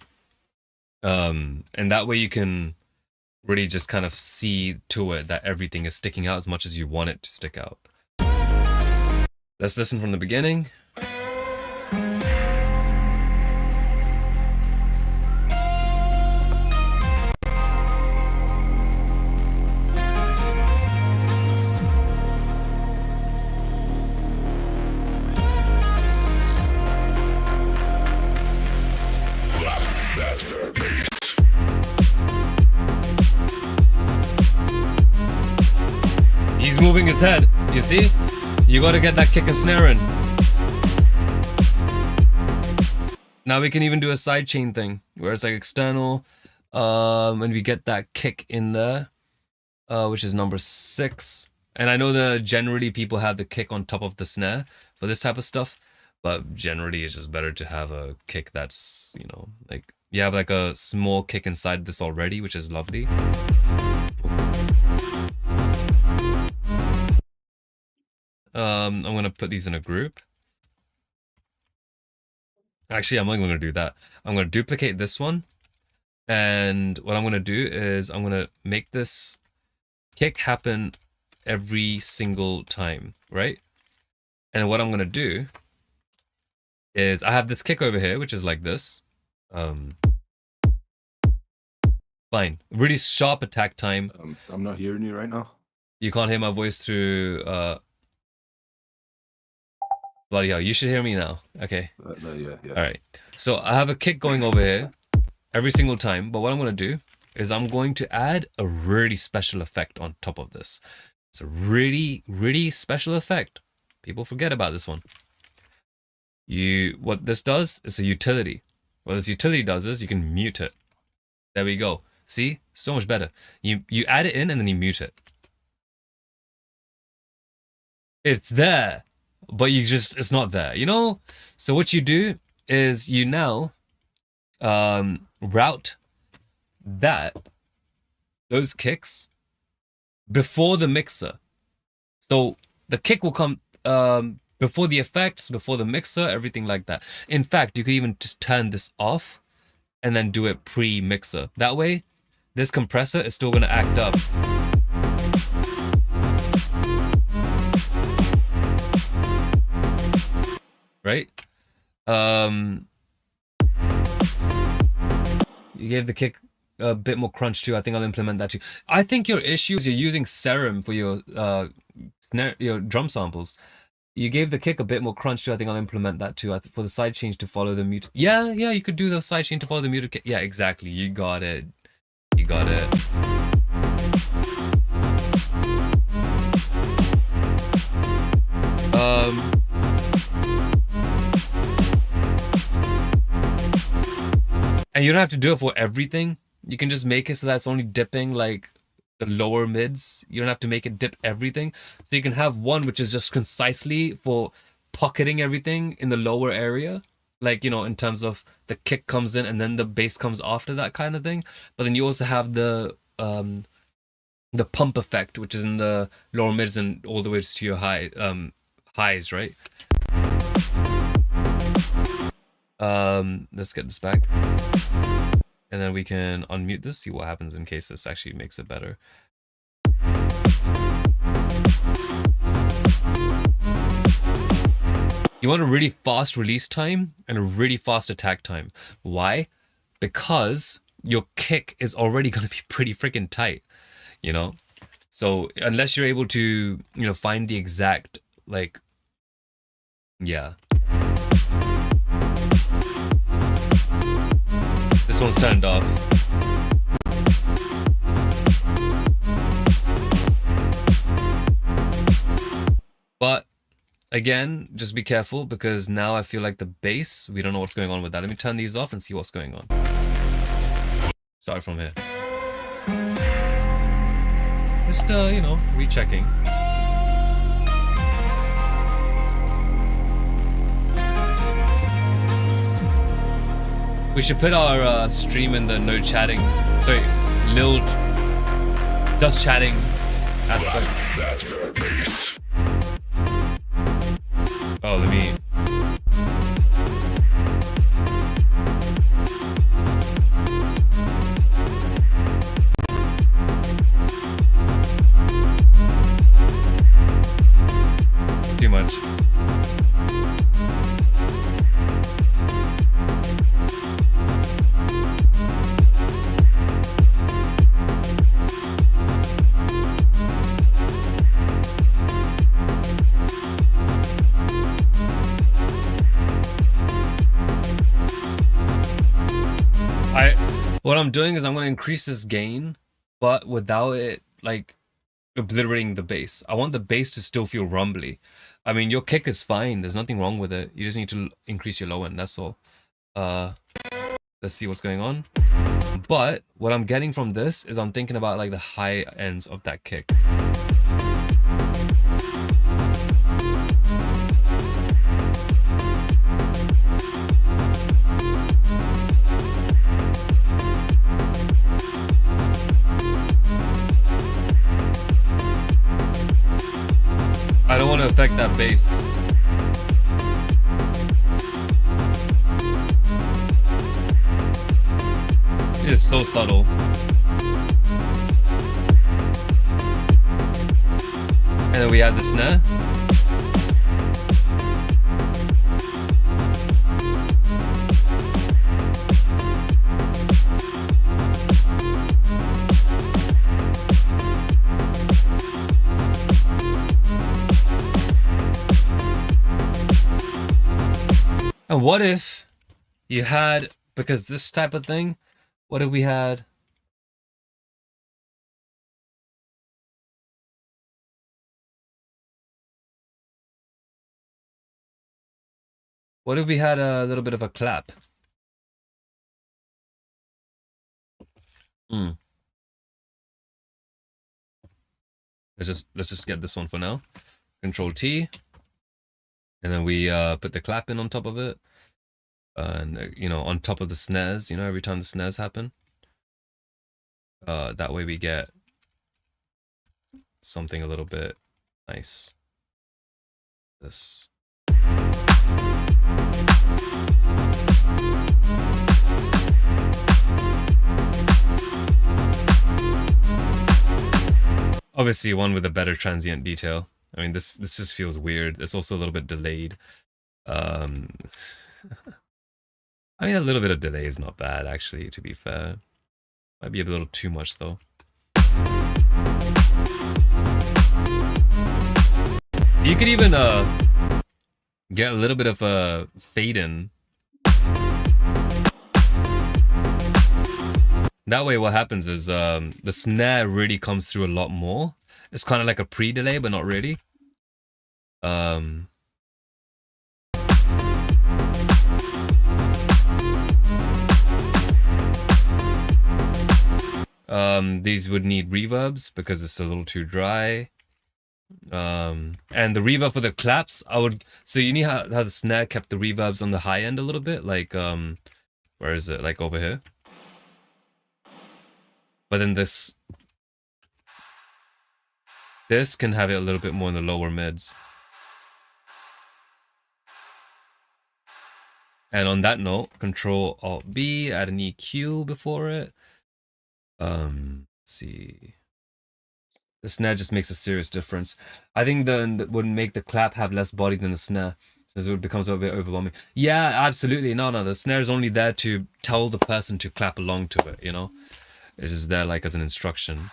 And that way you can really just kind of see to it that everything is sticking out as much as you want it to stick out. Let's listen from the beginning. He's moving his head, you see? You gotta get that kick and snare in. Now we can even do a sidechain thing, where it's like external, and we get that kick in there, which is number 6. And I know that generally people have the kick on top of the snare for this type of stuff, but generally it's just better to have a kick that's, you know, like, you have like a small kick inside this already, which is lovely. I'm gonna put these in a group. Actually, I'm not even gonna do that. I'm gonna duplicate this one, and what I'm gonna do is I'm gonna make this kick happen every single time, right? And what I'm gonna do is I have this kick over here, which is like this. Fine. Really sharp attack time. I'm not hearing you right now. You can't hear my voice through bloody hell, you should hear me now. Okay. Yeah. Alright. So I have a kick going over here every single time, but what I'm going to do is I'm going to add a really special effect on top of this. It's a really, really special effect. People forget about this one. What this does is a utility. What this utility does is you can mute it. There we go. See? So much better. You add it in and then you mute it. It's there, but it's not there, you know? So what you do is you now route those kicks before the mixer. So the kick will come before the effects, before the mixer, everything like that. In fact, you could even just turn this off and then do it pre-mixer. That way, this compressor is still going to act up. Right? You gave the kick a bit more crunch too. I think I'll implement that too. I think your issue is you're using Serum for your drum samples. You gave the kick a bit more crunch too. I think I'll implement that too. For the side change to follow the mute. Yeah, you could do the side chain to follow the muted kick. Yeah, exactly. You got it. You got it. And you don't have to do it for everything. You can just make it so that's only dipping like the lower mids. You don't have to make it dip everything. So you can have one which is just concisely for pocketing everything in the lower area. Like, you know, in terms of the kick comes in and then the bass comes after, that kind of thing. But then you also have the pump effect, which is in the lower mids and all the way to your highs, right? Let's get this back. And then we can unmute this, see what happens in case this actually makes it better. You want a really fast release time and a really fast attack time. Why? Because your kick is already going to be pretty freaking tight, you know? So unless you're able to, you know, find the exact, like, yeah. This one's turned off. But again, just be careful because now I feel like the bass, we don't know what's going on with that. Let me turn these off and see what's going on. Start from here. Just, you know, rechecking. We should put our stream in the no chatting, sorry, just chatting aspect. Oh, let me. Too much. What I'm doing is I'm going to increase this gain, but without it like obliterating the bass. I want the bass to still feel rumbly. I mean, your kick is fine. There's nothing wrong with it. You just need to increase your low end. That's all. Let's see what's going on. But what I'm getting from this is I'm thinking about like the high ends of that kick. I don't want to affect that bass. It is so subtle. And then we add the snare. And what if you had, because this type of thing, what if we had a little bit of a clap? Let's just get this one for now. Control T. And then we put the clap in on top of it. And you know, on top of the snares, you know, every time the snares happen. That way we get something a little bit nice. This. Obviously one with a better transient detail. I mean, this just feels weird. It's also a little bit delayed. I mean, a little bit of delay is not bad, actually, to be fair. Might be a little too much, though. You could even get a little bit of a fade in. That way what happens is the snare really comes through a lot more. It's kind of like a pre-delay, but not really. These would need reverbs because it's a little too dry. And the reverb for the claps, so you need how the snare kept the reverbs on the high end a little bit, like where is it? Like over here. But then this can have it a little bit more in the lower mids. And on that note, Control Alt B, add an EQ before it. Let's see. The snare just makes a serious difference. I think that would make the clap have less body than the snare, since it becomes a bit overwhelming. Yeah, absolutely. No, the snare is only there to tell the person to clap along to it, you know? It's just there like as an instruction.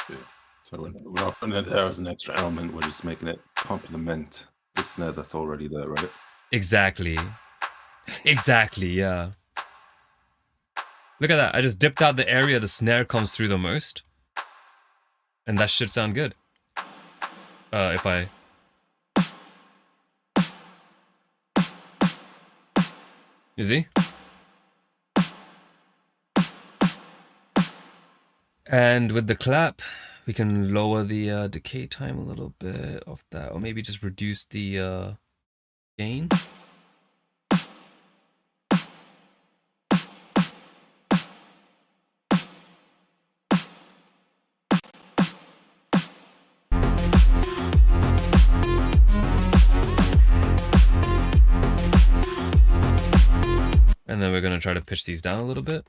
Yeah. So we're not putting it there as an extra element, we're just making it complement the snare that's already there, right? Exactly. Exactly, yeah. Look at that. I just dipped out the area the snare comes through the most. And that should sound good. If I... You see? And with the clap, we can lower the decay time a little bit of that. Or maybe just reduce the gain. And then we're going to try to pitch these down a little bit.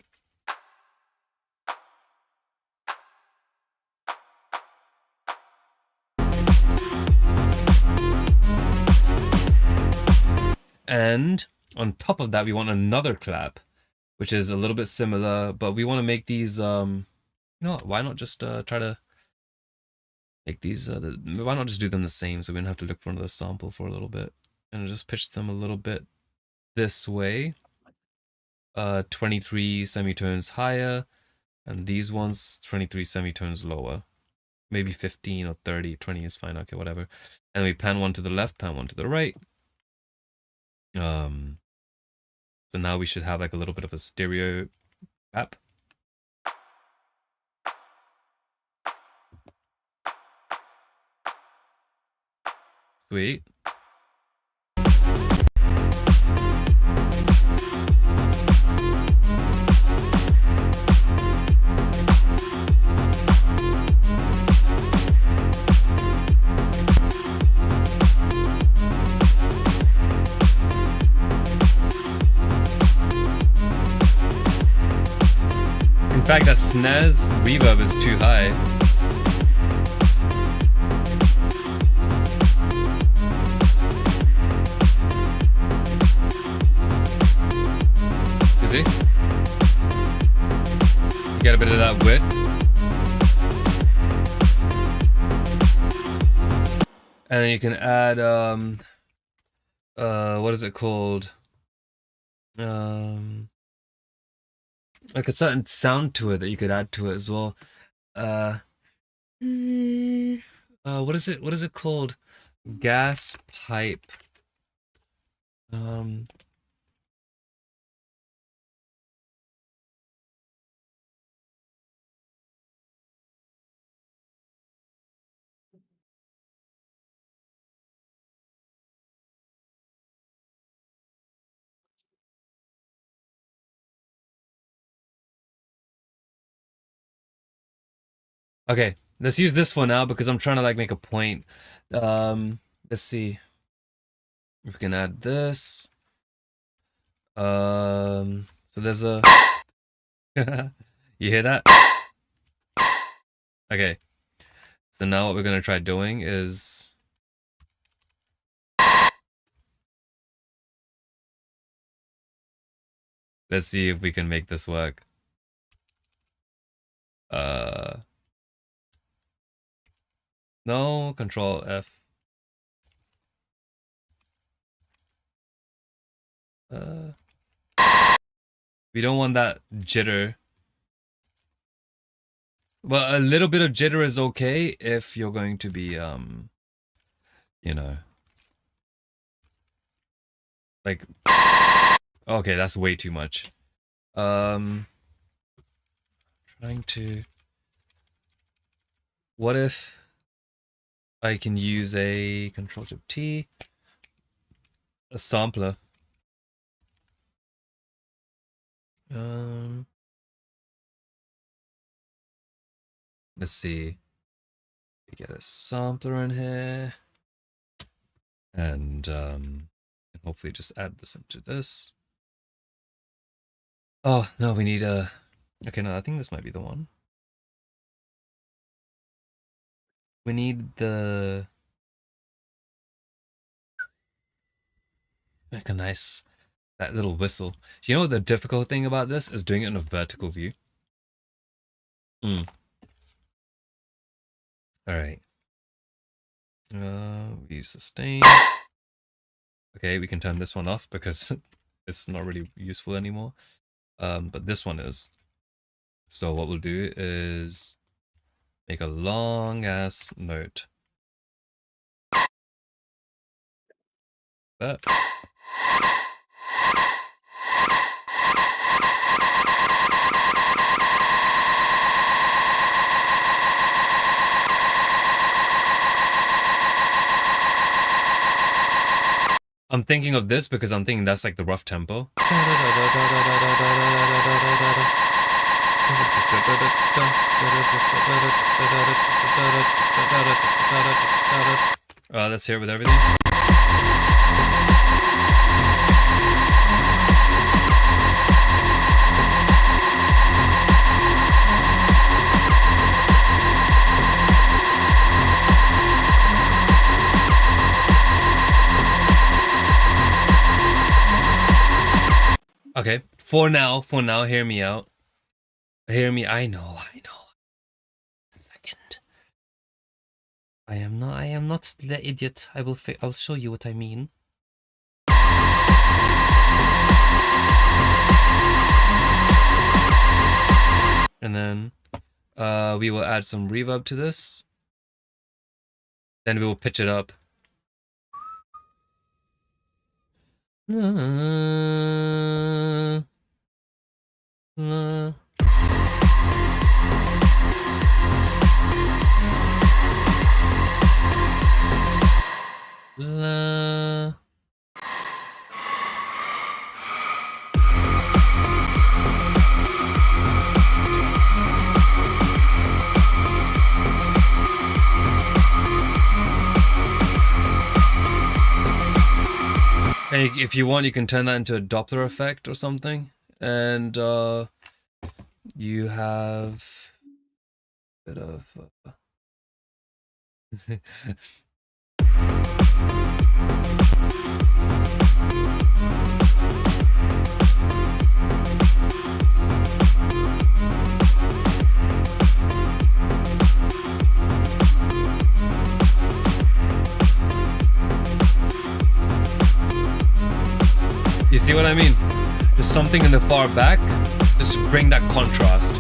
And on top of that, we want another clap, which is a little bit similar, but we want to make these, you know what, why not just try to make these, why not just do them the same so we don't have to look for another sample for a little bit. And just pitch them a little bit this way. 23 semitones higher, and these ones 23 semitones lower. Maybe 15 or 30, 20 is fine, okay, whatever. And we pan one to the left, pan one to the right. So now we should have like a little bit of a stereo app. Sweet. In fact, that snare's reverb is too high. You see? Get a bit of that width. And then you can add, what is it called? Like a certain sound to it that you could add to it as well. What is it? What is it called? Gas pipe. Okay, let's use this for now because I'm trying to like make a point. Let's see. We can add this. So there's a you hear that? Okay. So now what we're gonna try doing is let's see if we can make this work. No, Control F. We don't want that jitter. Well, a little bit of jitter is okay if you're going to be, you know, like, okay, that's way too much. Trying to, what if I can use a Control-T, a sampler. Let's see. We get a sampler in here, and hopefully just add this into this. Oh no, we need a. Okay, no, I think this might be the one. We need the like a nice that little whistle. You know what the difficult thing about this is doing it in a vertical view. All right. We use sustain. Okay, we can turn this one off because it's not really useful anymore. But this one is. So what we'll do is make a long ass note. That. I'm thinking of this because I'm thinking that's like the rough tempo. Let's hear it with everything. Okay, for now, hear me out. Hear me. I know. Second. I am not the idiot. I'll show you what I mean. And then we will add some reverb to this. Then we will pitch it up. And if you want, you can turn that into a Doppler effect or something, and you have a bit of. You see what I mean? Just something in the far back, just to bring that contrast.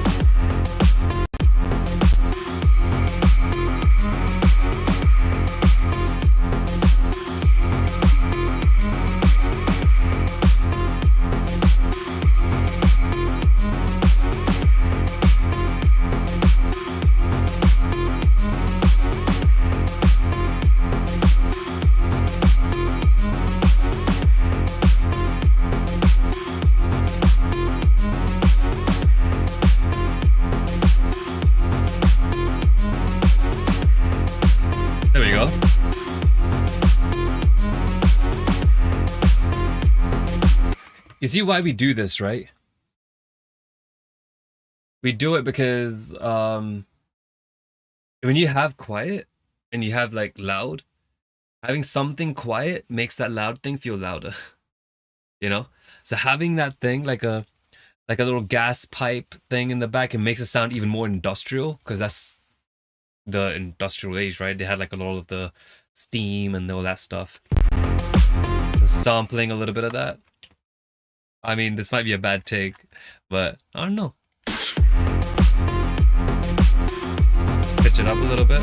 There we go. You see why we do this, right? We do it because when you have quiet and you have like loud, having something quiet makes that loud thing feel louder. You know? So having that thing like a little gas pipe thing in the back, it makes it sound even more industrial, because that's the industrial age, right? They had like a lot of the steam and all that stuff. Sampling a little bit of that. I mean, this might be a bad take, but I don't know. Pitch it up a little bit.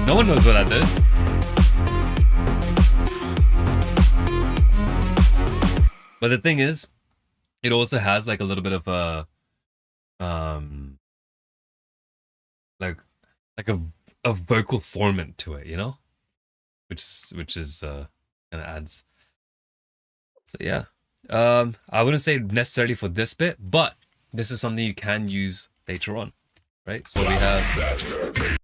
No one knows what that is. But the thing is, it also has like a little bit of a like a vocal formant to it, you know, which is kind of adds. So yeah, I wouldn't say necessarily for this bit, but this is something you can use later on, right? So we have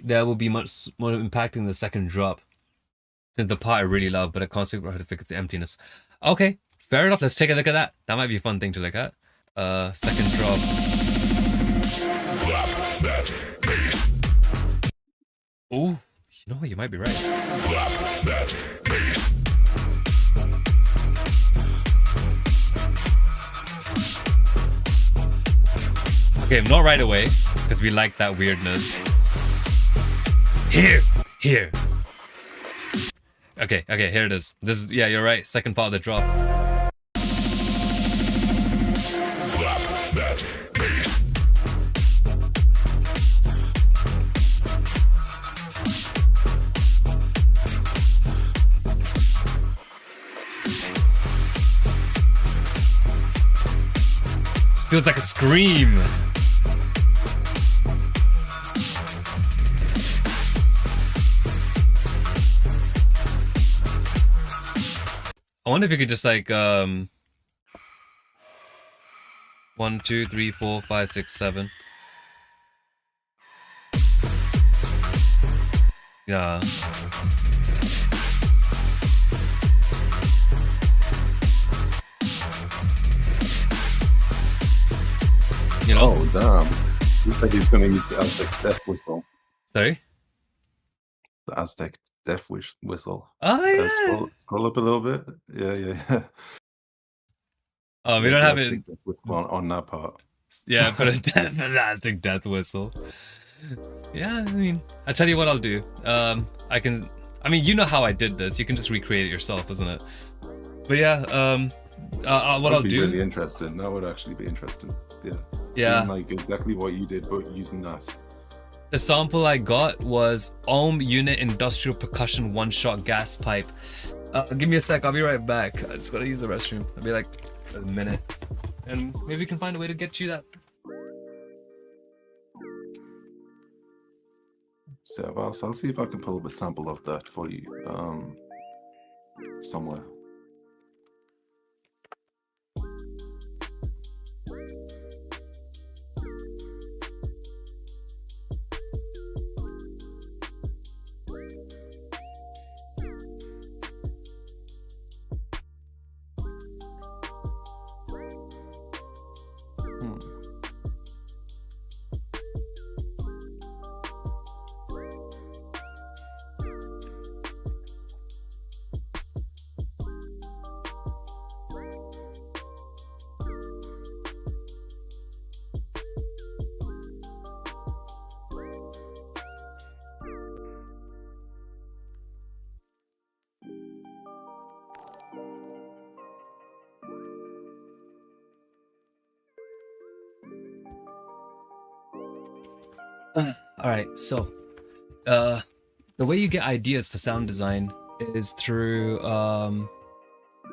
there will be much more impacting the second drop, since the part I really love, but I can't figure out how to fix the emptiness. Okay, fair enough. Let's take a look at that. That might be a fun thing to look at. Second drop. Oh, you know what? You might be right. Okay, not right away, because we like that weirdness. Here. Okay, here it is. This is, yeah, you're right. Second part of the drop. Feels like a scream. I wonder if you could just like 1, 2, 3, 4, 5, 6, 7. Yeah. You know? Oh damn! Looks like he's gonna use the Aztec death whistle. Sorry? The Aztec death whistle. Oh yeah. Scroll up a little bit. Yeah. Oh, we don't have it. Elastic death whistle on that part. Yeah, put a elastic death whistle. Yeah, I mean, I tell you what I'll do. I mean, you know how I did this. You can just recreate it yourself, isn't it? But yeah, what I'll do. Really interesting. That would actually be interesting. Yeah. Yeah. Doing, like exactly what you did, but using that. The sample I got was Ohm Unit Industrial Percussion One-Shot Gas Pipe. Give me a sec, I'll be right back. I just gotta use the restroom. I'll be like a minute. And maybe we can find a way to get you that. So I'll see if I can pull up a sample of that for you somewhere. Alright, so the way you get ideas for sound design is through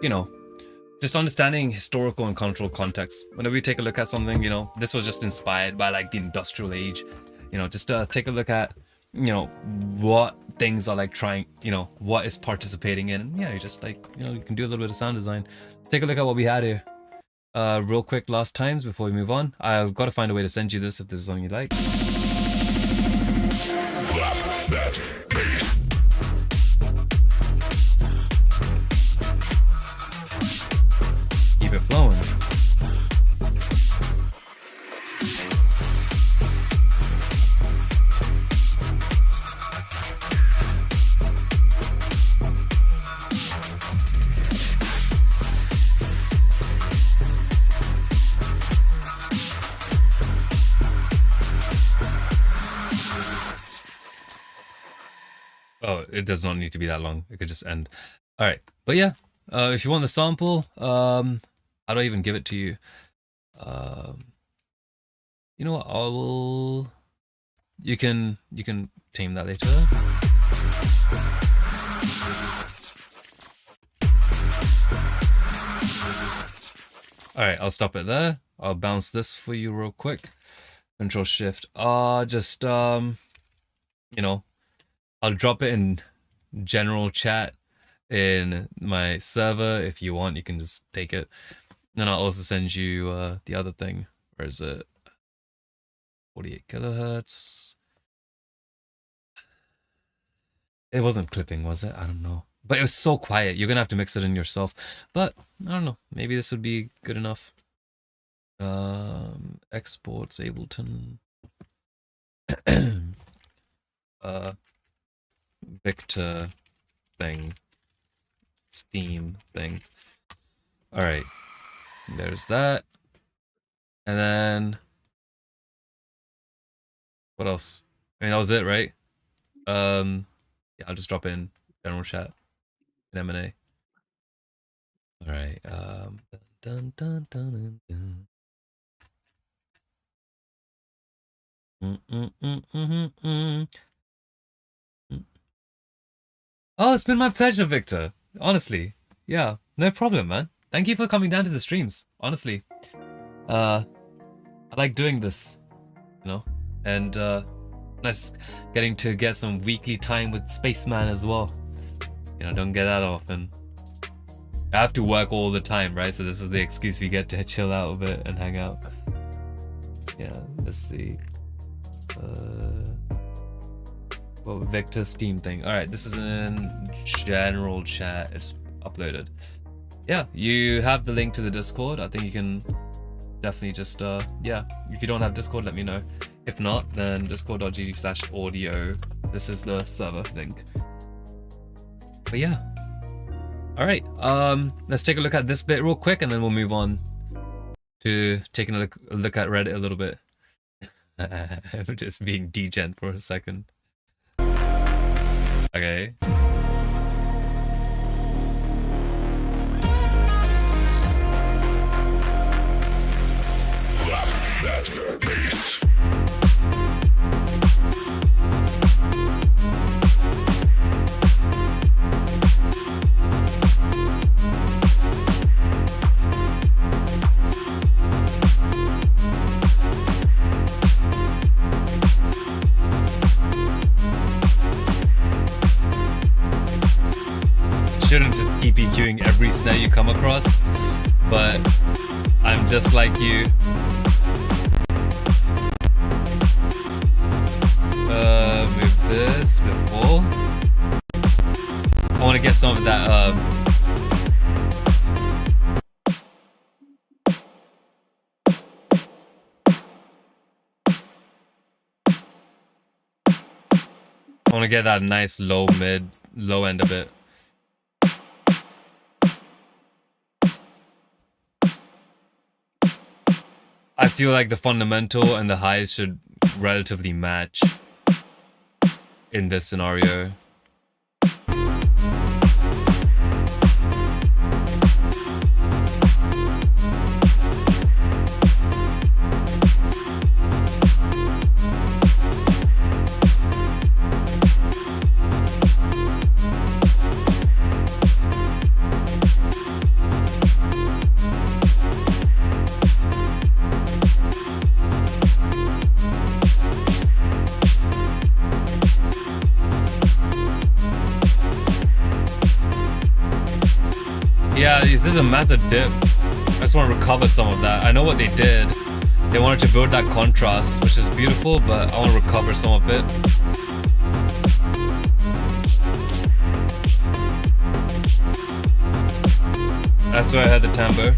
you know, just understanding historical and cultural context. Whenever you take a look at something, you know, this was just inspired by like the industrial age, you know, just take a look at, you know, what things are like trying, you know, what is participating in, and yeah, you just like, you know, you can do a little bit of sound design. Let's take a look at what we had here. Real quick, last times before we move on. I've got to find a way to send you this if this is something you like. Slap that bass. Keep it flowing. Oh, it does not need to be that long. It could just end. All right, but yeah, if you want the sample, how do I even give it to you? You know what? I will. You can tame that later. All right, I'll stop it there. I'll bounce this for you real quick. Control Shift. Just you know, I'll drop it in general chat in my server. If you want, you can just take it. Then I'll also send you the other thing. Where is it? 48 kilohertz. It wasn't clipping, was it? I don't know. But it was so quiet. You're gonna have to mix it in yourself. But I don't know. Maybe this would be good enough. Exports Ableton. Victor thing. Steam thing. Alright. There's that. And then what else? I mean, that was it, right? Yeah, I'll just drop in general chat in M&A. Alright, dun dun dun dun dun. Oh, it's been my pleasure, Victor. Honestly. Yeah, no problem, man. Thank you for coming down to the streams. Honestly. I like doing this, you know? And nice getting to get some weekly time with Spaceman as well. You know, don't get that often. I have to work all the time, right? So this is the excuse we get to chill out a bit and hang out. Yeah, let's see. Well, Victor Steam thing. Alright, this is in general chat. It's uploaded. Yeah, you have the link to the Discord. I think you can definitely just, yeah. If you don't have Discord, let me know. If not, then discord.gg/audio. This is the server link. But yeah. All right. Let's take a look at this bit real quick, and then we'll move on to taking a look at Reddit a little bit. I'm just being degen for a second. Okay. Slap that bass. Shouldn't just keep EQing every snare you come across, but I'm just like you. Move this before. I want to get some of that. I want to get that nice low end of it. I feel like the fundamental and the highs should relatively match in this scenario. Yeah, this is a massive dip. I just want to recover some of that. I know what they did. They wanted to build that contrast, which is beautiful, but I want to recover some of it. That's where I had the timbre.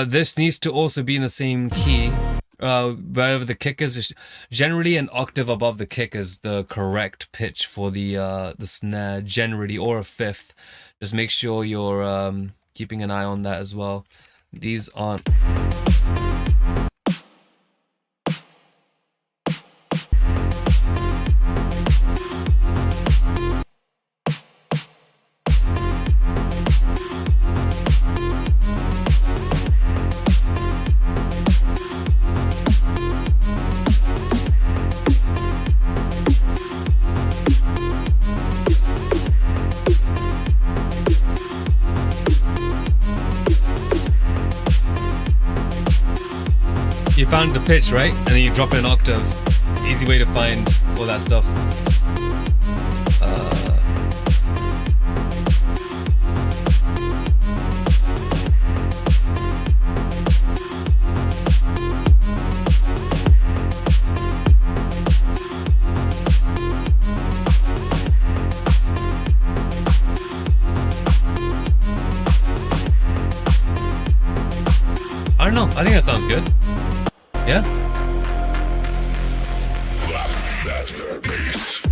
This needs to also be in the same key. Wherever the kick is, generally an octave above the kick is the correct pitch for the snare, generally, or a fifth. Just make sure you're keeping an eye on that as well. These aren't. You found the pitch, right? And then you drop in an octave. Easy way to find all that stuff. I don't know. I think that sounds good. Yeah? Slap that bass.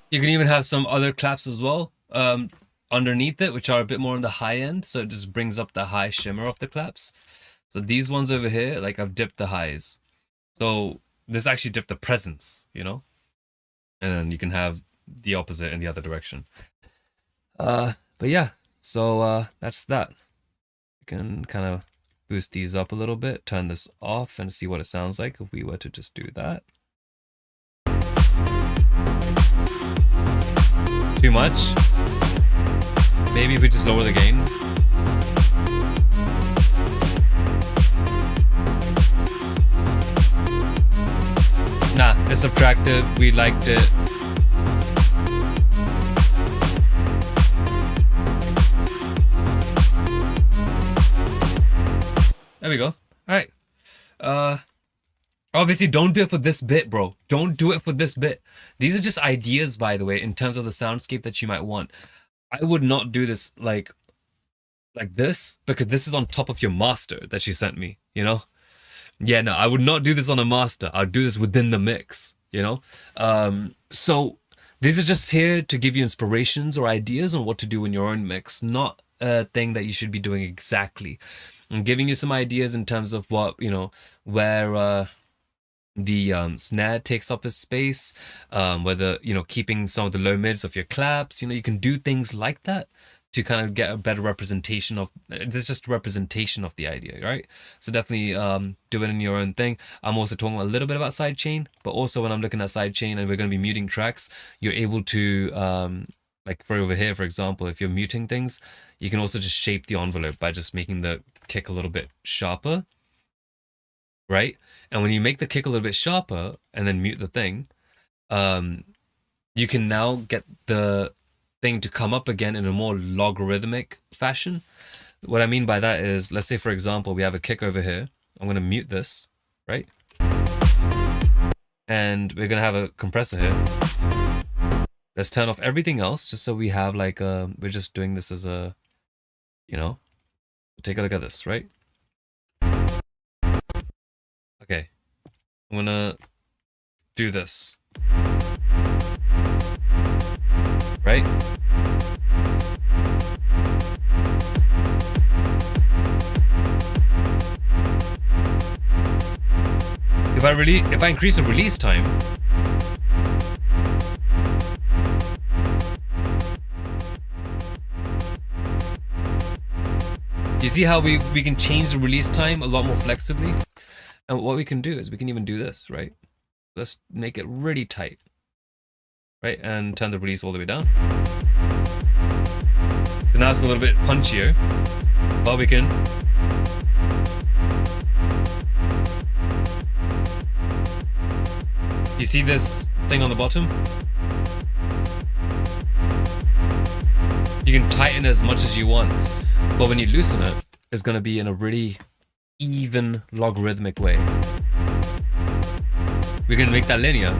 You can even have some other claps as well underneath it, which are a bit more on the high end, so it just brings up the high shimmer of the claps. So these ones over here, like I've dipped the highs. So this actually dipped the presence, you know? And then you can have the opposite in the other direction. But yeah, so that's that. You can kind of boost these up a little bit, turn this off, and see what it sounds like if we were to just do that. Too much? Maybe if we just lower the gain. Nah, it's subtractive. We liked it. There we go. All right. Obviously, don't do it for this bit, bro. Don't do it for this bit. These are just ideas, by the way, in terms of the soundscape that you might want. I would not do this like this, because this is on top of your master that she sent me, you know? Yeah, no, I would not do this on a master. I'd do this within the mix, you know? So these are just here to give you inspirations or ideas on what to do in your own mix, not a thing that you should be doing exactly. I'm giving you some ideas in terms of what, you know, where the snare takes up a space, whether, you know, keeping some of the low mids of your claps, you know, you can do things like that to kind of get a better representation of, it's just a representation of the idea, right? So definitely do it in your own thing. I'm also talking a little bit about sidechain, but also when I'm looking at sidechain and we're going to be muting tracks, you're able to, like for over here, for example, if you're muting things, you can also just shape the envelope by just making the kick a little bit sharper, right? And when you make the kick a little bit sharper and then mute the thing, you can now get the thing to come up again in a more logarithmic fashion. What I mean by that is, let's say for example, we have a kick over here. I'm going to mute this, right? And we're going to have a compressor here. Let's turn off everything else just so we have like we're just doing this as a, you know, take a look at this, right? Okay, I'm gonna do this, right? If I increase the release time, you see how we can change the release time a lot more flexibly? And what we can do is we can even do this, right? Let's make it really tight, right? And turn the release all the way down. So now it's a little bit punchier, but we can. You see this thing on the bottom? You can tighten it as much as you want, but when you loosen it, it's going to be in a really even logarithmic way. We can make that linear.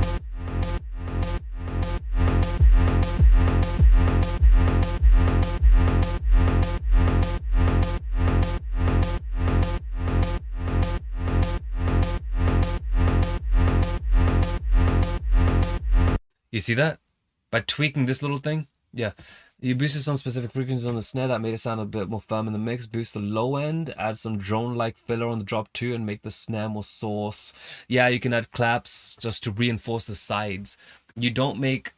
You see that? By tweaking this little thing? Yeah. You boosted some specific frequencies on the snare that made it sound a bit more firm in the mix. Boost the low end, add some drone-like filler on the drop too, and make the snare more sauce. Yeah, you can add claps just to reinforce the sides. You don't make...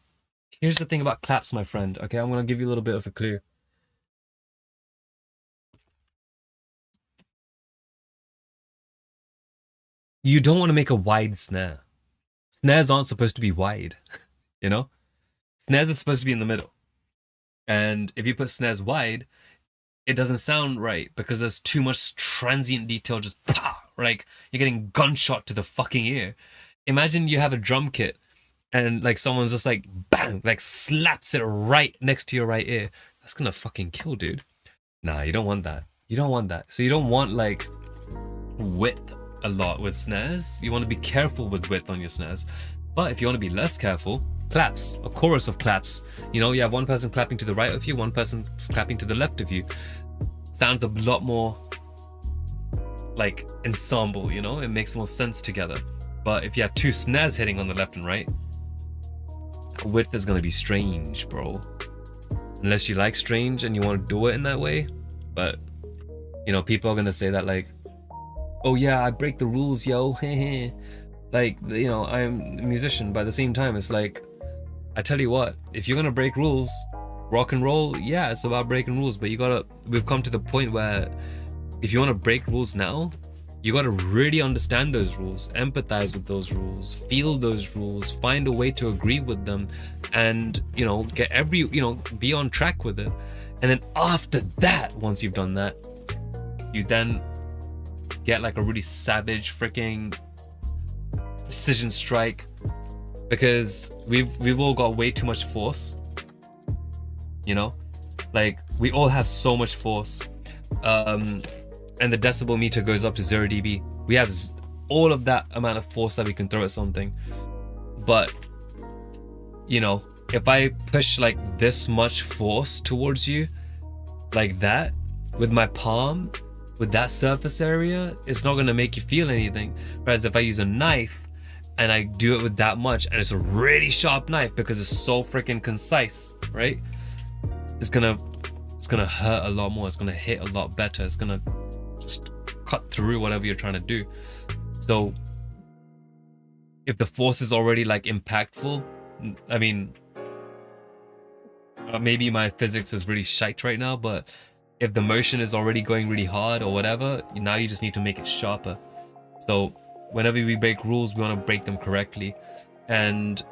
Here's the thing about claps, my friend. Okay, I'm going to give you a little bit of a clue. You don't want to make a wide snare. Snares aren't supposed to be wide, you know? Snares are supposed to be in the middle. And if you put snares wide, it doesn't sound right because there's too much transient detail, just like you're getting gunshot to the fucking ear. Imagine you have a drum kit and like someone's just like bang, like slaps it right next to your right ear. That's gonna fucking kill, dude. Nah, you don't want that. You don't want that. So you don't want like width a lot with snares. You want to be careful with width on your snares. But if you want to be less careful, claps, a chorus of claps. You know, you have one person clapping to the right of you, one person clapping to the left of you. Sounds a lot more like ensemble, you know? It makes more sense together. But if you have two snares hitting on the left and right, width is going to be strange, bro. Unless you like strange and you want to do it in that way. But, you know, people are going to say that like, oh yeah, I break the rules, yo. Like, you know, I'm a musician, but at the same time, it's like, I tell you what, if you're gonna break rules, rock and roll, yeah, it's about breaking rules, but we've come to the point where if you want to break rules now, you gotta really understand those rules, empathize with those rules, feel those rules, find a way to agree with them, and, you know, be on track with it. And then after that, once you've done that, you then get like a really savage freaking precision strike, because we've all got way too much force, you know, like we all have so much force, and the decibel meter goes up to 0 dB. We have all of that amount of force that we can throw at something. But, you know, if I push like this much force towards you, like that, with my palm, with that surface area, it's not gonna make you feel anything. Whereas if I use a knife and I do it with that much, and it's a really sharp knife because it's so freaking concise, right? It's gonna hurt a lot more. It's gonna hit a lot better. It's gonna just cut through whatever you're trying to do. So if the force is already like impactful, I mean, maybe my physics is really shite right now, but if the motion is already going really hard or whatever, now you just need to make it sharper. So whenever we break rules, we want to break them correctly. And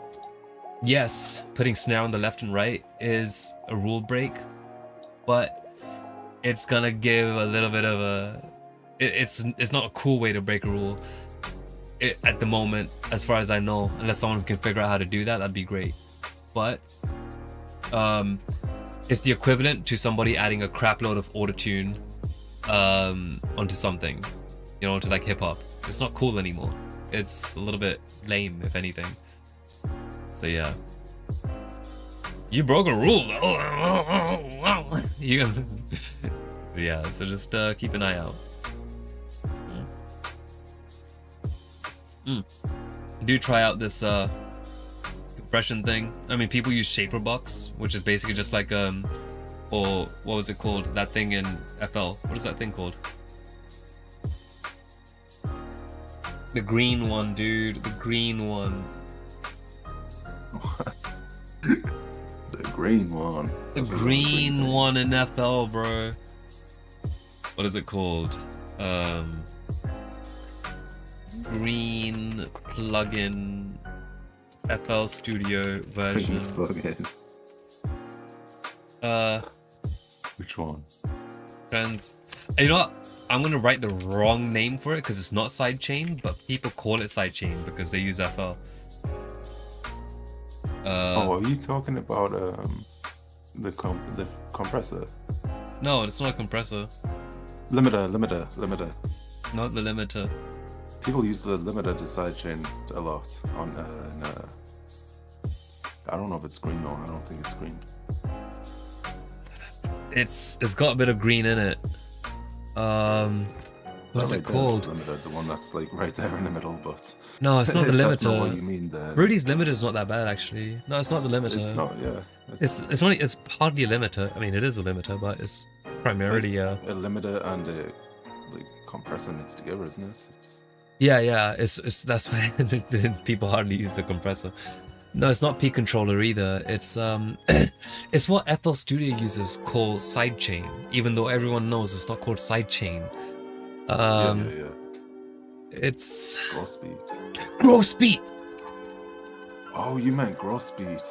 yes, putting snare on the left and right is a rule break, but it's gonna give a little bit of a, it's not a cool way to break a rule at the moment, as far as I know, unless someone can figure out how to do that. That'd be great. But it's the equivalent to somebody adding a crap load of autotune onto something, you know, to like hip hop. It's not cool anymore. It's a little bit lame, if anything. So yeah, you broke a rule though. Yeah, so just keep an eye out. Do try out this compression thing. I mean, people use Shaper Box, which is basically just like or what was it called? That thing in FL. What is that thing called? The green one, dude. The green one. The green one. The green one in FL, bro. What is it called? Green plugin FL Studio version. Plugin. Which one? Friends. You know what? I'm gonna write the wrong name for it because it's not sidechain, but people call it sidechain because they use FL. Are you talking about the compressor? No, it's not a compressor. Limiter. Not the limiter. People use the limiter to sidechain a lot on I don't know if it's green though. I don't think it's green. It's got a bit of green in it. What is it called? Limiter, the one that's like right there in the middle, but no, it's not the limiter. That's not what you mean then. Rudy's limiter is not that bad actually. No, it's not the limiter. It's not, yeah. It's hardly a limiter. I mean, it is a limiter, but it's primarily a limiter and a like compressor mixed together, isn't it? Yeah. It's that's why people hardly use the compressor. No, it's not P controller either. It's it's what FL Studio users call sidechain, even though everyone knows it's not called sidechain. Yeah. It's gross beat. Oh, you meant gross beat.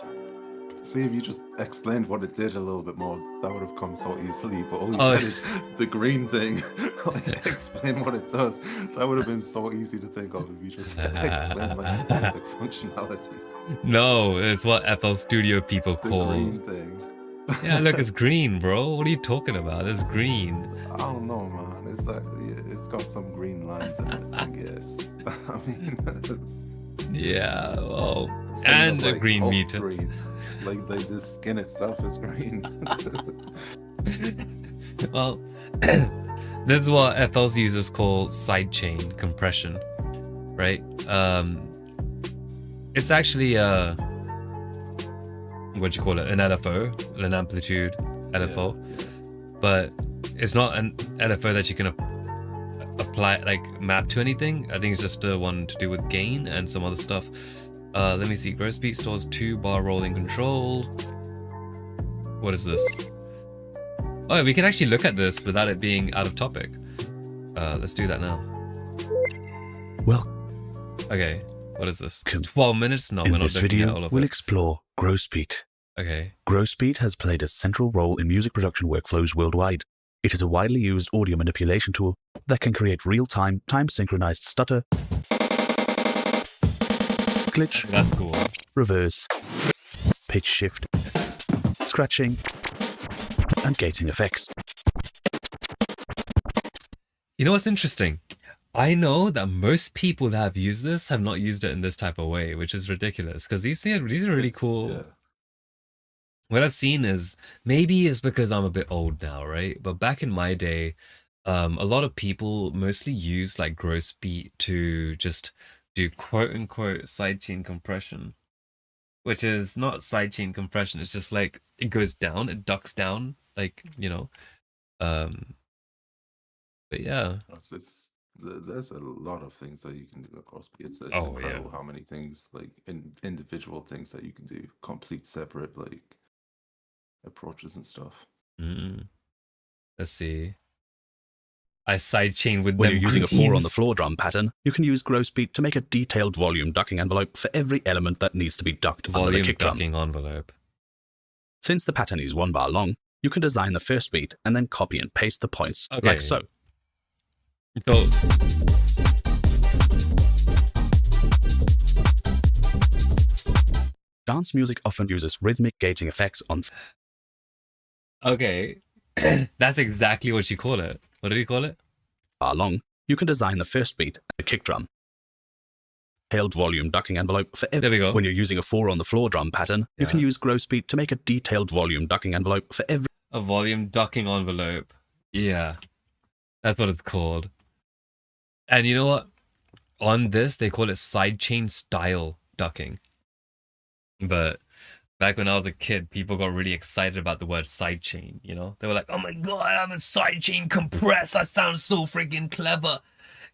See, if you just explained what it did a little bit more, that would have come so easily. But all you said is the green thing. Like, explain what it does. That would have been so easy to think of if you just explained like basic functionality. No, it's what FL Studio people call the green thing. Yeah, look, it's green, bro. What are you talking about? It's green. I don't know, man. It's like it's got some green lines in it, I guess. I mean, yeah, well, and a like green meter. Green. Like the skin itself is green. Well, this is what FL users call sidechain compression, right? It's actually what do you call it? An LFO, an amplitude LFO, but it's not an LFO that you can apply, like map to anything. I think it's just one to do with gain and some other stuff. Let me see. Gross beat stores 2-bar rolling control. What is this? Oh, we can actually look at this without it being out of topic. Let's do that now. Well, okay. What is this? 12 minutes? No, we're not looking at all of it. We'll explore gross beat. Okay. Gross beat has played a central role in music production workflows worldwide. It is a widely used audio manipulation tool that can create real-time, time-synchronized stutter, glitch, that's cool, reverse, pitch shift, scratching, and gating effects. You know what's interesting? I know that most people that have used this have not used it in this type of way, which is ridiculous because these are really cool. Yeah. What I've seen is, maybe it's because I'm a bit old now, right? But back in my day, a lot of people mostly use like gross beat to just do quote unquote sidechain compression, which is not sidechain compression. It's just like it goes down, it ducks down, like, you know. But yeah, there's a lot of things that you can do across beat. It's Oh, incredible yeah. how many things, like individual things that you can do, complete separate like approaches and stuff. Let's see. I sidechain with When them you're using a 4 on the greens. floor drum pattern, you can use gross beat to make a detailed volume ducking envelope for every element that needs to be ducked under the Volume kick drum. ducking envelope. Since the pattern is 1 bar long, you can design the first beat and then copy and paste the points, Okay. like so. So Dance music often uses rhythmic gauging effects on okay, that's exactly what you call it. What did you call it? bar long. You can design the first beat, the kick drum. Detailed volume ducking envelope for every. There we go. When you're using a 4 on the floor drum pattern, you can use gross beat to make a detailed volume ducking envelope for every. A volume ducking envelope. Yeah, that's what it's called. And you know what? On this, they call it sidechain style ducking. But back when I was a kid, people got really excited about the word sidechain, you know? They were like, oh my god, I'm a sidechain compress. That sounds so freaking clever.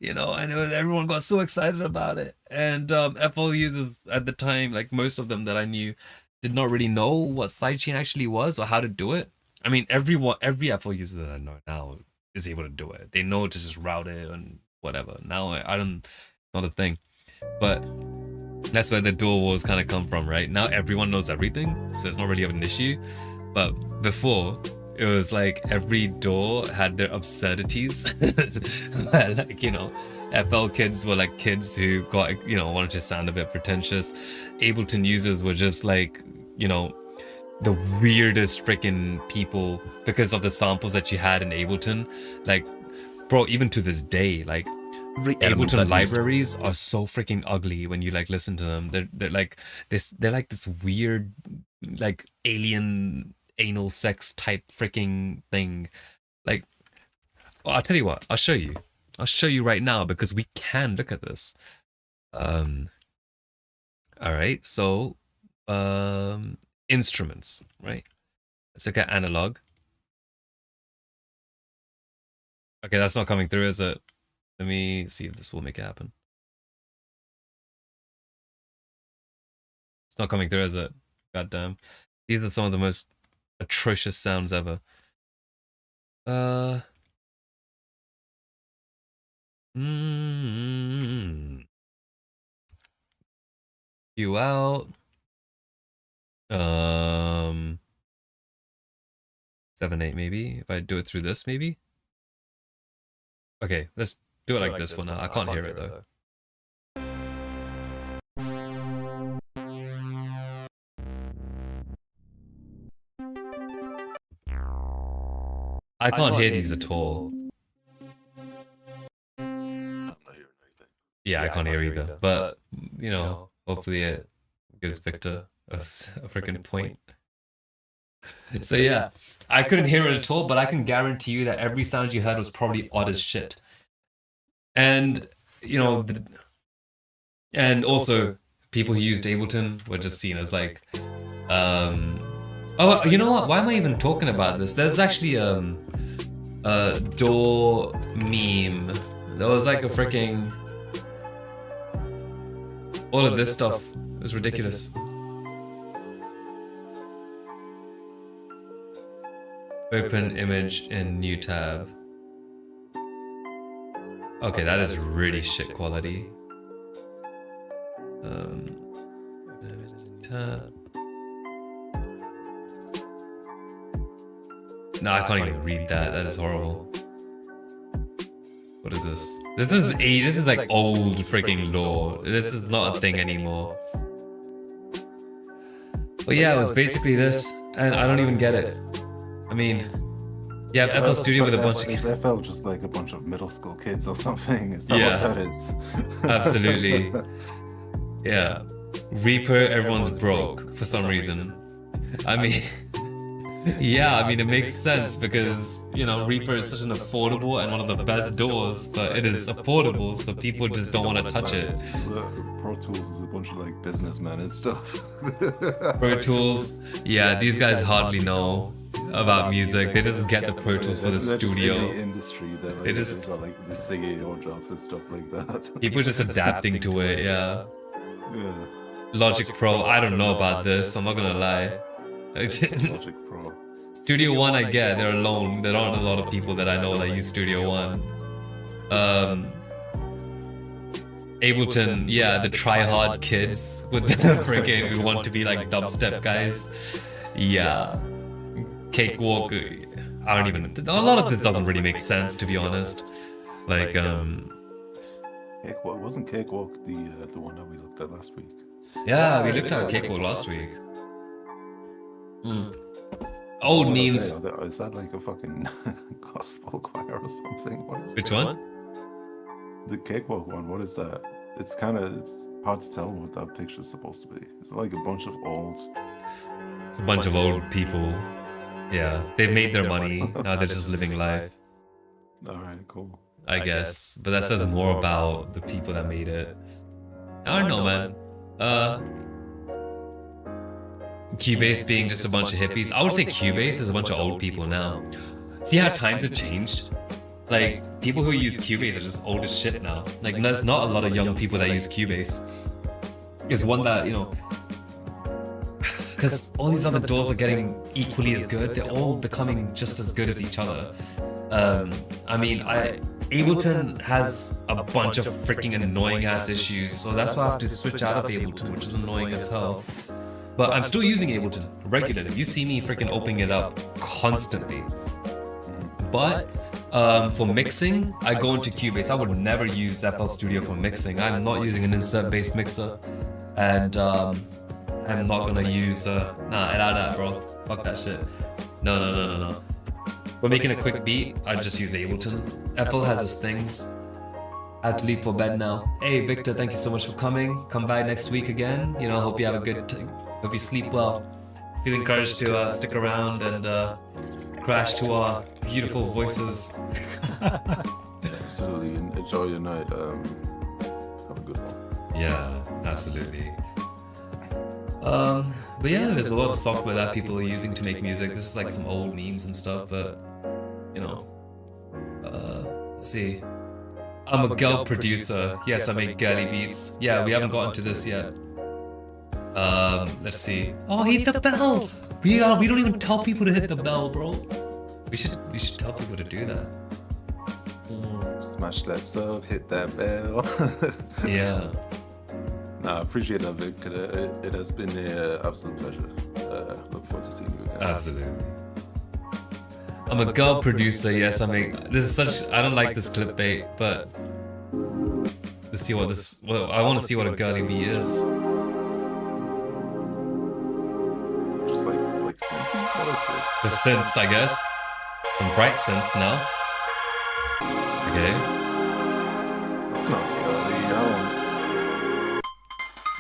You know, and everyone got so excited about it. And FL users at the time, like most of them that I knew, did not really know what sidechain actually was or how to do it. I mean, every FL user that I know now is able to do it. They know to just route it and whatever. Now I don't, not a thing. But that's where the dual wars kind of come from, right? Now everyone knows everything, so it's not really an issue. But before, it was like every door had their absurdities. Like, you know, FL kids were like kids who got, you know, wanted to sound a bit pretentious. Ableton users were just like, you know, the weirdest freaking people because of the samples that you had in Ableton. Like, bro, even to this day, like, Ableton libraries are so freaking ugly when you like listen to them. They're like this. They're like this weird, like alien anal sex type freaking thing. Like, well, I'll tell you what. I'll show you. I'll show you right now because we can look at this. All right. So, instruments. Right. Let's look at analog. Okay, that's not coming through, is it? Let me see if this will make it happen. It's not coming through, is it? God damn. These are some of the most atrocious sounds ever. You out. 7/8 maybe. If I do it through this, maybe. Okay, let's do it like this for now. I can't hear it though. I can't hear these at all. Yeah, I can't hear either. But, you know, hopefully it gives Victor a freaking point. So yeah, I couldn't hear it at all, but I can guarantee you that every sound you heard was probably odd as shit. And, you know, and also people who used Ableton were just seen as like, oh, you know what? Why am I even talking about this? There's actually a door meme. There was like a freaking, all of this stuff was ridiculous. Open image in new tab. Okay, that is really shit quality. Tab. No, I can't even read that. That is horrible. What is this? This is like old freaking lore. This is not a thing anymore. But yeah, it was basically this, and I don't even get it. I mean, Yeah, FL Studio with a bunch of Is FL just like a bunch of middle school kids or something? Is that Yeah. what that is? Absolutely. Yeah. Reaper, everyone's broke for some reason. I mean, yeah, I mean, it makes sense because, you know, Reaper is such an affordable and one of the best doors, but it is affordable, so people just don't want to touch it. Pro Tools is a bunch of like businessmen and stuff. Pro Tools, yeah, these guys hardly know about music. They just get the Pro Tools for the studio. Just in the industry, They just got like the CEO jobs and stuff like that. people just adapting to it, yeah. Yeah. Logic Pro, I don't know about this, I'm not gonna lie. Logic Pro. Studio One, I get, they're alone. There aren't a lot of people that I know that use Studio One. Ableton, yeah, the try-hard kids with the freaking who want to be like dubstep guys. Yeah. Cakewalk, I don't even. A lot of this doesn't really make sense, to be honest. Like, Cakewalk, wasn't Cakewalk the one that we looked at last week? yeah, we looked at Cakewalk last week. Old memes. Is that like a fucking gospel choir or something? What is Which that? one? The Cakewalk one, what is that? It's hard to tell what that picture's supposed to be. It's like a bunch of old... It's a bunch of old people. Yeah, they've made their money, now they're just living life. Alright, cool. I guess. But that says more about the people that made it. I don't know, man. Cubase being just a bunch of hippies. I would say Cubase is a bunch of old people now. See how times have changed? Like, people who use Cubase are just old as shit now. Like, there's not a lot of young people that use Cubase. It's one that, you know... Because all these other doors are getting equally as good. They're all becoming just as good as each other. I mean, Ableton has a bunch of freaking annoying ass issues, so that's why I have to switch out of Ableton, which is annoying as hell. But I'm still using Ableton regularly. You see me freaking opening it up constantly. But for mixing, I go into Cubase. I would never use FL Studio for mixing. I'm not using an insert-based mixer, and I'm not gonna use. Nah, allow that, bro. Fuck that shit. No. We're making a quick beat. I just use Ableton. FL has its things. I have to leave for bed now. Hey, Victor, thank you so much for coming. Come by next week again. You know, hope you have a good time. Hope you sleep well. Feel encouraged to stick around and crash to our beautiful voices. Absolutely. Enjoy your night. Have a good one. Yeah, absolutely. But yeah, there's a lot of software that people are using to make music. This is like some old memes and stuff, but you know. Let's see. I'm a girl producer. Yes, I make girly beats. Yeah, we haven't gotten to this yet. Let's see. Oh, hit the bell! We don't even tell people to hit the bell, bro. We should tell people to do that. Smash that sub, hit that bell. Yeah. I appreciate that, Vic. It has been an absolute pleasure. Look forward to seeing you again. Absolutely. I'm a girl producer. Yes, I make. This is such. I don't like this clickbait, but let's see what this. Well, I want to see what a girly bee is. Just like synth. What is this? The synths, I guess. Some bright synths now. Okay. It's not girly.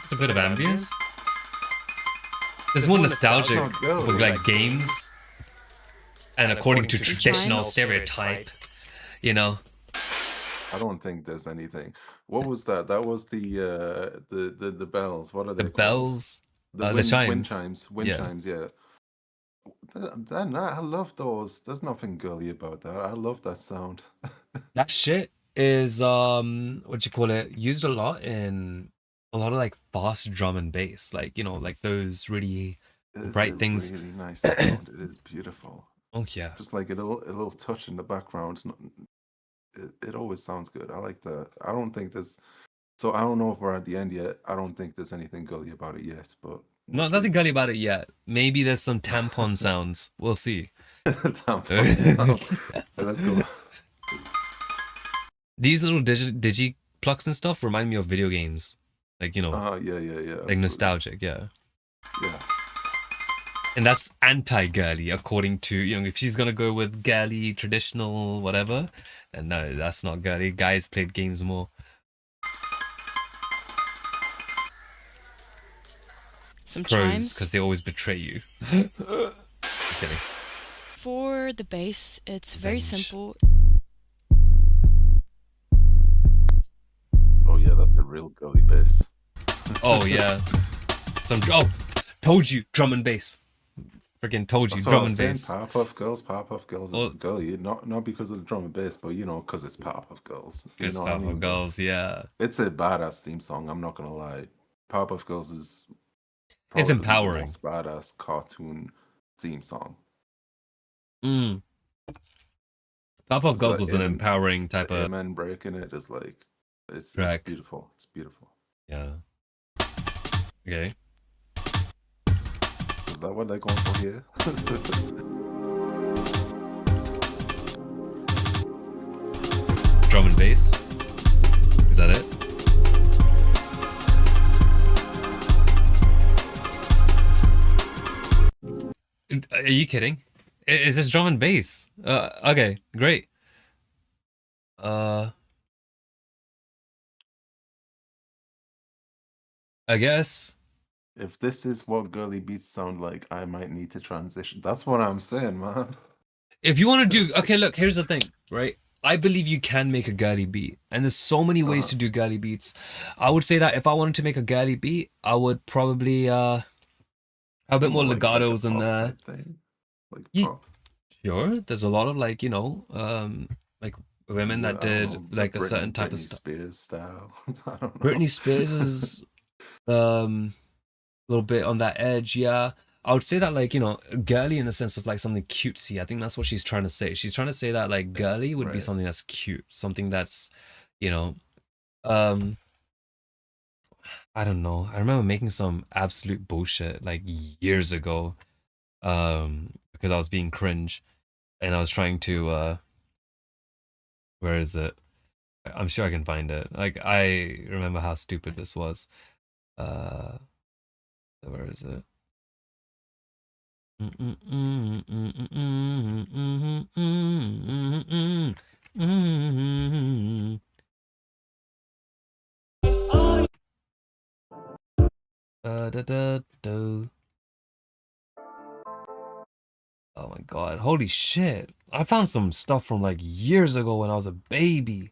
It's a bit of ambience. There's more nostalgic for like games. And according to traditional stereotype, you know. I don't think there's anything. What was that? That was the bells. What are they? The bells. The chimes. Wind chimes. Yeah. I love those. There's nothing girly about that. I love that sound. That shit is what you call it? Used a lot in a lot of like fast drum and bass, like you know, like those really bright things. Really nice sound. It is beautiful. Oh yeah. Just like a little touch in the background. It always sounds good. I like that. I don't think there's. So I don't know if we're at the end yet. I don't think there's anything gully about it yet, but. Nothing gully about it yet. Maybe there's some tampon sounds. We'll see. Tampon sounds. Let's go. These little digi plucks and stuff remind me of video games. Like, you know. Yeah. Like nostalgic, yeah. Yeah. And that's anti-girly, according to, you know, if she's gonna go with girly, traditional, whatever, then no, that's not girly. Guys played games more. Some Pros, chimes. because they always betray you. I'm kidding. For the bass, it's very simple. Oh yeah, that's a real girly bass. Oh yeah. Told you, drum and bass. Freaking told you, That's drum what I and was saying, bass. Powerpuff Girls is girly, not because of the drum and bass, but you know, because it's Powerpuff Girls. Because You know what I Powerpuff mean? Girls, yeah. It's a badass theme song. I'm not gonna lie. Powerpuff Girls is It's probably empowering. the most badass cartoon theme song. Mm. Powerpuff Girls Like was an empowering type the of. Amen breaking it is like it's beautiful. It's beautiful. Yeah. Okay. Is that what they're going for here? Drum and bass. Is that it? Are you kidding? Is this drum and bass? Okay, great. I guess. If this is what girly beats sound like, I might need to transition. That's what I'm saying, man. If you want to do, okay, look, here's the thing, right? I believe you can make a girly beat, and there's so many ways to do girly beats. I would say that if I wanted to make a girly beat, I would probably have a bit more legatos in there. Sure, there's a lot of like, you know, like women that did like a certain type of stuff. Spears style. I don't know. Britney Spears is a little bit on that edge, yeah. I would say that, like, you know, girly in the sense of like something cutesy. I think that's what she's trying to say. She's trying to say that like girly would be something that's cute, something that's, you know, I don't know. I remember making some absolute bullshit like years ago, because I was being cringe, and I was trying to where is it? I'm sure I can find it. Like, I remember how stupid this was. Where is it? Oh my god, holy shit. I found some stuff from like years ago when I was a baby.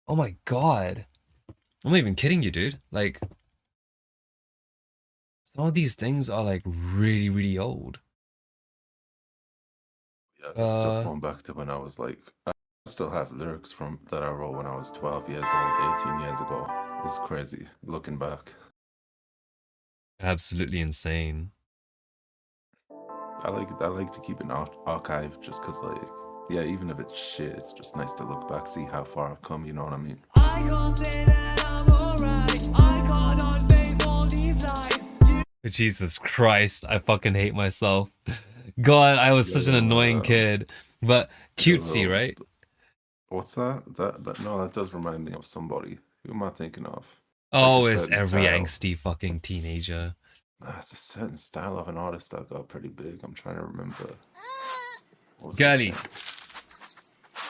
Oh my god. I'm not even kidding you, dude. Like, some of these things are like really, really old. Yeah, it's stuff going back to when I was like, I still have lyrics from that I wrote when I was 12 years old, 18 years ago. It's crazy looking back. Absolutely insane. I like to keep an archive just because, like, yeah, even if it's shit, it's just nice to look back, see how far I've come, you know what I mean? I can't say that I'm alright. I can't unface all these lies. Jesus Christ, I fucking hate myself. God, I was such an annoying kid. But cutesy, right? What's that? No, that does remind me of somebody. Who am I thinking of? Oh, Like it's every style. angsty fucking teenager. It's a certain style of an artist that got pretty big. I'm trying to remember. Girly.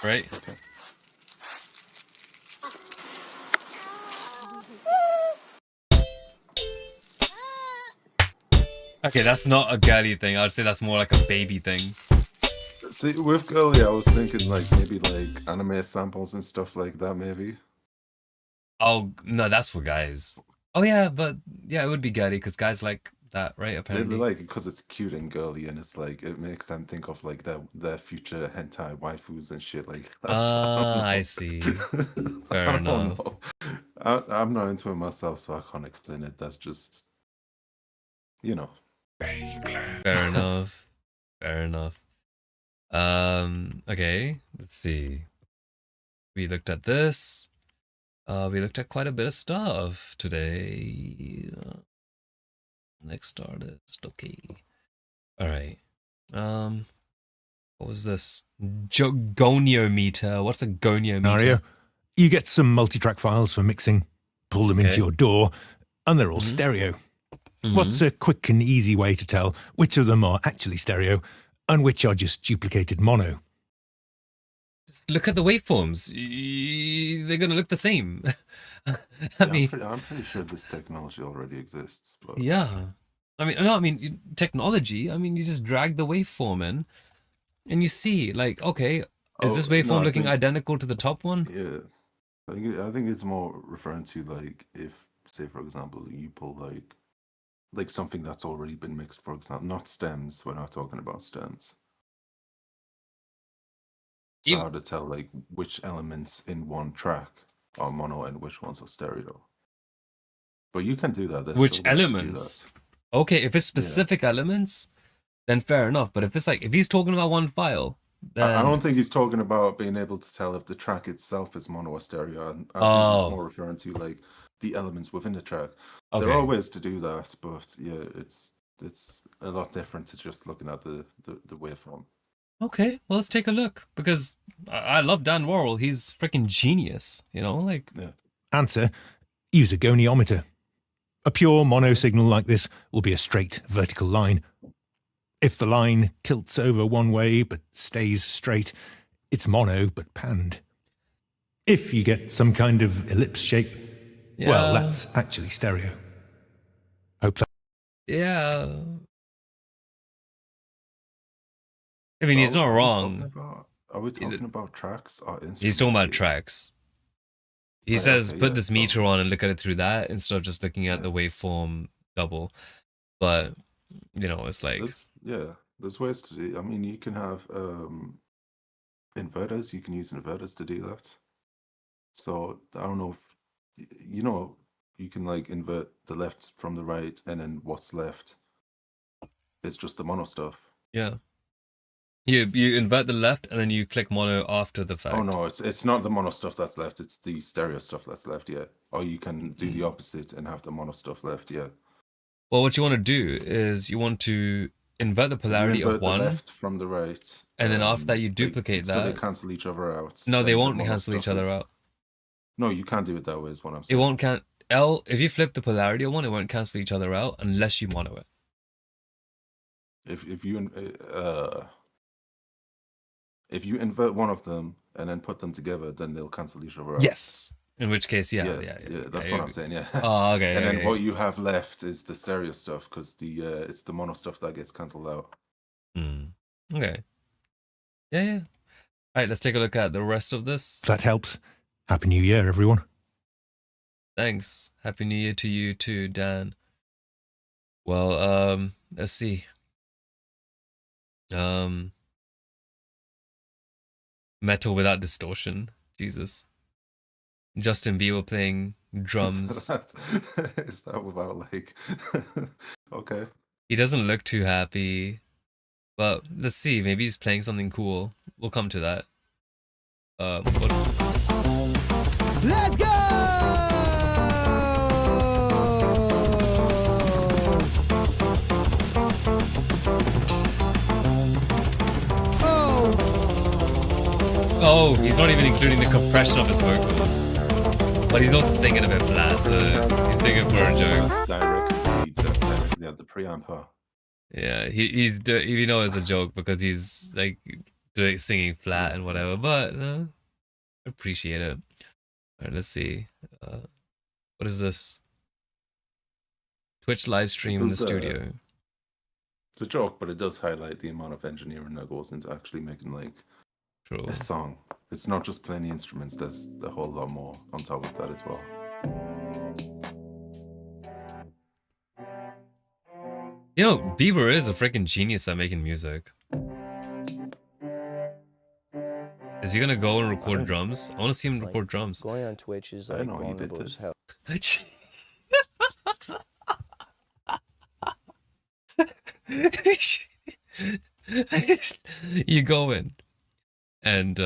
Right? Okay. Okay, that's not a girly thing. I'd say that's more like a baby thing. See, with girly, I was thinking like maybe like anime samples and stuff like that, maybe. Oh, no, that's for guys. Oh, yeah, but yeah, it would be girly because guys like that, right? Apparently. They like it because it's cute and girly, and it's like it makes them think of like their future hentai waifus and shit like that. I see. Fair enough. I'm not into it myself, so I can't explain it. That's just, you know. Fair enough. Fair enough. Okay, let's see. We looked at this. We looked at quite a bit of stuff today. Next artist, okay. Alright. What was this? Goniometer. What's a goniometer? Mario, you get some multi-track files for mixing, pull them into your DAW, and they're all stereo. What's a quick and easy way to tell which of them are actually stereo and which are just duplicated mono? Just look at the waveforms. They're gonna look the same. I mean, I'm pretty sure this technology already exists. But yeah. I mean, no, I mean technology. I mean, you just drag the waveform in, and you see, like, okay, is this waveform I looking think- identical to the top one? Yeah, I think it's more referring to like if, say, for example, you pull like something that's already been mixed. For example, not stems. We're not talking about stems. So how to tell like which elements in one track are mono and which ones are stereo. But you can do that. There's Which still ways to do elements? Okay, if it's specific elements, then fair enough. But if it's like, if he's talking about one file, then I don't think he's talking about being able to tell if the track itself is mono or stereo. I think he's more referring to like the elements within the track. Okay. There are ways to do that, but yeah, it's a lot different to just looking at the waveform. Okay, well, let's take a look, because I love Dan Worrell. He's freaking genius, you know, like... Answer, use a goniometer. A pure mono signal like this will be a straight vertical line. If the line tilts over one way but stays straight, it's mono but panned. If you get some kind of ellipse shape, well, that's actually stereo. Hope that... Yeah. I mean, he's not wrong. Are we talking about tracks or instruments? He's talking about tracks. He says, put this meter on and look at it through that instead of just looking at the waveform double. But, you know, it's like... There's ways to do. I mean, you can have inverters. You can use inverters to do that. So, I don't know if, you know, you can like invert the left from the right, and then what's left is just the mono stuff. Yeah. You invert the left and then you click mono after the fact. Oh no, it's not the mono stuff that's left, it's the stereo stuff that's left, yeah. Or you can do the opposite and have the mono stuff left, yeah. Well, what you want to do is you want to invert the polarity you invert of one. the left from the right. And then after that you duplicate that. So they cancel each other out. No, they Then won't the mono cancel each stuff other is- out. No, you can't do it that way is what I'm It saying. won't if you flip the polarity of one, it won't cancel each other out unless you mono it. If you invert one of them and then put them together, then they'll cancel each other out. Yes. In which case, yeah. That's what I'm saying. Yeah. Oh, okay. And then okay. what you have left is the stereo stuff, because it's the mono stuff that gets cancelled out. Okay. Yeah. All right, let's take a look at the rest of this. If that helps. Happy New Year, everyone. Thanks. Happy New Year to you too, Dan. Well, let's see. Metal without distortion. Jesus. Justin Bieber playing drums. Is that without like? Okay. He doesn't look too happy, but let's see. Maybe he's playing something cool. We'll come to that. What is it? Let's go! Oh, he's not even including the compression of his vocals. But he's not singing a bit flat, so he's doing it for a joke. Directly at the preamp, huh? Yeah, you know it's a joke because he's like singing flat and whatever, but appreciate it. All right, let's see. What is this? Twitch live stream in the studio. It's a joke, but it does highlight the amount of engineering that goes into actually making like a song. It's not just playing the instruments, there's a whole lot more on top of that as well. You know, Bieber is a freaking genius at making music. Is he gonna go and record drums? I want to see him record drums. Going on Twitch is like vulnerable as hell. You go in and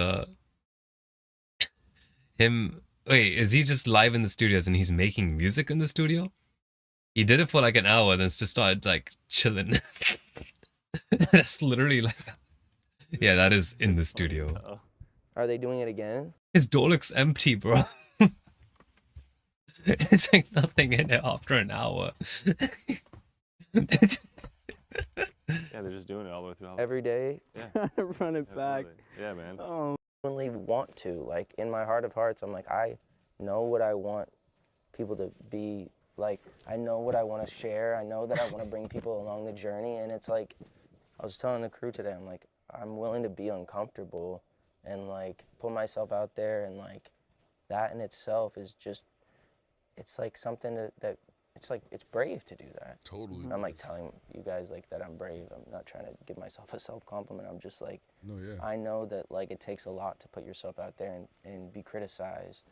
wait, is he just live in the studios and he's making music in the studio? He did it for like an hour, then just started like chilling. That's literally like, yeah, that is in the studio. Are they doing it again? His door looks empty, bro. It's like nothing in it after an hour. Yeah, they're just doing it all the way through. Every day. Yeah. Run it back. Yeah, man. Oh. I really want to. Like, in my heart of hearts, I'm like, I know what I want people to be like. I know what I want to share. I know that I want to bring people along the journey. And it's like, I was telling the crew today, I'm like, I'm willing to be uncomfortable and like put myself out there, and like that in itself is just, it's like something that it's like, it's brave to do that. Totally. I'm like telling you guys like that I'm brave. I'm not trying to give myself a self-compliment. I'm just like, no, yeah. I know that like it takes a lot to put yourself out there and be criticized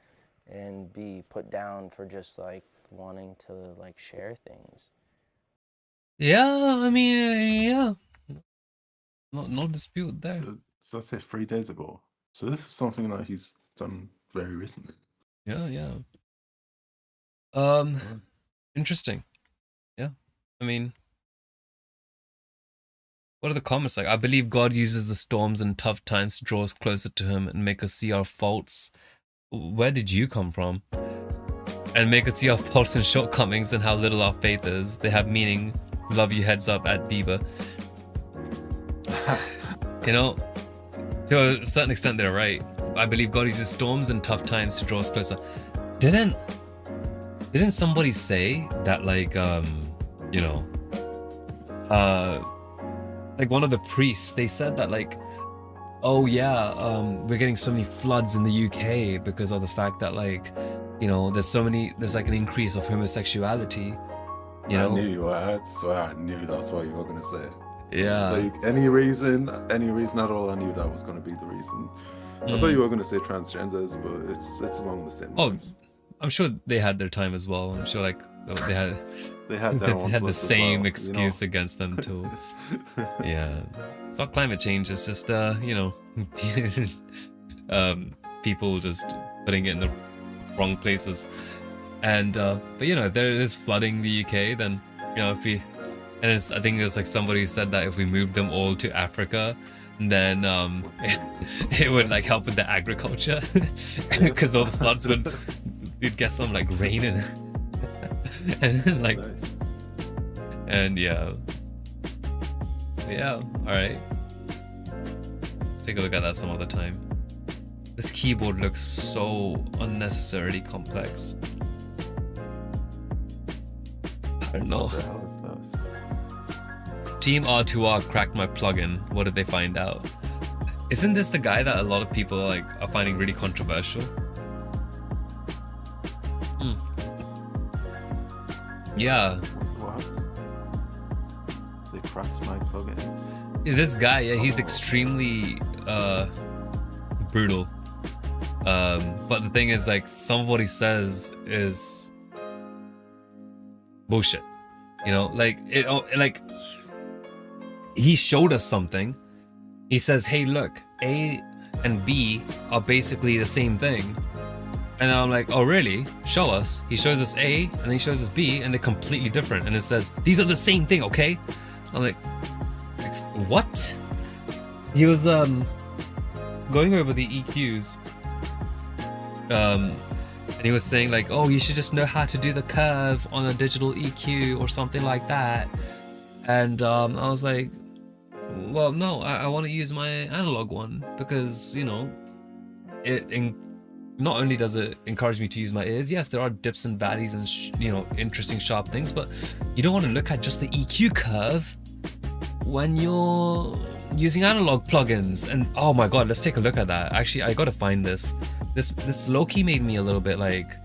and be put down for just like wanting to like share things. Yeah, I mean, yeah. No dispute there. So I said 3 days ago. So this is something that he's done very recently. Yeah. Interesting. Yeah. I mean, what are the comments like? I believe God uses the storms and tough times to draw us closer to him and make us see our faults. Where did you come from? And make us see our faults and shortcomings and how little our faith is. They have meaning. Love you, heads up at Bieber. You know, to a certain extent they're right. I believe God uses storms and tough times to draw us closer. Didn't somebody say that, like, you know, like one of the priests, they said that, like, oh yeah, we're getting so many floods in the UK because of the fact that, like, you know, there's like an increase of homosexuality, you know? I knew that's what you were going to say. Yeah. Like, any reason at all, I knew that was going to be the reason. I thought you were going to say transgenders, but it's along the same lines. I'm sure they had their time as well. I'm sure, like, they had the same excuse against them too. Yeah, it's not climate change. It's just you know, people just putting it in the wrong places. And but you know, if there is flooding in the UK, then you know, I think there's like somebody who said that if we moved them all to Africa, then it would like help with the agriculture because all the floods you'd get some like rain in it. And then, like, nice. And yeah, all right. Take a look at that some other time. This keyboard looks so unnecessarily complex. I don't know. What the hell is that? Team R2R cracked my plugin. What did they find out? Isn't this the guy that a lot of people like are finding really controversial? Yeah. What? They cracked my plugin. This guy, yeah, he's extremely brutal. But the thing is, like, some of what he says is bullshit. You know, like he showed us something. He says, "Hey, look, A and B are basically the same thing." And I'm like, oh really? Show us. He shows us A, and then he shows us B, and they're completely different. And it says, these are the same thing, okay? I'm like, what? He was going over the EQs. And he was saying like, oh, you should just know how to do the curve on a digital EQ or something like that. And I was like, well, no, I want to use my analog one because, you know, not only does it encourage me to use my ears, yes, there are dips and valleys and you know, interesting sharp things, but you don't want to look at just the EQ curve when you're using analog plugins. And oh my god, let's take a look at that. Actually, I gotta find this. This low-key made me a little bit like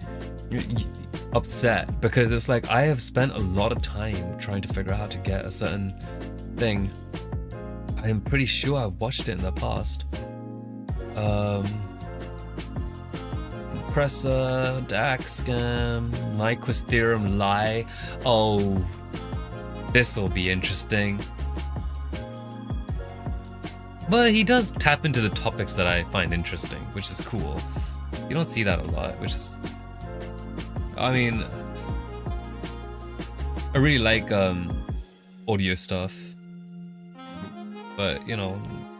upset because it's like I have spent a lot of time trying to figure out how to get a certain thing. I'm pretty sure I've watched it in the past. Compressor, DAC scam, Nyquist theorem lie. Oh, this will be interesting. But he does tap into the topics that I find interesting, which is cool. You don't see that a lot, which is... I mean... I really like audio stuff. But, you know,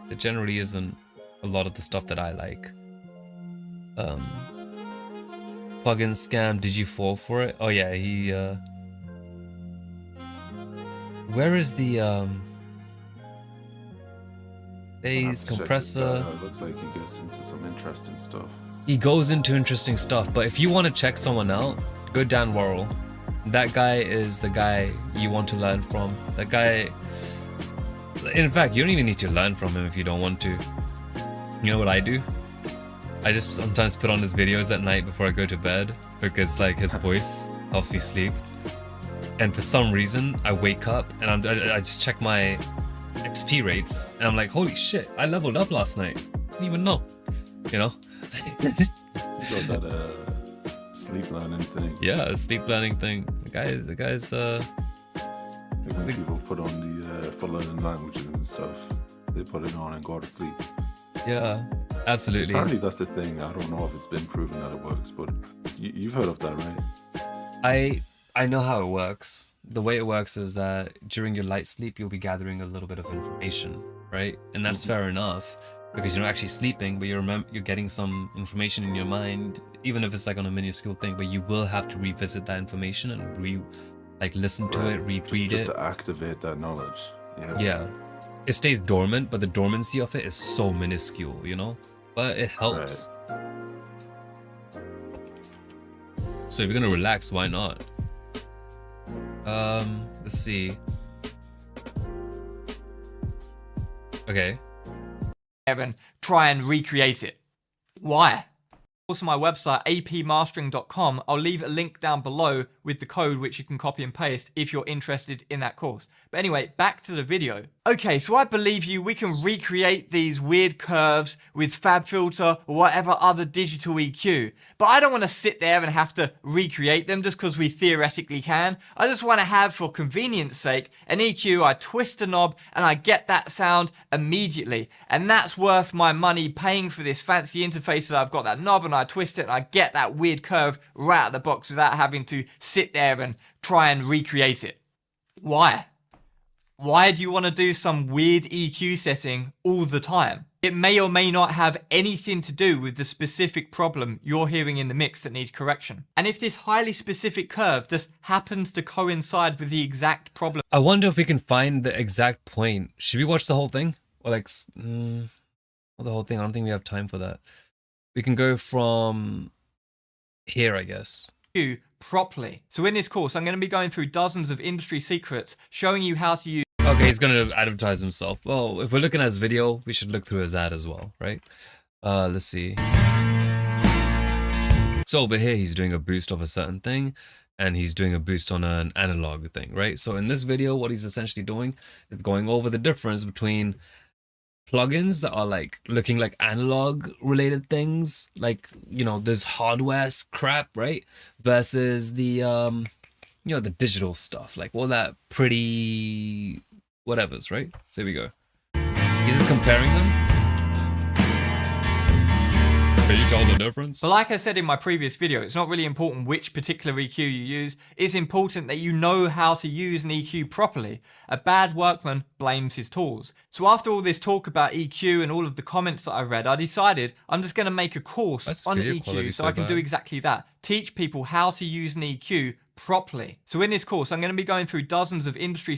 it generally isn't a lot of the stuff that I like. Plugin scam, did you fall for it? Oh yeah, he Where is the bass compressor? It looks like he gets into some interesting stuff. He goes into interesting stuff, but if you want to check someone out, go Dan Worrell. That guy is the guy you want to learn from. That guy, in fact, you don't even need to learn from him if you don't want to. You know what I do? I just sometimes put on his videos at night before I go to bed because like his voice helps me sleep. And for some reason, I wake up and I just check my XP rates and I'm like, holy shit, I leveled up last night. I didn't even know, you know? You got that sleep learning thing. Yeah, a sleep learning thing. The guy's when people put on the for learning languages and stuff, they put it on and go to sleep. Yeah, absolutely. Apparently that's a thing. I don't know if it's been proven that it works, but you've heard of that, right? I know how it works. The way it works is that during your light sleep, you'll be gathering a little bit of information, right? And that's fair enough because you're not actually sleeping, but you're getting some information in your mind, even if it's like on a minuscule thing. But you will have to revisit that information and listen to it, reread it, just to activate that knowledge. Yeah, it stays dormant, but the dormancy of it is so minuscule, you know. But it helps. Right. So if you're gonna relax, why not? Let's see. Okay. And try and recreate it. Why? Also my website apmastering.com. I'll leave a link down below with the code which you can copy and paste if you're interested in that course. But anyway, back to the video. Okay, so I believe you, we can recreate these weird curves with FabFilter or whatever other digital EQ. But I don't want to sit there and have to recreate them just because we theoretically can. I just want to have, for convenience sake, an EQ, I twist a knob and I get that sound immediately. And that's worth my money paying for this fancy interface that I've got that knob and I twist it and I get that weird curve right out of the box without having to sit there and try and recreate it. Why? Why do you want to do some weird EQ setting all the time? It may or may not have anything to do with the specific problem you're hearing in the mix that needs correction. And if this highly specific curve just happens to coincide with the exact problem... I wonder if we can find the exact point. Should we watch the whole thing? Or like, the whole thing? I don't think we have time for that. We can go from here, I guess. Properly. So in this course, I'm going to be going through dozens of industry secrets, showing you how to use... Okay, he's going to advertise himself. Well, if we're looking at his video, we should look through his ad as well, right? Let's see. So over here, he's doing a boost of a certain thing, and he's doing a boost on an analog thing, right? So in this video, what he's essentially doing is going over the difference between plugins that are like looking like analog related things, like, you know, there's hardware crap, right? Versus the, you know, the digital stuff, like all that pretty whatevers, right? So here we go. He's just comparing them. Can you tell the difference? But like I said in my previous video, it's not really important which particular EQ you use. It's important that you know how to use an EQ properly. A bad workman blames his tools. So after all this talk about EQ and all of the comments that I read, I decided I'm just going to make a course on EQ so I can do exactly that. Teach people how to use an EQ properly. So in this course, I'm going to be going through dozens of industry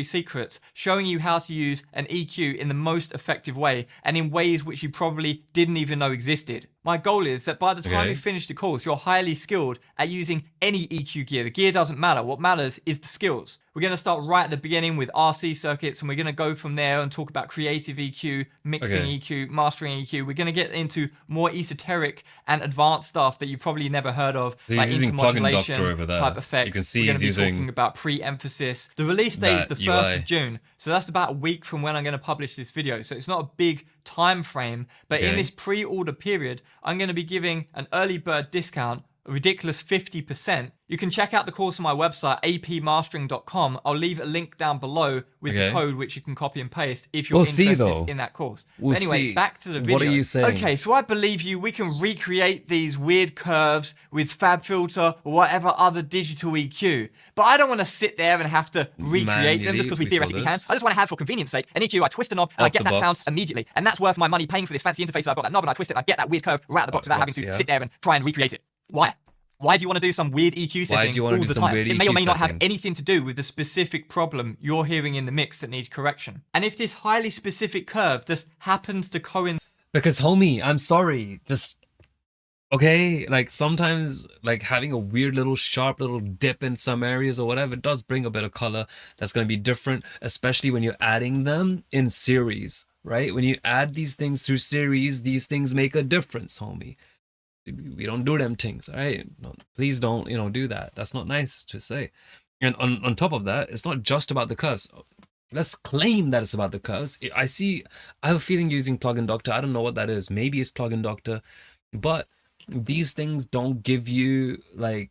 secrets, showing you how to use an EQ in the most effective way and in ways which you probably didn't even know existed. My goal is that by the time you finish the course, you're highly skilled at using any EQ gear. The gear doesn't matter. What matters is the skills. We're going to start right at the beginning with RC circuits, and we're going to go from there and talk about creative EQ, mixing EQ, mastering EQ. We're going to get into more esoteric and advanced stuff that you've probably never heard of, like intermodulation type effects. You can see we're going to be he's talking about pre-emphasis. The release date is the 1st of June, so that's about a week from when I'm going to publish this video. So it's not a big time frame, but in this pre-order period, I'm going to be giving an early bird discount, a ridiculous 50%. You can check out the course on my website, apmastering.com. I'll leave a link down below with the code which you can copy and paste if you're interested in that course. Anyway, back to the video. What are you saying? Okay, so I believe you, we can recreate these weird curves with FabFilter or whatever other digital EQ. But I don't want to sit there and have to recreate them just because we theoretically can. I just want to have, for convenience sake, an EQ. I twist a knob and I get that sound immediately. And that's worth my money paying for this fancy interface. So I've got that knob and I twist it and I get that weird curve right out of the box without having to sit there and try and recreate it. Why? Why do you want to do some weird EQ setting Why do you want all to do the some time? weird It may or EQ may not have setting? anything to do with the specific problem you're hearing in the mix that needs correction. And if this highly specific curve just happens to coincide... Because homie, I'm sorry, just okay, like sometimes like having a weird little sharp little dip in some areas or whatever does bring a bit of color that's going to be different, especially when you're adding them in series, right? When you add these things through series, these things make a difference, homie. We don't do them things, all right? No, please don't, do that. That's not nice to say. And on top of that, it's not just about the curves. Let's claim that it's about the curves. I have a feeling using Plugin Doctor. I don't know what that is. Maybe it's Plugin Doctor, but these things don't give you they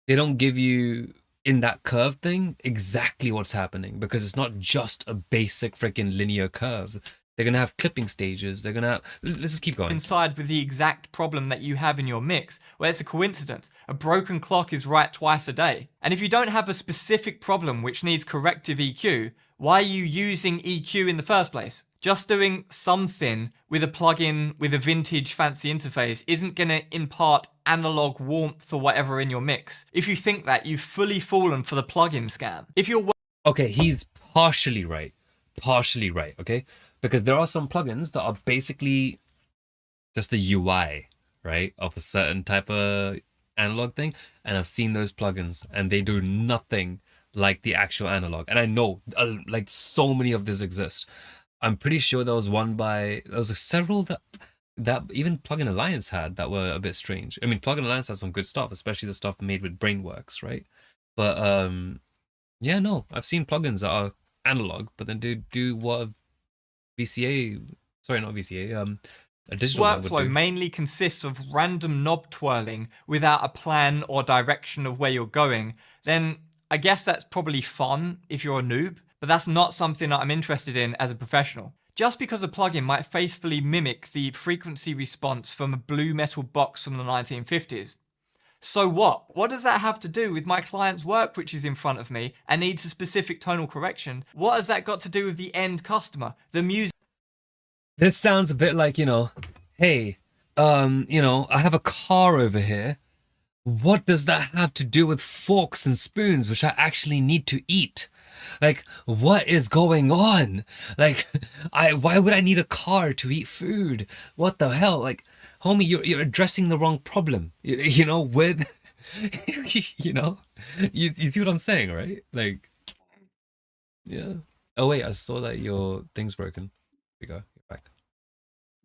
don't give you in that curve thing exactly what's happening, because it's not just a basic freaking linear curve. They're going to have clipping stages. They're going to have... Let's just keep going. Coincide with the exact problem that you have in your mix, where it's a coincidence. A broken clock is right twice a day. And if you don't have a specific problem which needs corrective EQ, why are you using EQ in the first place? Just doing something with a plugin with a vintage fancy interface isn't going to impart analog warmth or whatever in your mix. If you think that, you've fully fallen for the plugin scam. If you're... Okay, he's partially right. Partially right, okay? Because there are some plugins that are basically just the UI, right, of a certain type of analog thing. And I've seen those plugins and they do nothing like the actual analog. And I know like so many of these exist. I'm pretty sure there was several that even Plugin Alliance had that were a bit strange. I mean, Plugin Alliance has some good stuff, especially the stuff made with Brainworks, right? But yeah, no, I've seen plugins that are analog, but then do what VCA, sorry, not VCA, a digital one would workflow do. mainly consists of random knob twirling without a plan or direction of where you're going, then I guess that's probably fun if you're a noob, but that's not something that I'm interested in as a professional. Just because a plugin might faithfully mimic the frequency response from a blue metal box from the 1950s. So what? What does that have to do with my client's work which is in front of me and needs a specific tonal correction? What has that got to do with the end customer? The music... This sounds a bit like, hey, I have a car over here. What does that have to do with forks and spoons, which I actually need to eat? Like, what is going on? Like, why would I need a car to eat food? What the hell? Like, homie, you're addressing the wrong problem. You see what I'm saying, right? Like, yeah. Oh wait, I saw that your thing's broken. Here we go. Get back.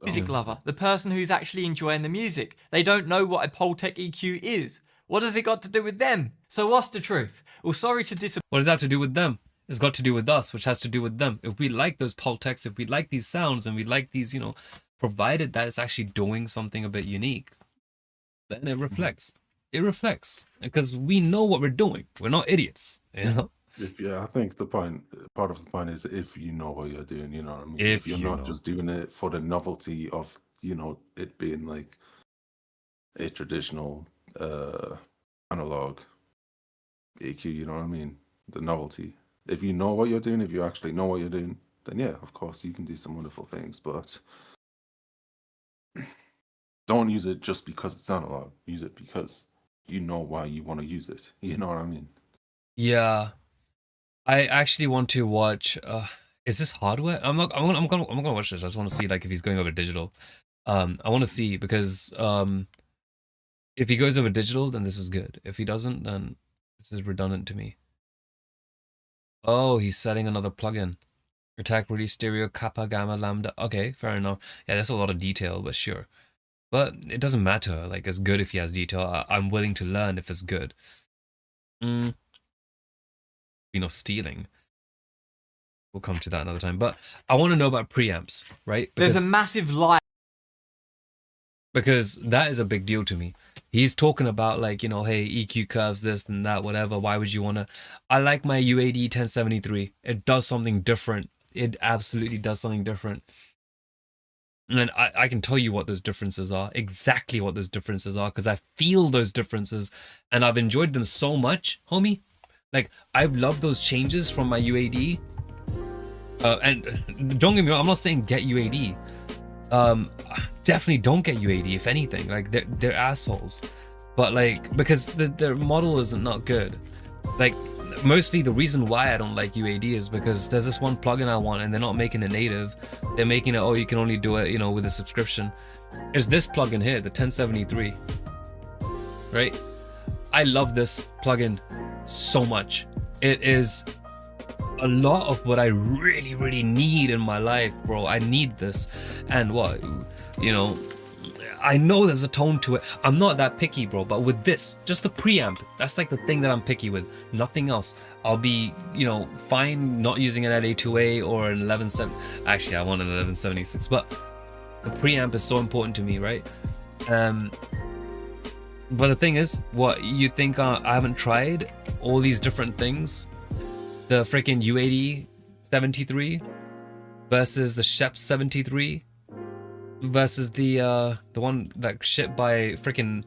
Music lover, the person who's actually enjoying the music. They don't know what a Pultec EQ is. What has it got to do with them? So what's the truth? Well, sorry to disappoint. What does that have to do with them? It's got to do with us, which has to do with them. If we like those Pultecs, if we like these sounds, and we like these, provided that it's actually doing something a bit unique, then it reflects. It reflects, because we know what we're doing. We're not idiots, I think part of the point is if you know what you're doing, you know what I mean? If you're not just doing it for the novelty of, it being like a traditional analog EQ, you know what I mean? The novelty. If you know what you're doing, if you actually know what you're doing, then yeah, of course you can do some wonderful things, but don't use it just because it's analog. Use it because you know why you want to use it. You know what I mean? Yeah. I actually want to watch. Is this hardware? I'm gonna watch this. I just want to see like if he's going over digital. I want to see because if he goes over digital, then this is good. If he doesn't, then this is redundant to me. Oh, he's setting another plugin. Attack, release, stereo, kappa, gamma, lambda. Okay, fair enough. Yeah, that's a lot of detail, but sure. But it doesn't matter. Like, it's good if he has detail. I'm willing to learn if it's good. Stealing. We'll come to that another time. But I want to know about preamps, right? There's a massive lie. Because that is a big deal to me. He's talking about like, hey, EQ curves, this and that, whatever. Why would you want to? I like my UAD 1073. It does something different. It absolutely does something different. And I can tell you what those differences are, exactly what those differences are, because I feel those differences and I've enjoyed them so much, homie. Like, I've loved those changes from my UAD. And don't get me wrong, I'm not saying get UAD. definitely don't get UAD. If anything, like they're assholes. But like, because their model isn't not good. Like, mostly the reason why I don't like UAD is because there's this one plugin I want and they're not making it native. They're making it, oh, you can only do it, you know, with a subscription. It's this plugin here, the 1073, right? I love this plugin so much. It is a lot of what I really, really need in my life, bro. I need this. And what, you know, I know there's a tone to it. I'm not that picky, bro, but with this, just the preamp, that's like the thing that I'm picky with. Nothing else. I'll be, you know, fine not using an LA2A or an 1170. Actually, I want an 1176, but the preamp is so important to me, right? But the thing is, what you think I haven't tried all these different things? The freaking U80 73 versus the Shep 73 versus the one that shipped by freaking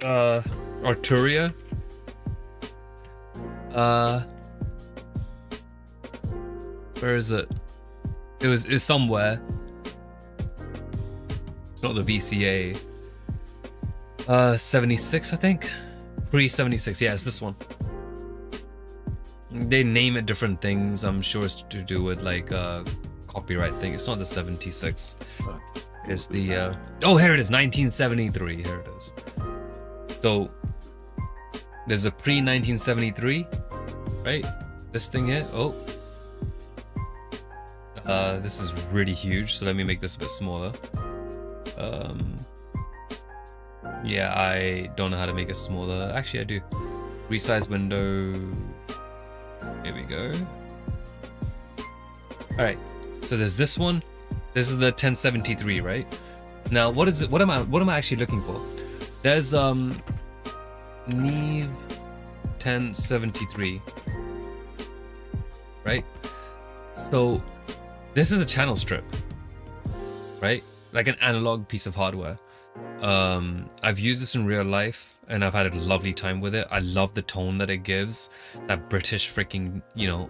Arturia. Where is it? It was somewhere. It's not the VCA. 76, I think. Pre-76, yeah, it's this one. They name it different things. I'm sure it's to do with like copyright thing. It's not the 76. It's the oh, here it is, 1973. Here it is. So there's a pre-1973, right? This thing here. Oh, this is really huge. So let me make this a bit smaller. Yeah, I don't know how to make it smaller. Actually, I do. Resize window. Here we go. All right. So there's this one. This is the 1073, right? Now, what is it? What am I actually looking for? There's Neve 1073, right? So this is a channel strip, right? Like an analog piece of hardware. I've used this in real life and I've had a lovely time with it. I love the tone that it gives, that British freaking, you know,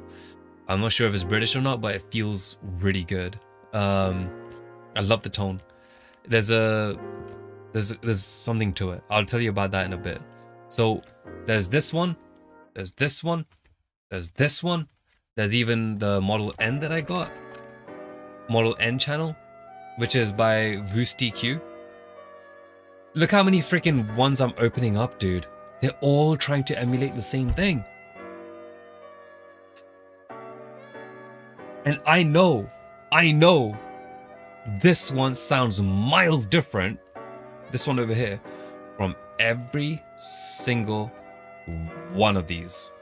I'm not sure if it's British or not, but it feels really good. I love the tone. There's something to it. I'll tell you about that in a bit. So there's this one, there's this one, there's this one, there's even the Model N that I got, Model N channel, which is by VoostyQ. Look how many freaking ones I'm opening up, dude. They're all trying to emulate the same thing. And I know this one sounds miles different, this one over here, from every single one of these.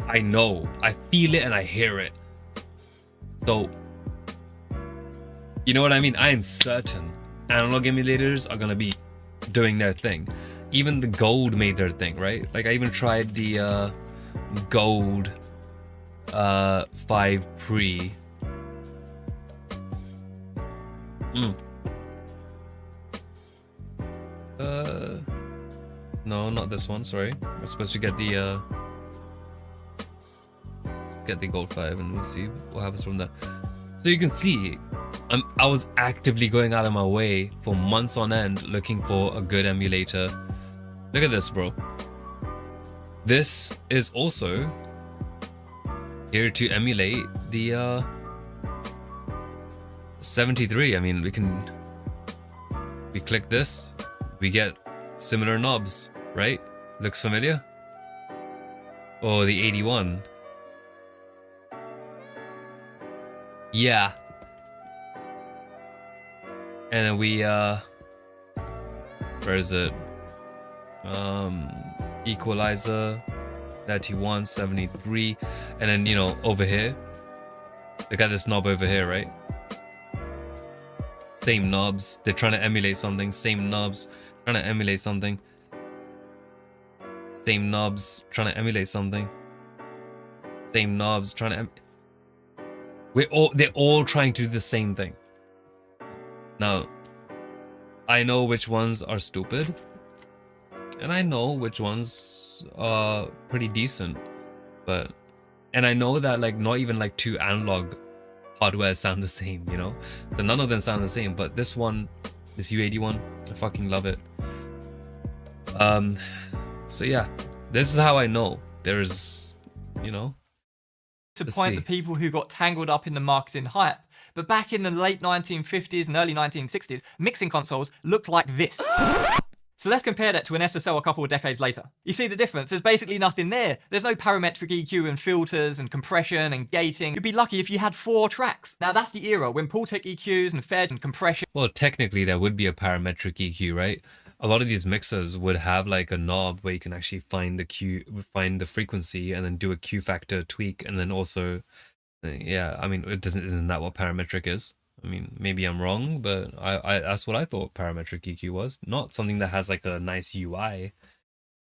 I know, I feel it and I hear it. So, you know what I mean? I am certain analog emulators are gonna be doing their thing. Even the Gold made their thing, right? Like I even tried the Gold 5 Pre. No, not this one, sorry. I'm supposed to get the Gold 5 and we'll see what happens from there. So you can see I was actively going out of my way for months on end looking for a good emulator. Look at this, bro. This is also here to emulate the 73. I mean, we click this, we get similar knobs, right? Looks familiar? Oh, the 81. Yeah. And then we where is it? Equalizer 31, 73, and then, you know, over here, look at this knob over here, right? Same knobs. They're trying to emulate something. Same knobs trying to emulate something. Same knobs trying to emulate something. Same knobs trying to they're all trying to do the same thing. Now, I know which ones are stupid, and I know which ones are pretty decent, and I know that like not even like two analog hardware sound the same, you know? So none of them sound the same, but this one, this U81, I fucking love it. So yeah, this is how I know there's, you know, disappoint the people who got tangled up in the marketing hype. But back in the late 1950s and early 1960s, mixing consoles looked like this. So let's compare that to an SSL a couple of decades later. You see the difference? There's basically nothing there. There's no parametric EQ and filters and compression and gating. You'd be lucky if you had 4 tracks. Now that's the era when Pultec EQs and fed and compression. Well, technically there would be a parametric EQ, right? A lot of these mixers would have like a knob where you can actually find the frequency and then do a Q factor tweak, and then also, yeah, I mean, isn't that what parametric is? I mean, maybe I'm wrong, but I that's what I thought parametric EQ was. Not something that has like a nice UI.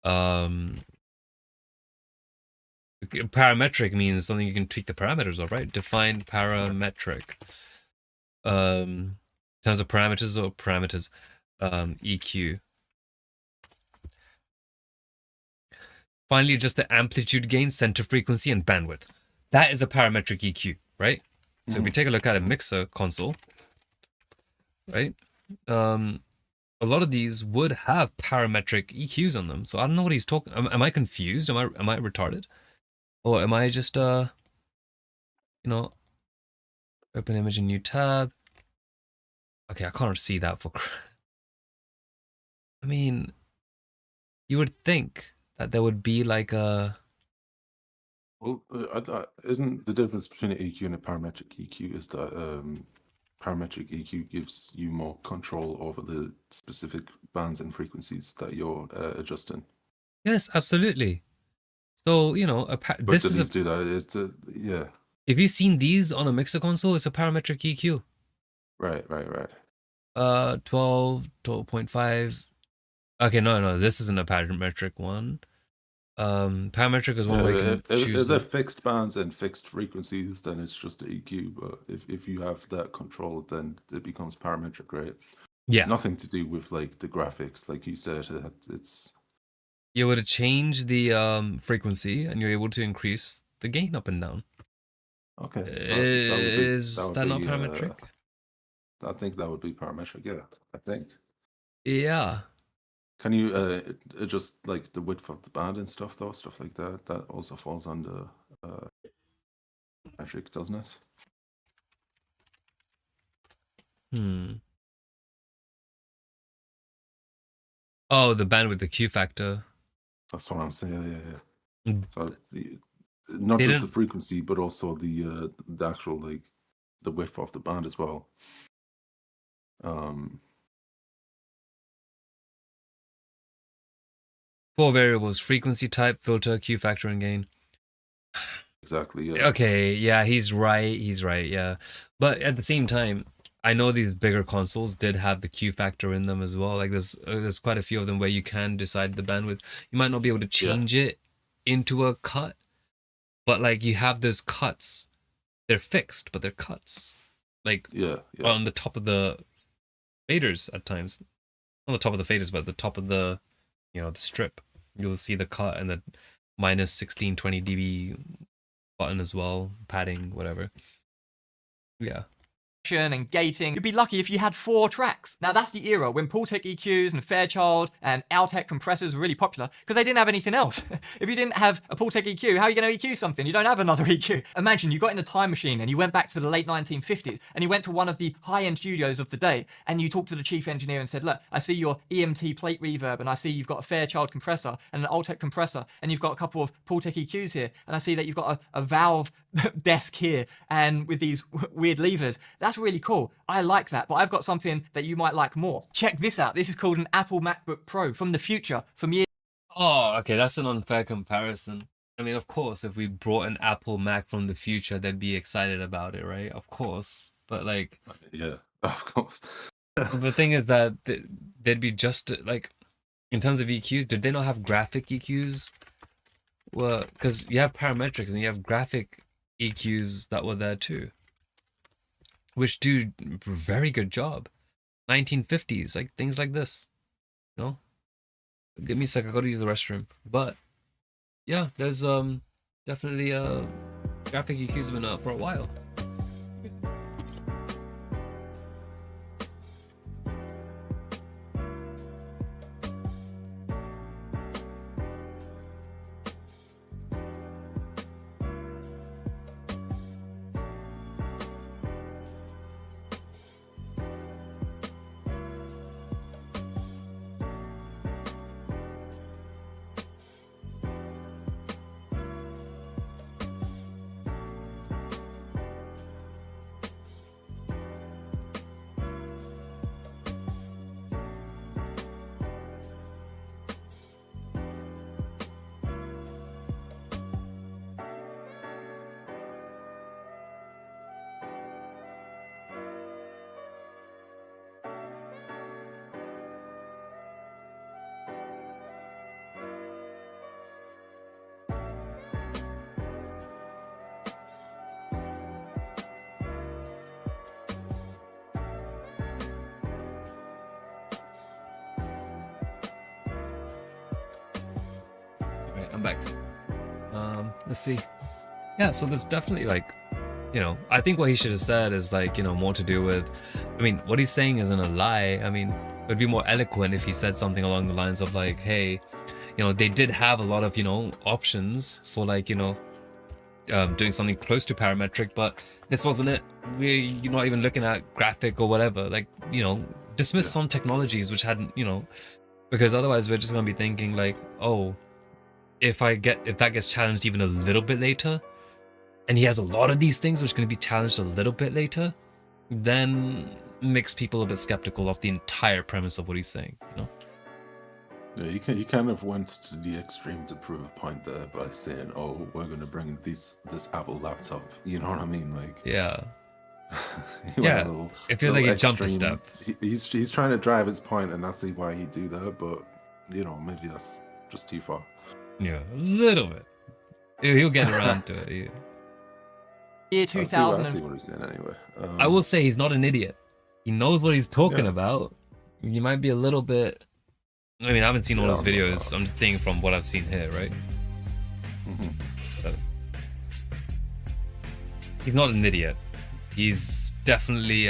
Parametric means something you can tweak the parameters of, right? Define parametric. In terms of parameters or parameters, EQ. Finally, just the amplitude gain, center frequency, and bandwidth. That is a parametric EQ, right? So if we take a look at a mixer console, right? A lot of these would have parametric EQs on them. So I don't know what he's talking. Am I confused? Am I retarded? Or am I just you know, open image in new tab? Okay, I can't see that for. I mean, you would think that there would be like a. Well, isn't the difference between an EQ and a parametric EQ is that parametric EQ gives you more control over the specific bands and frequencies that you're adjusting? Yes, absolutely. So, you know, this is do that. Yeah. If you've seen these on a mixer console, it's a parametric EQ. Right. 12.5. Okay, no, this isn't a parametric one. Parametric is one where you can choose. If they're fixed bands and fixed frequencies, then it's just an EQ. But if you have that control, then it becomes parametric, right? Yeah. Nothing to do with like the graphics, like you said. It's you would change the frequency, and you're able to increase the gain up and down. Okay. Is that not parametric? I think that would be parametric. Yeah, I think. Yeah. Can you adjust like the width of the band and stuff, though? Stuff like that. That also falls under metric, doesn't it? Oh, the bandwidth, the Q factor. That's what I'm saying. Yeah. So not just the frequency, but also the actual like the width of the band as well. 4 variables: frequency, type, filter, Q factor, and gain. Exactly. Yeah. Okay. Yeah, he's right. Yeah, but at the same time, I know these bigger consoles did have the Q factor in them as well. Like there's quite a few of them where you can decide the bandwidth. You might not be able to change it into a cut, but like you have those cuts. They're fixed, but they're cuts. Like on the top of the faders at times. On the top of the faders, but at the top of the the strip, you'll see the cut and the minus 1620 dB button as well, padding, whatever. Yeah. And gating. You'd be lucky if you had 4 tracks. Now that's the era when Pultec EQs and Fairchild and Altec compressors were really popular because they didn't have anything else. If you didn't have a Pultec EQ, how are you going to EQ something? You don't have another EQ. Imagine you got in a time machine and you went back to the late 1950s and you went to one of the high-end studios of the day and you talked to the chief engineer and said, look, I see your EMT plate reverb and I see you've got a Fairchild compressor and an Altec compressor and you've got a couple of Pultec EQs here and I see that you've got a valve desk here and with these weird levers. That's really cool. I like that, but I've got something that you might like more. Check this out. This is called an Apple MacBook Pro from the future, from years. Oh, okay, that's an unfair comparison. I mean, of course, if we brought an Apple Mac from the future, they'd be excited about it, right? Of course. But like, yeah, of course. The thing is that they'd be just like, in terms of EQs, did they not have graphic EQs? Well, because you have parametrics and you have graphic EQs that were there too, which do a very good job. 1950s, like things like this, you know. Give me a sec, I gotta use the restroom. But yeah, there's definitely graphic EQs have been out for a while. Right, I'm back. Let's see. Yeah, so there's definitely like, you know, I think what he should have said is like, you know, more to do with, I mean, what he's saying isn't a lie. I mean, it would be more eloquent if he said something along the lines of like, hey, you know, they did have a lot of, you know, options for like, you know, doing something close to parametric, but this wasn't it. You're not even looking at graphic or whatever. Like, you know, dismiss some technologies which hadn't, you know, because otherwise we're just gonna be thinking like, oh, if that gets challenged even a little bit later, and he has a lot of these things which are gonna be challenged a little bit later, then makes people a bit skeptical of the entire premise of what he's saying, you know? Yeah, he kind of went to the extreme to prove a point there by saying, "Oh, we're gonna bring this Apple laptop." You know what I mean? Like, yeah, yeah. It feels like he jumped a step. He's trying to drive his point, and I see why he'd do that. But you know, maybe that's just too far. Yeah, a little bit. He'll get around to it. Yeah. Year 2000. I see what he's saying anyway. I will say he's not an idiot. He knows what he's talking about. You might be a little bit. I mean, I haven't seen all his videos. I'm just thinking from what I've seen here, right? But he's not an idiot. He's definitely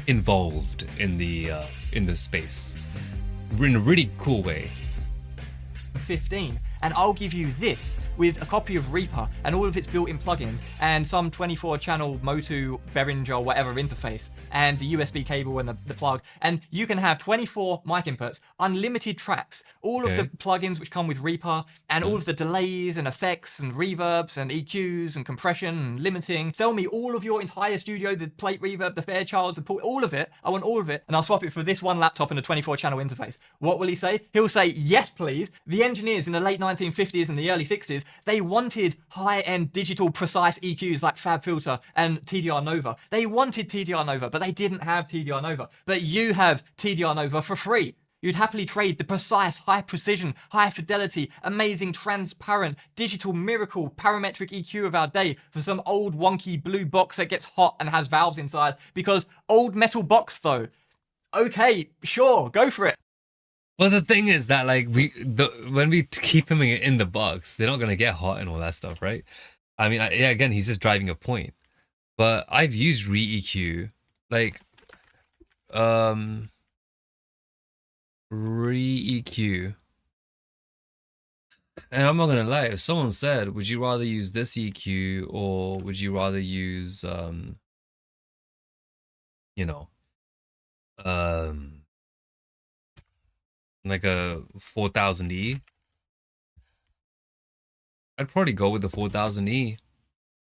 involved in the space in a really cool way. 15, and I'll give you this with a copy of Reaper and all of its built-in plugins and some 24-channel Motu, Behringer, whatever interface, and the USB cable and the plug, and you can have 24 mic inputs, unlimited tracks, all of the plugins which come with Reaper, and all of the delays and effects and reverbs and EQs and compression and limiting. Sell me all of your entire studio, the plate reverb, the Fairchilds, all of it. I want all of it, and I'll swap it for this one laptop and a 24-channel interface. What will he say? He'll say, yes, please. The engineers in the late 1950s and the early 60s, they wanted high-end digital precise EQs like Fab Filter and TDR Nova. They wanted TDR Nova, but they didn't have TDR Nova. But you have TDR Nova for free. You'd happily trade the precise, high precision, high fidelity, amazing, transparent, digital miracle, parametric EQ of our day for some old wonky blue box that gets hot and has valves inside. Because old metal box though, okay, sure, go for it. Well, the thing is that like when we keep him in the box, they're not gonna get hot and all that stuff, right? I mean, yeah, again, he's just driving a point. But I've used re-EQ, like re-EQ, and I'm not gonna lie. If someone said, "Would you rather use this EQ or would you rather use you know, like a 4000E," I'd probably go with the 4000E.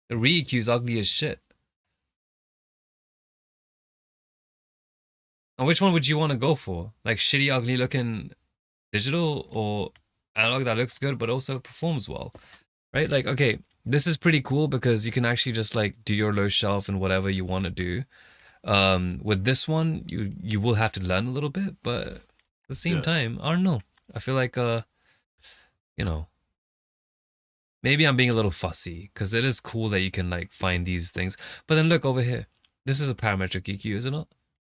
The re-EQ is ugly as shit. And which one would you want to go for? Like shitty, ugly looking digital or analog that looks good but also performs well, right? Like, okay, this is pretty cool because you can actually just like do your low shelf and whatever you want to do. With this one, you will have to learn a little bit, but at the same time, I don't know. I feel like, you know, maybe I'm being a little fussy because it is cool that you can like find these things. But then look over here. This is a parametric EQ, is it not?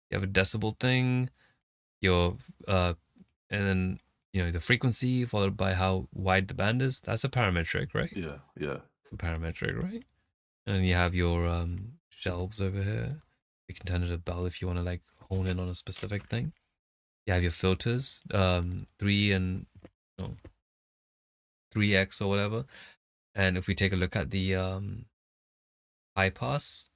You have a decibel thing, your and then you know the frequency followed by how wide the band is. That's a parametric, right? Yeah. Parametric, right? And then you have your shelves over here. You can turn it a bell if you want to like hone in on a specific thing. You have your filters, 3 and 3x or whatever. And if we take a look at the high pass,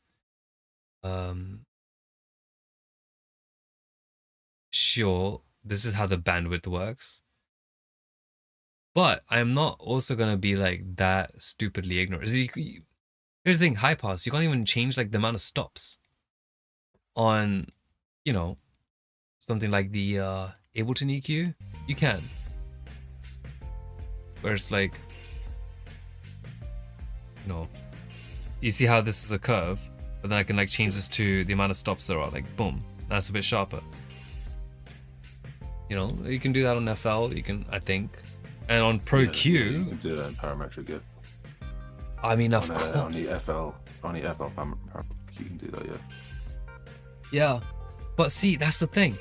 sure, this is how the bandwidth works. But I'm not also gonna be like that stupidly ignorant. Here's the thing, high pass, you can't even change like the amount of stops on, you know, something like the Ableton EQ. You can. Where it's like, you know, you see how this is a curve, but then I can like change this to the amount of stops there are, like boom, that's a bit sharper. You know, you can do that on FL, you can, I think. And on Pro Q, you can do that in parametric, yeah. I mean, of course. On the FL parametric, you can do that, yeah. Yeah, but see, that's the thing.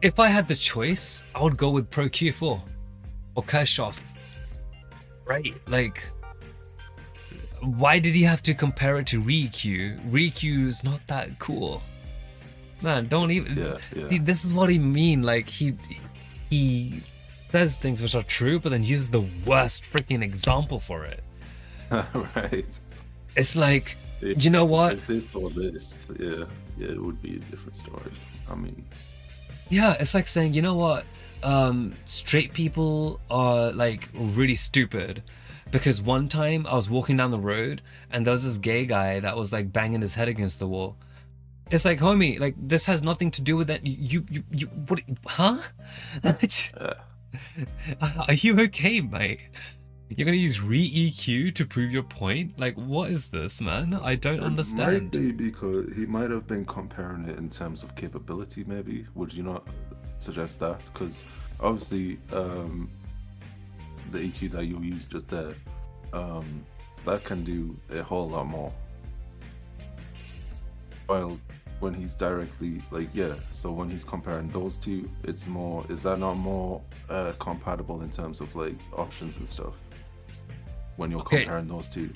If I had the choice, I would go with Pro Q4 or Kirchhoff. Right? Like, why did he have to compare it to Re-EQ? Re-EQ is not that cool. Man, don't even... See, this is what he mean. Like, he says things which are true, but then uses the worst freaking example for it. Right. It's like, you know what? If this or this, yeah, it would be a different story. I mean... Yeah, it's like saying, you know what? Straight people are like really stupid. Because one time I was walking down the road and there was this gay guy that was like banging his head against the wall. It's like, homie, like this has nothing to do with that. You what? Huh? Are you okay, mate? You're gonna use Re-EQ to prove your point? Like, what is this, man? I don't understand. Might be because he might have been comparing it in terms of capability, maybe. Would you not suggest that? Because obviously, the EQ that you use just there, that can do a whole lot more. While when he's directly, like, yeah, so when he's comparing those two, it's more, is that not more compatible in terms of like options and stuff? When you're comparing those two.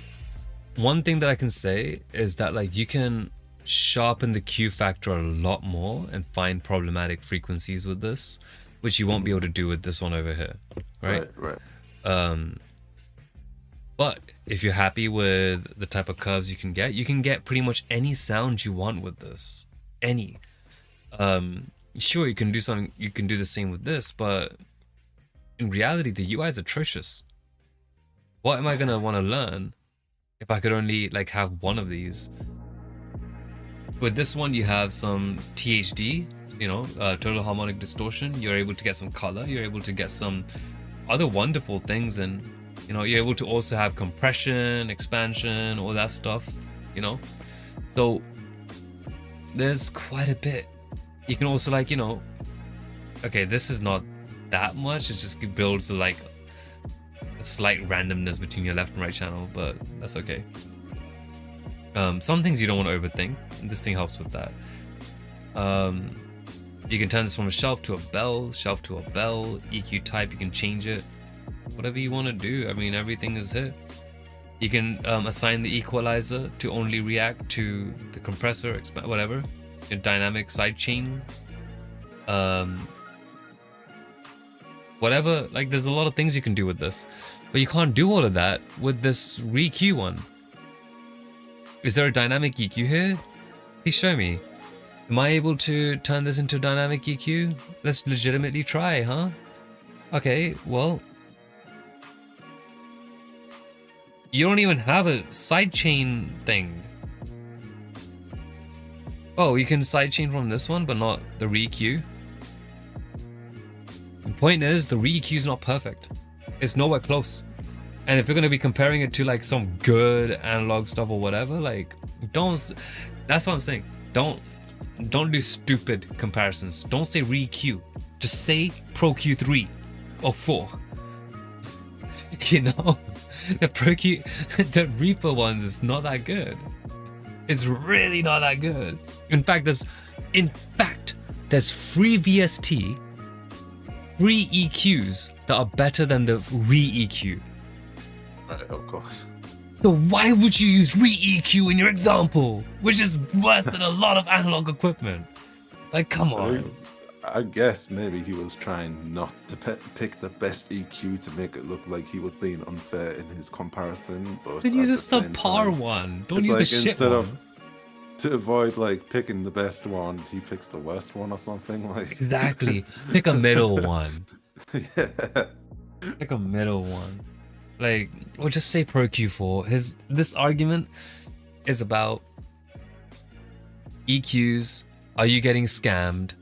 One thing that I can say is that like you can sharpen the Q factor a lot more and find problematic frequencies with this, which you won't be able to do with this one over here, right? Right. But if you're happy with the type of curves you can get pretty much any sound you want with this. Any. Sure, you can do something, you can do the same with this, but in reality, the UI is atrocious. What am I gonna want to learn if I could only like have one of these? With this one, you have some THD, you know, total harmonic distortion. You're able to get some color. You're able to get some other wonderful things, and you know, you're able to also have compression, expansion, all that stuff. You know, so there's quite a bit. You can also like, you know, okay, this is not that much. It just builds like a slight randomness between your left and right channel, but that's okay. Some things you don't want to overthink. This thing helps with that. You can turn this from a shelf to a bell, EQ type, you can change it. Whatever you want to do. I mean, everything is here. You can assign the equalizer to only react to the compressor, whatever. Your dynamic sidechain. Whatever, like there's a lot of things you can do with this. But you can't do all of that with this Re-EQ one. Is there a dynamic EQ here? Please show me. Am I able to turn this into dynamic EQ? Let's legitimately try, huh? Okay, well. You don't even have a sidechain thing. Oh, you can sidechain from this one, but not the Re-EQ. The point is, the Re-EQ is not perfect. It's nowhere close. And if you're going to be comparing it to like some good analog stuff or whatever, like don't, that's what I'm saying. Don't do stupid comparisons. Don't say Re-EQ. Just say Pro Q3 or 4. You know, the Reaper one is not that good. It's really not that good. In fact, there's free VST, free EQs that are better than the Re-EQ. Right, of course. So why would you use Re-EQ in your example, which is worse than a lot of analog equipment? Like, come on. I guess maybe he was trying not to pick the best EQ to make it look like he was being unfair in his comparison. But then use a subpar one. Don't use the shit instead one. Of to avoid like picking the best one, he picks the worst one or something like. Exactly. Pick a middle one. Yeah. Pick a middle one. Like, or just say Pro Q4. This argument is about EQs. Are you getting scammed?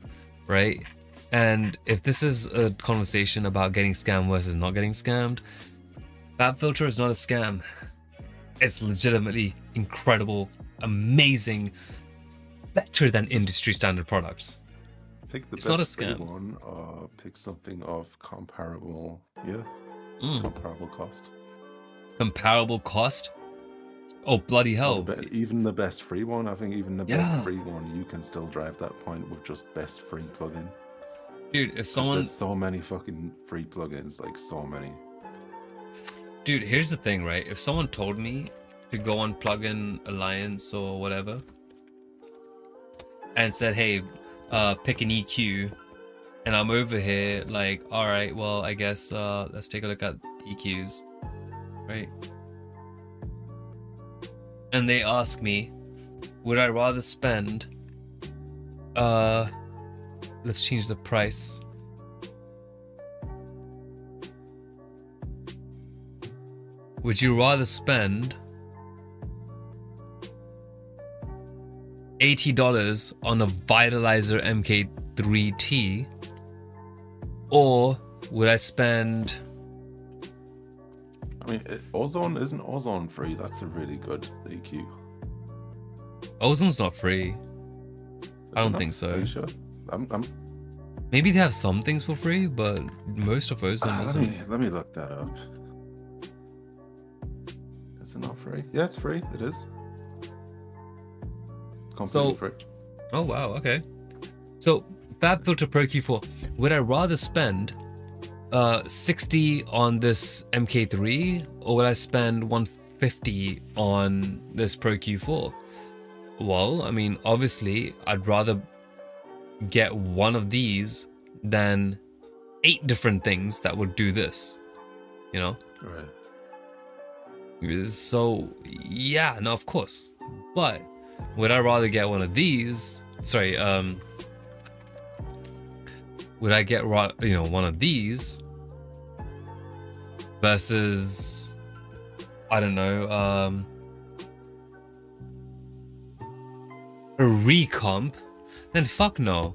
Right? And if this is a conversation about getting scammed versus not getting scammed, FabFilter is not a scam. It's legitimately incredible, amazing, better than industry standard products. Pick the it's best not a scam. One, or pick something of comparable, comparable cost. Comparable cost? Oh, bloody hell. Even the best free one, I think even the best free one, you can still drive that point with just best free plugin. Dude, if someone... There's so many fucking free plugins, like so many. Dude, here's the thing, right? If someone told me to go on Plugin Alliance or whatever and said, hey, pick an EQ, and I'm over here like, all right, well, I guess let's take a look at EQs, right? And they ask me, would I rather spend let's change the price. Would you rather spend $80 on a Vitalizer MK3T, or would I spend... I mean, Ozone isn't Ozone free. That's a really good EQ. Ozone's not free. I don't think so. Are you sure? Maybe they have some things for free, but most of Ozone isn't. Let me look that up. Is it not free? Yeah, it's free. It is. It's completely free. Oh wow, okay. So FabFilter Pro Q4, would I rather spend 60 on this MK3, or would I spend 150 on this Pro Q4? Well, I mean, obviously, I'd rather get one of these than 8 different things that would do this, you know? Right. So, yeah, no, of course. But would I rather get one of these? Sorry, would I get, you know, one of these versus, I don't know, a recomp? Then fuck no.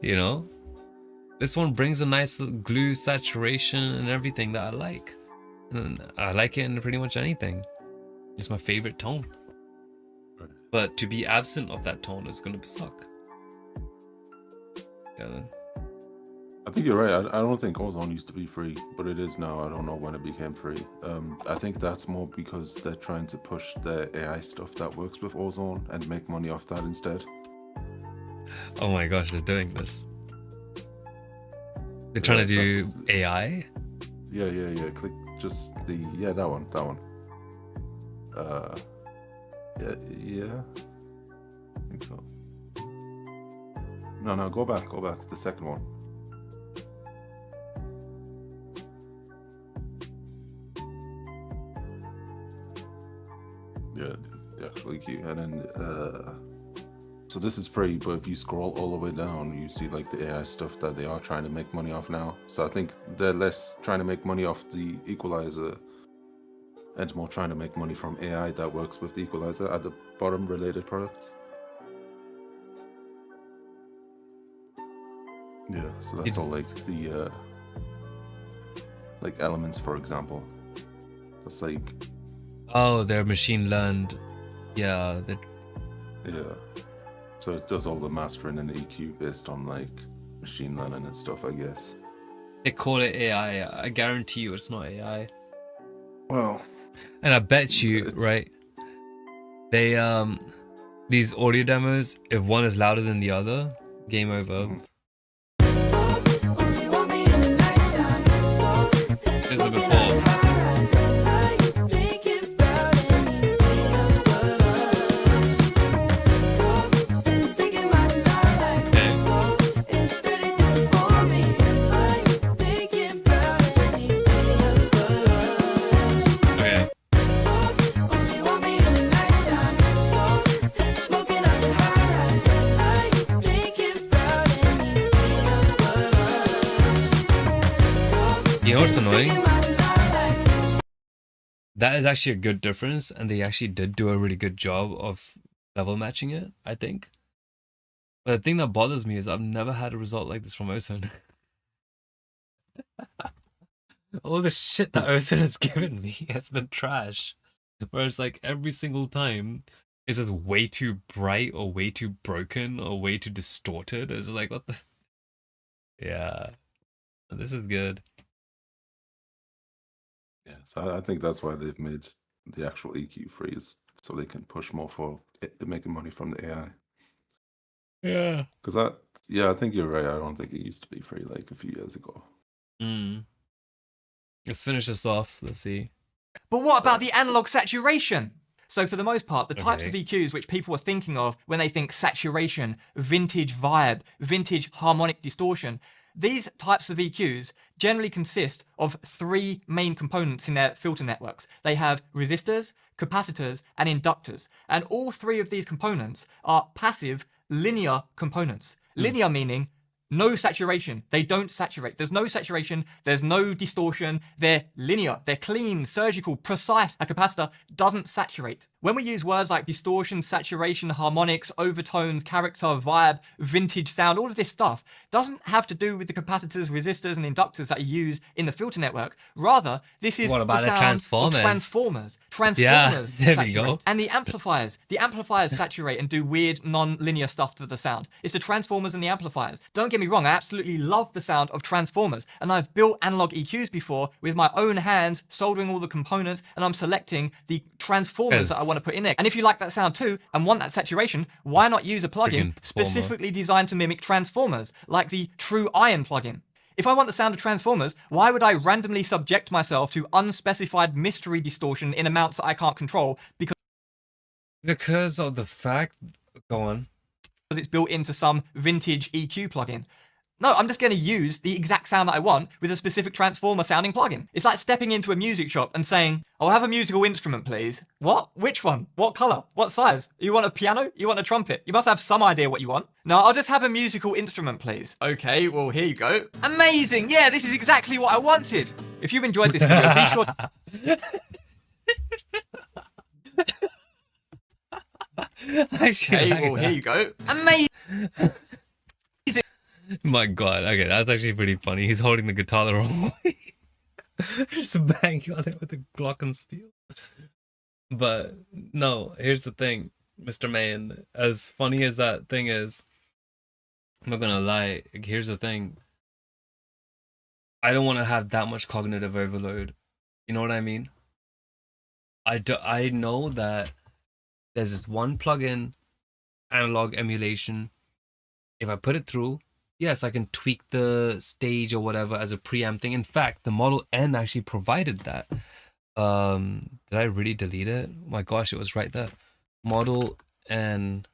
You know, this one brings a nice glue saturation and everything that I like. And I like it in pretty much anything. It's my favorite tone. Right. But to be absent of that tone is gonna suck. Yeah. I think you're right. I don't think Ozone used to be free, but it is now. I don't know when it became free. I think that's more because they're trying to push the AI stuff that works with Ozone and make money off that instead. Oh my gosh, they're doing this. They're trying to do AI? Yeah. Click just the that one. Yeah. I think so. No, go back. The second one. Yeah, the actual EQ, and then so this is free, but if you scroll all the way down, you see like the AI stuff that they are trying to make money off now. So I think they're less trying to make money off the equalizer and more trying to make money from AI that works with the equalizer at the bottom, related products. Yeah, so that's all like the like elements, for example. That's like, oh, they're machine learned. Yeah. So it does all the mastering and EQ based on like machine learning and stuff, I guess. They call it AI. I guarantee you it's not AI. Well, and I bet you, right? They these audio demos, if one is louder than the other, game over. This is the before. You know what's annoying? That is actually a good difference, and they actually did do a really good job of level matching it, I think. But the thing that bothers me is I've never had a result like this from Ozone. All the shit that Ozone has given me has been trash. Whereas like every single time it's just way too bright or way too broken or way too distorted. It's like, what the... Yeah. This is good. Yeah, so I think that's why they've made the actual EQ free, is so they can push more for making money from the AI. Yeah. Because Yeah, I think you're right. I don't think it used to be free like a few years ago. Let's finish this off. Let's see. But what about the analog saturation? So for the most part, the types of Okay. EQs which people are thinking of when they think saturation, vintage vibe, vintage harmonic distortion, these types of EQs generally consist of three main components in their filter networks. They have resistors, capacitors, and inductors. And all three of these components are passive linear components. Linear meaning no saturation. They don't saturate. There's no saturation. There's no distortion. They're linear. They're clean, surgical, precise. A capacitor doesn't saturate. When we use words like distortion, saturation, harmonics, overtones, character, vibe, vintage sound, all of this stuff doesn't have to do with the capacitors, resistors, and inductors that are used in the filter network. Rather, this is What about the the sound transformers? of transformers. Yeah, Transformers there we saturate. go. And the amplifiers. The amplifiers saturate and do weird, non-linear stuff to the sound. It's the transformers and the amplifiers. Don't get me wrong, I absolutely love the sound of transformers. And I've built analog EQs before with my own hands, soldering all the components, and I'm selecting the transformers that I want to put in there. And if you like that sound too, and want that saturation, why not use a plugin specifically designed to mimic transformers, like the True Iron plugin? If I want the sound of transformers, why would I randomly subject myself to unspecified mystery distortion in amounts that I can't control because of the fact, go on, because it's built into some vintage EQ plugin? No, I'm just going to use the exact sound that I want with a specific transformer sounding plugin. It's like stepping into a music shop and saying, "I'll have a musical instrument, please." What? Which one? What color? What size? You want a piano? You want a trumpet? You must have some idea what you want. No, I'll just have a musical instrument, please. Okay, well, here you go. Amazing! Yeah, this is exactly what I wanted. If you've enjoyed this video, be sure... Actually, okay, well, here you go. Amazing! My God, okay, that's actually pretty funny. He's holding the guitar the wrong way. Just banging on it with a glockenspiel. But no, here's the thing, Mr. Man. As funny as that thing is, I'm not gonna lie. Here's the thing. I don't want to have that much cognitive overload. You know what I mean? I know that there's this one plugin, analog emulation. If I put it through, yes, I can tweak the stage or whatever as a preamp thing. In fact, the Model N actually provided that. Did I really delete it? Oh my gosh, it was right there. Model N.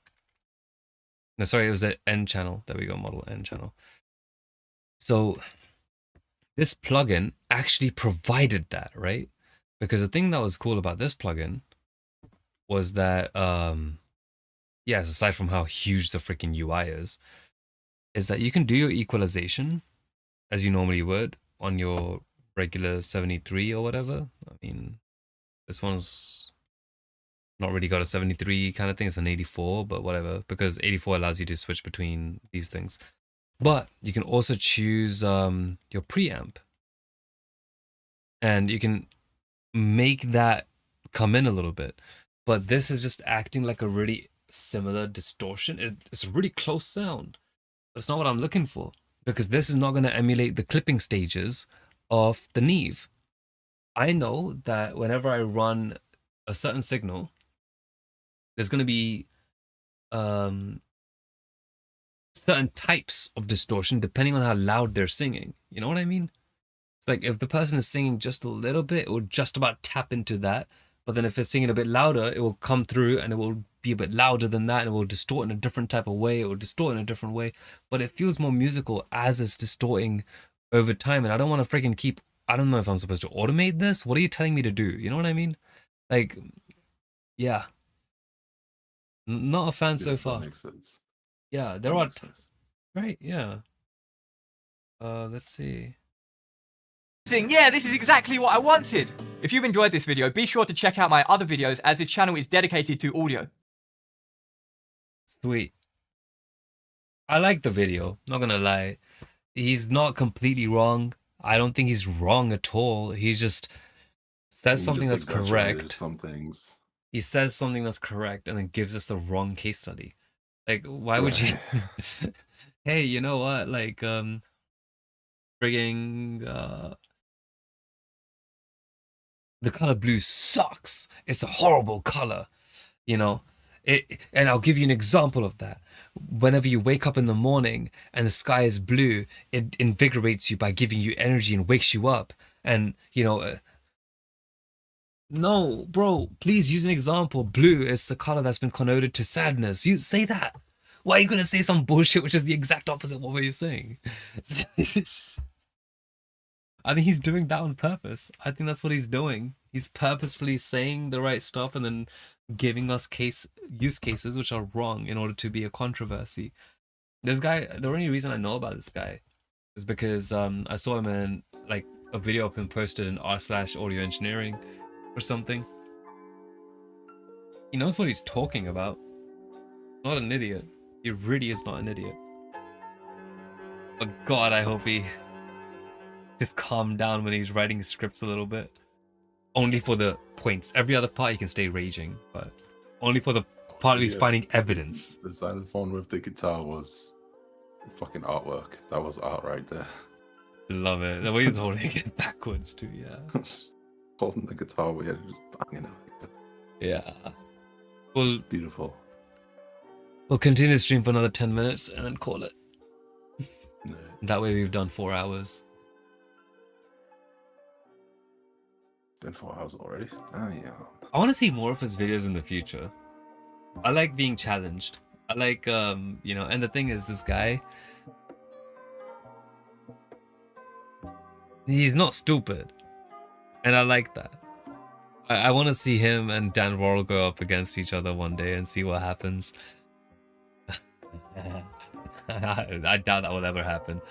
No, sorry, it was an N channel. There we go, Model N channel. So this plugin actually provided that, right? Because the thing that was cool about this plugin was that, yes, aside from how huge the freaking UI is that you can do your equalization as you normally would on your regular 73 or whatever. I mean, this one's not really got a 73 kind of thing. It's an 84, but whatever, because 84 allows you to switch between these things. But you can also choose your preamp, and you can make that come in a little bit. But this is just acting like a really similar distortion. It's a really close sound. That's not what I'm looking for, because this is not going to emulate the clipping stages of the Neve. I know that whenever I run a certain signal, there's going to be certain types of distortion depending on how loud they're singing. You know what I mean? It's like if the person is singing just a little bit, it will just about tap into that. But then if it's singing a bit louder, it will come through and it will be a bit louder than that, and it will distort in a different type of way. It will distort in a different way, but it feels more musical as it's distorting over time. And I don't want to freaking keep, I don't know if I'm supposed to automate this. What are you telling me to do? You know what I mean? Like, yeah. Not a fan so far. That makes sense. Yeah, there are, right, yeah. Let's see. Yeah, this is exactly what I wanted. If you've enjoyed this video, be sure to check out my other videos, as this channel is dedicated to audio. Sweet. I like the video, not gonna lie. He's not completely wrong. I don't think he's wrong at all. He just says something that's correct. Some things. He says something that's correct and then gives us the wrong case study. Like, why would you? Hey, you know what? Like, frigging, the color blue sucks. It's a horrible color. You know, And I'll give you an example of that. Whenever you wake up in the morning and the sky is blue, it invigorates you by giving you energy and wakes you up. And, no, bro, please use an example. Blue is the color that's been connoted to sadness. You say that. Why are you going to say some bullshit which is the exact opposite of what you're saying? I think he's doing that on purpose. I think that's what he's doing. He's purposefully saying the right stuff and then giving us use cases which are wrong in order to be a controversy. This guy, the only reason I know about this guy is because I saw him in like a video of him posted in r/audio engineering or something. He knows what he's talking about. Not an idiot. He really is not an idiot. But God, I hope he just calm down when he's writing scripts a little bit. Only for the points. Every other part he can stay raging, but only for the part he's finding evidence. The xylophone with the guitar was fucking artwork. That was art right there. Love it. The way he's holding it backwards too, yeah. Holding the guitar weird, just banging it like that. Yeah. Well, beautiful. We'll continue to stream for another 10 minutes and then call it. No. That way we've done 4 hours. Been 4 hours already. Oh yeah. I want to see more of his videos in the future. I like being challenged. I like and the thing is, this guy, he's not stupid. And I like that. I want to see him and Dan Worrell go up against each other one day and see what happens. I doubt that will ever happen.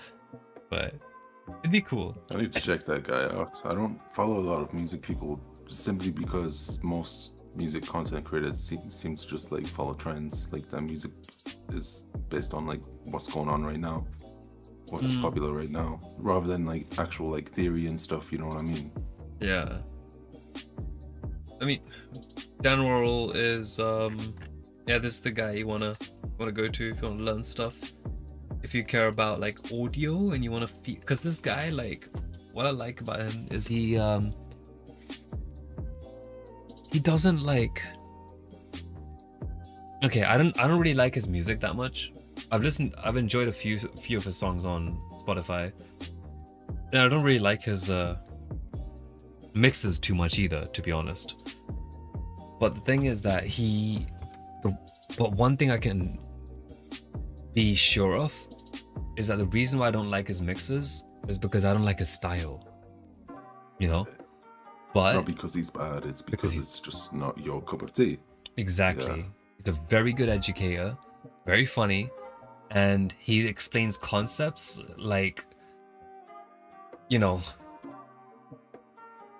But it'd be cool. I need to check that guy out. I don't follow a lot of music people simply because most music content creators seem to just like follow trends. Like that music is based on like what's going on right now, what's popular right now, rather than like actual like theory and stuff. You know what I mean? Yeah. I mean, Dan Worrell is this is the guy you wanna go to if you wanna learn stuff. If you care about like audio and you wanna feel, because this guy, like, what I like about him is he doesn't like. Okay, I don't really like his music that much. I've enjoyed a few of his songs on Spotify. And I don't really like his mixes too much either, to be honest. But the thing is that but one thing I can be sure of is that the reason why I don't like his mixes is because I don't like his style. You know? But it's not because he's bad, it's because it's just not your cup of tea. Exactly. Yeah. He's a very good educator, very funny, and he explains concepts like,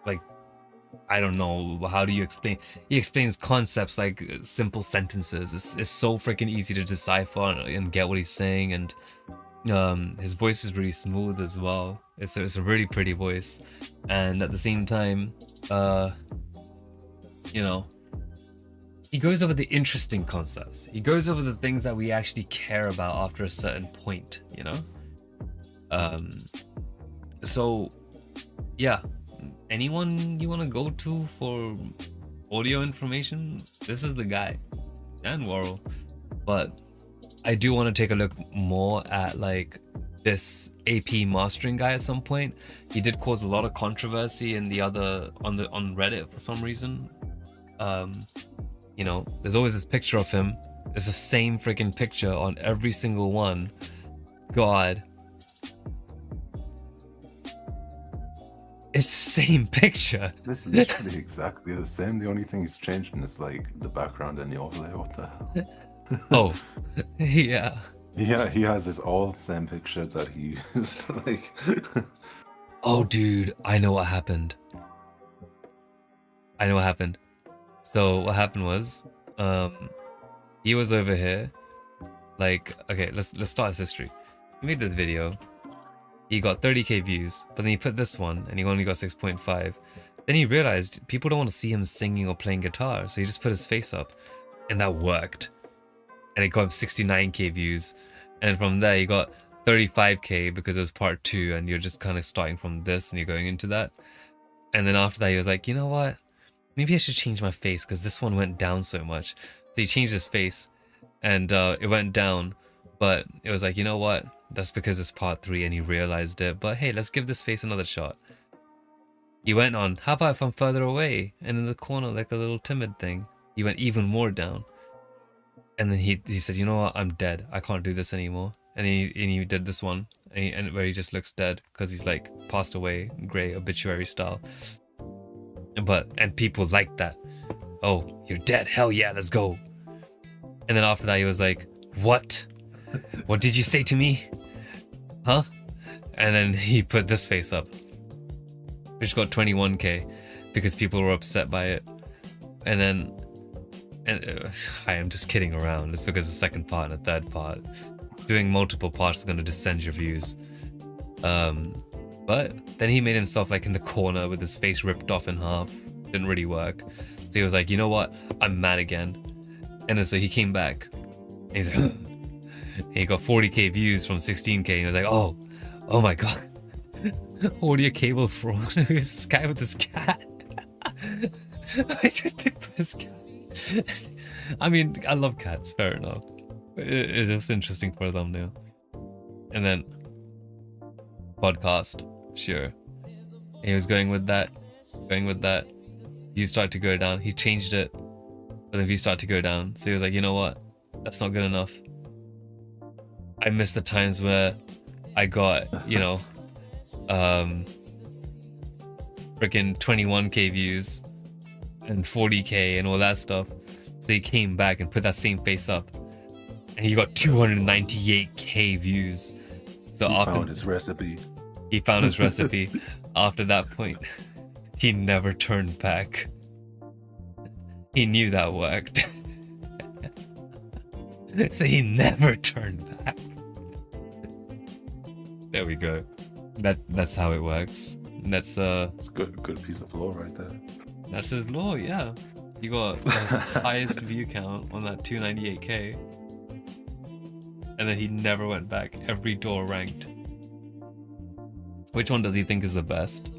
like, I don't know, how do you explain? He explains concepts like simple sentences. It's so freaking easy to decipher and get what he's saying, and his voice is really smooth as well. It's a really pretty voice, and at the same time, he goes over the interesting concepts. He goes over the things that we actually care about after a certain point, So, yeah. Anyone you want to go to for audio information, this is the guy, Dan Worrell. But I do want to take a look more at like this AP mastering guy at some point. He did cause a lot of controversy in the other on Reddit for some reason. There's always this picture of him. It's the same freaking picture on every single one. God. It's the same picture. It's literally exactly the same. The only thing he's changing is like the background and the overlay. What the hell? Oh, yeah. Yeah, he has his all same picture that he is like. Oh, dude, I know what happened. So what happened was, he was over here. Like, okay, let's start his history. He made this video. He got 30k views, but then he put this one and he only got 6.5. Then he realized people don't want to see him singing or playing guitar, so he just put his face up, and that worked. And it got him 69k views, and from there he got 35k because it was part 2, and you're just kind of starting from this and you're going into that. And then after that he was like, you know what? Maybe I should change my face because this one went down so much. So he changed his face, and it went down. But it was like, you know what? That's because it's part 3 and he realized it. But hey, let's give this face another shot. He went on, how about if I'm further away and in the corner like a little timid thing? He went even more down. And then he said, you know what? I'm dead. I can't do this anymore. And he did this one, and where he just looks dead because he's like passed away, grey obituary style. And people like that. Oh, you're dead. Hell yeah, let's go. And then after that, he was like, what? What did you say to me? Huh? And then he put this face up, which got 21k because people were upset by it. And then, I am just kidding around. It's because the second part and the third part, doing multiple parts is going to descend your views. But then he made himself like in the corner with his face ripped off in half. Didn't really work. So he was like, you know what? I'm mad again. And then so he came back. And he's like, he got 40k views from 16k. And he was like, oh my god. Audio cable fraud. Who's this guy with this cat? I just did this cat. I mean, I love cats, fair enough. It is interesting for a thumbnail. And then podcast, sure. He was going with that. Views started to go down. He changed it, but then views started to go down. So he was like, you know what? That's not good enough. I miss the times where I got, you know, freaking 21k views and 40k and all that stuff. So he came back and put that same face up, and he got 298k views. So he found his recipe. He found his recipe. After that point, he never turned back. He knew that worked. So he never turned back. There we go. That's how it works. That's it's good piece of law right there. That's his law, yeah. He got his highest view count on that 298k. And then he never went back. Every door ranked. Which one does he think is the best?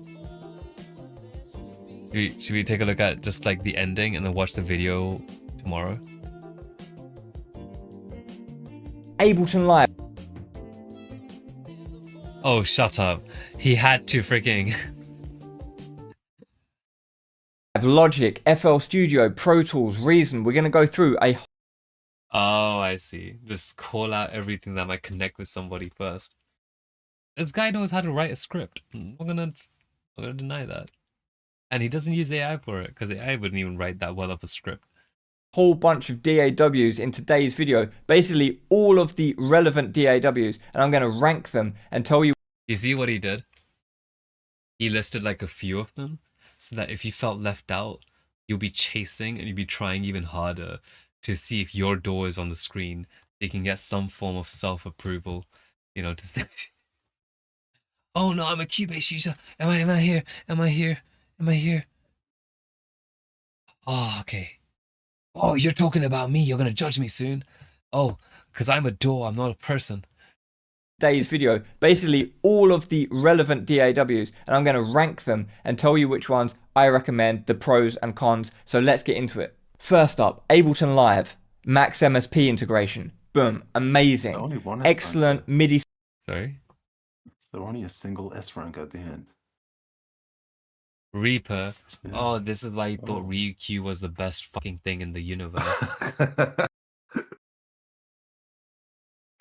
Should we take a look at just like the ending and then watch the video tomorrow? Ableton Live. Oh, shut up. He had to freaking... Logic, FL Studio, Pro Tools, Reason. We're going to go through a... Oh, I see. Just call out everything that might connect with somebody first. This guy knows how to write a script. I'm not gonna deny that. And he doesn't use AI for it, because AI wouldn't even write that well of a script. Whole bunch of DAWs in today's video. Basically, all of the relevant DAWs. And I'm going to rank them and tell you... You see what he did? He listed like a few of them, so that if you felt left out, you'll be chasing and you'll be trying even harder to see if your door is on the screen. You can get some form of self-approval, you know, to say, oh no, I'm a Cubase user. Am I here? Am I here? Am I here? Oh, okay. Oh, you're talking about me. You're going to judge me soon. Oh, because I'm a door. I'm not a person. Today's video, basically all of the relevant DAWs, and I'm going to rank them and tell you which ones I recommend, the pros and cons. So let's get into it. First up, Ableton Live, Max MSP integration. Boom, amazing. Excellent MIDI. Sorry? Is there only a single S rank at the end? Reaper. Yeah. Oh, this is why you thought Ryukyu was the best fucking thing in the universe.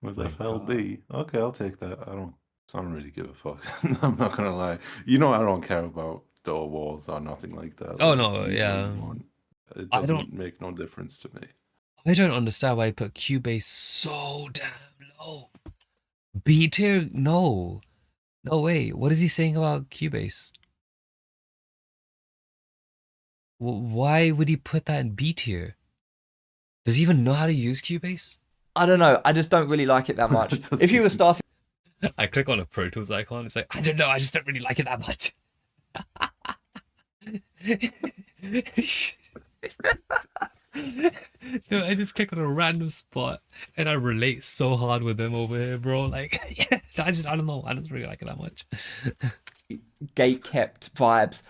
Was FLB? Okay, I'll take that. I don't really give a fuck. I'm not gonna lie. You know, I don't care about door walls or nothing like that. Oh like, no, yeah. It doesn't make no difference to me. I don't understand why you put Cubase so damn low. B tier? No. No way. What is he saying about Cubase? Why would he put that in B tier? Does he even know how to use Cubase? I don't know. I just don't really like it that much. If you were starting... I click on a Pro Tools icon. It's like, I don't know. I just don't really like it that much. No, I just click on a random spot and I relate so hard with them over here, bro. Like, yeah, I don't know. I don't really like it that much. Gate kept vibes.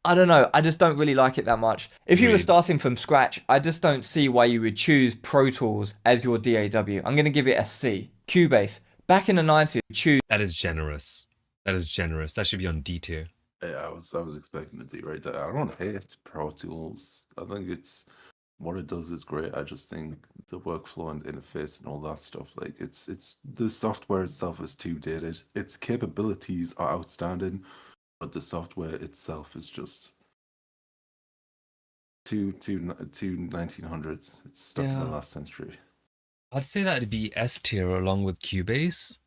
I don't know. I just don't really like it that much. If you were starting from scratch, I just don't see why you would choose Pro Tools as your DAW. I'm going to give it a C. Cubase. Back in the 90s, choose... That is generous. That is generous. That should be on D tier. Yeah, I was expecting to D right there. I don't hate Pro Tools. I think it's what it does is great. I just think the workflow and interface and all that stuff, like it's the software itself is too dated. Its capabilities are outstanding, but the software itself is just too 1900s. It's stuck in the last century. I'd say that it'd be S tier along with Cubase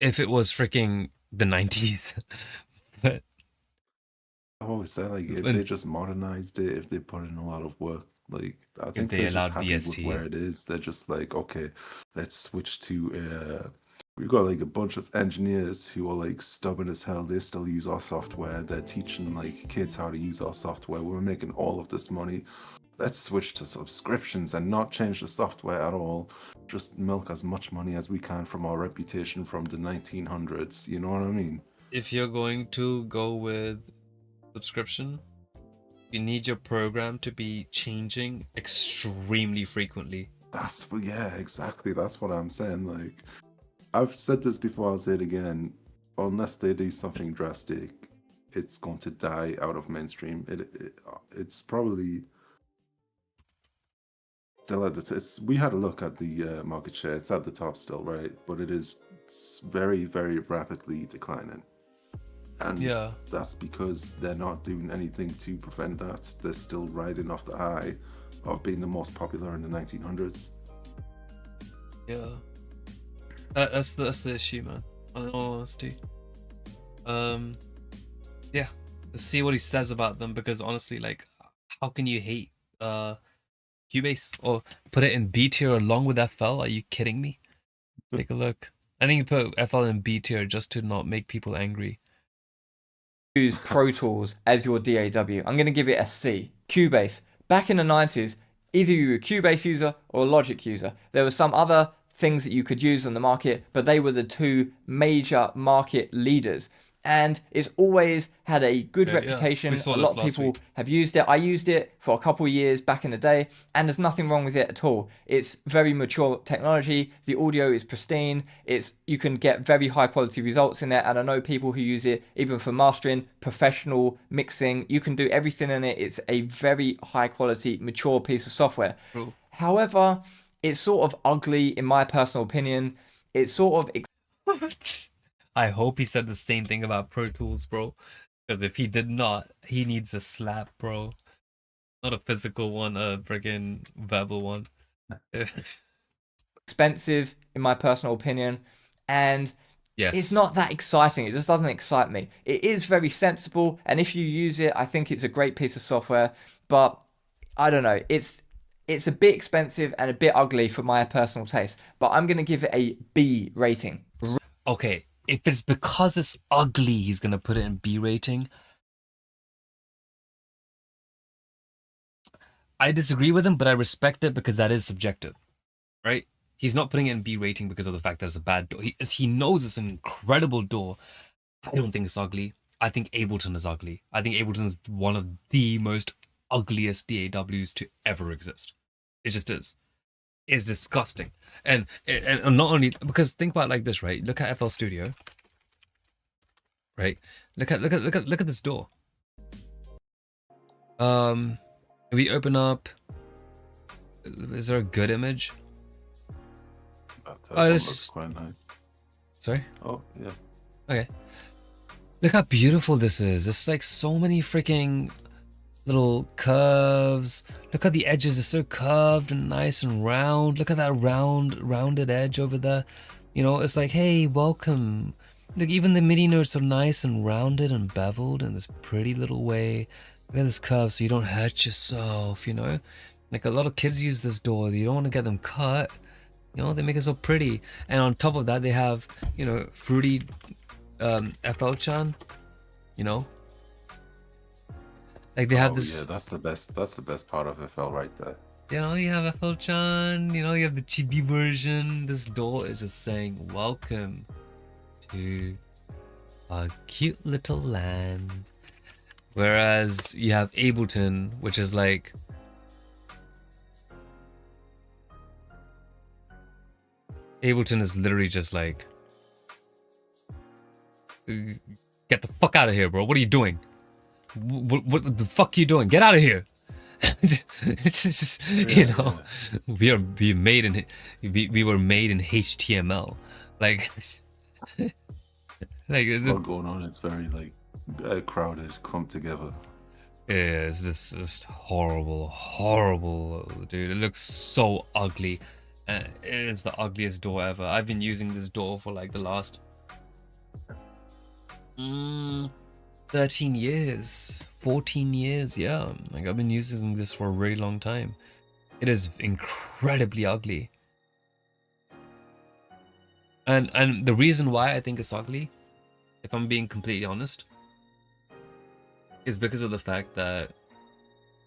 if it was freaking the 90s. But I always say, like, if they just modernized it, if they put in a lot of work, like, I think they they're just allowed happy VST. with where it is. They're just like, okay, let's switch to we've got like a bunch of engineers who are like stubborn as hell. They still use our software. They're teaching like kids how to use our software. We're making all of this money. Let's switch to subscriptions and not change the software at all. Just milk as much money as we can from our reputation from the 1900s. You know what I mean? If you're going to go with subscription, you need your program to be changing extremely frequently. Yeah, exactly. That's what I'm saying. Like, I've said this before, I'll say it again. Unless they do something drastic, it's going to die out of mainstream. It's probably still at the we had a look at the market share. It's at the top still, right? But it is very, very rapidly declining. And that's because they're not doing anything to prevent that. They're still riding off the high of being the most popular in the 1900s. Yeah. That's the issue, man. In all honesty. Yeah. Let's see what he says about them, because honestly, like, how can you hate Cubase or put it in B tier along with FL? Are you kidding me? Take a look. I think you put FL in B tier just to not make people angry. Use Pro Tools as your DAW. I'm going to give it a C. Cubase. Back in the 90s, either you were a Cubase user or a Logic user. There were some other things that you could use on the market, but they were the two major market leaders. And it's always had a good reputation. A lot of people have used it. I used it for a couple of years back in the day, and there's nothing wrong with it at all. It's very mature technology. The audio is pristine. You can get very high quality results in there. And I know people who use it even for mastering, professional mixing. You can do everything in it. It's a very high quality, mature piece of software. Cool. However, it's sort of ugly in my personal opinion. It's sort of... I hope he said the same thing about Pro Tools, bro. Because if he did not, he needs a slap, bro. Not a physical one, a friggin' verbal one. Expensive, in my personal opinion. And it's not that exciting. It just doesn't excite me. It is very sensible. And if you use it, I think it's a great piece of software. But I don't know. It's a bit expensive and a bit ugly for my personal taste. But I'm going to give it a B rating. Okay. If it's because it's ugly, he's going to put it in B rating. I disagree with him, but I respect it because that is subjective, right? He's not putting it in B rating because of the fact that it's a bad door. He knows it's an incredible door. I don't think it's ugly. I think Ableton is ugly. I think Ableton is one of the most ugliest DAWs to ever exist. It just is. It's disgusting. And not only because think about it like this, right? Look at FL Studio. Right? Look at this door. If we open up, is there a good image? Oh, this quite nice. Sorry? Oh, yeah. Okay. Look how beautiful this is. It's like so many freaking little curves. Look how the edges are so curved and nice and round. Look at that rounded edge over there. You know, it's like, hey, welcome. Look, even the MIDI notes are nice and rounded and beveled in this pretty little way. Look at this curve so you don't hurt yourself, you know? Like a lot of kids use this door. You don't want to get them cut. You know, they make it so pretty. And on top of that, they have, you know, fruity FL-chan, you know? Like they have this. Yeah, that's the best part of FL right there. You know, you have FL-chan, you know, you have the chibi version. This door is just saying, welcome to our cute little land. Whereas you have Ableton, which is like Ableton is literally just like, get the fuck out of here, bro. What are you doing? What the fuck are you doing? Get out of here. It's just, you know, we were made in HTML. Like There's a lot going on. It's very like crowded, clumped together. Yeah, it's just horrible, dude. It looks so ugly. It is the ugliest door ever. I've been using this door for like the last 13 years, 14 years, yeah. Like I've been using this for a really long time. It is incredibly ugly. And the reason why I think it's ugly, if I'm being completely honest, is because of the fact that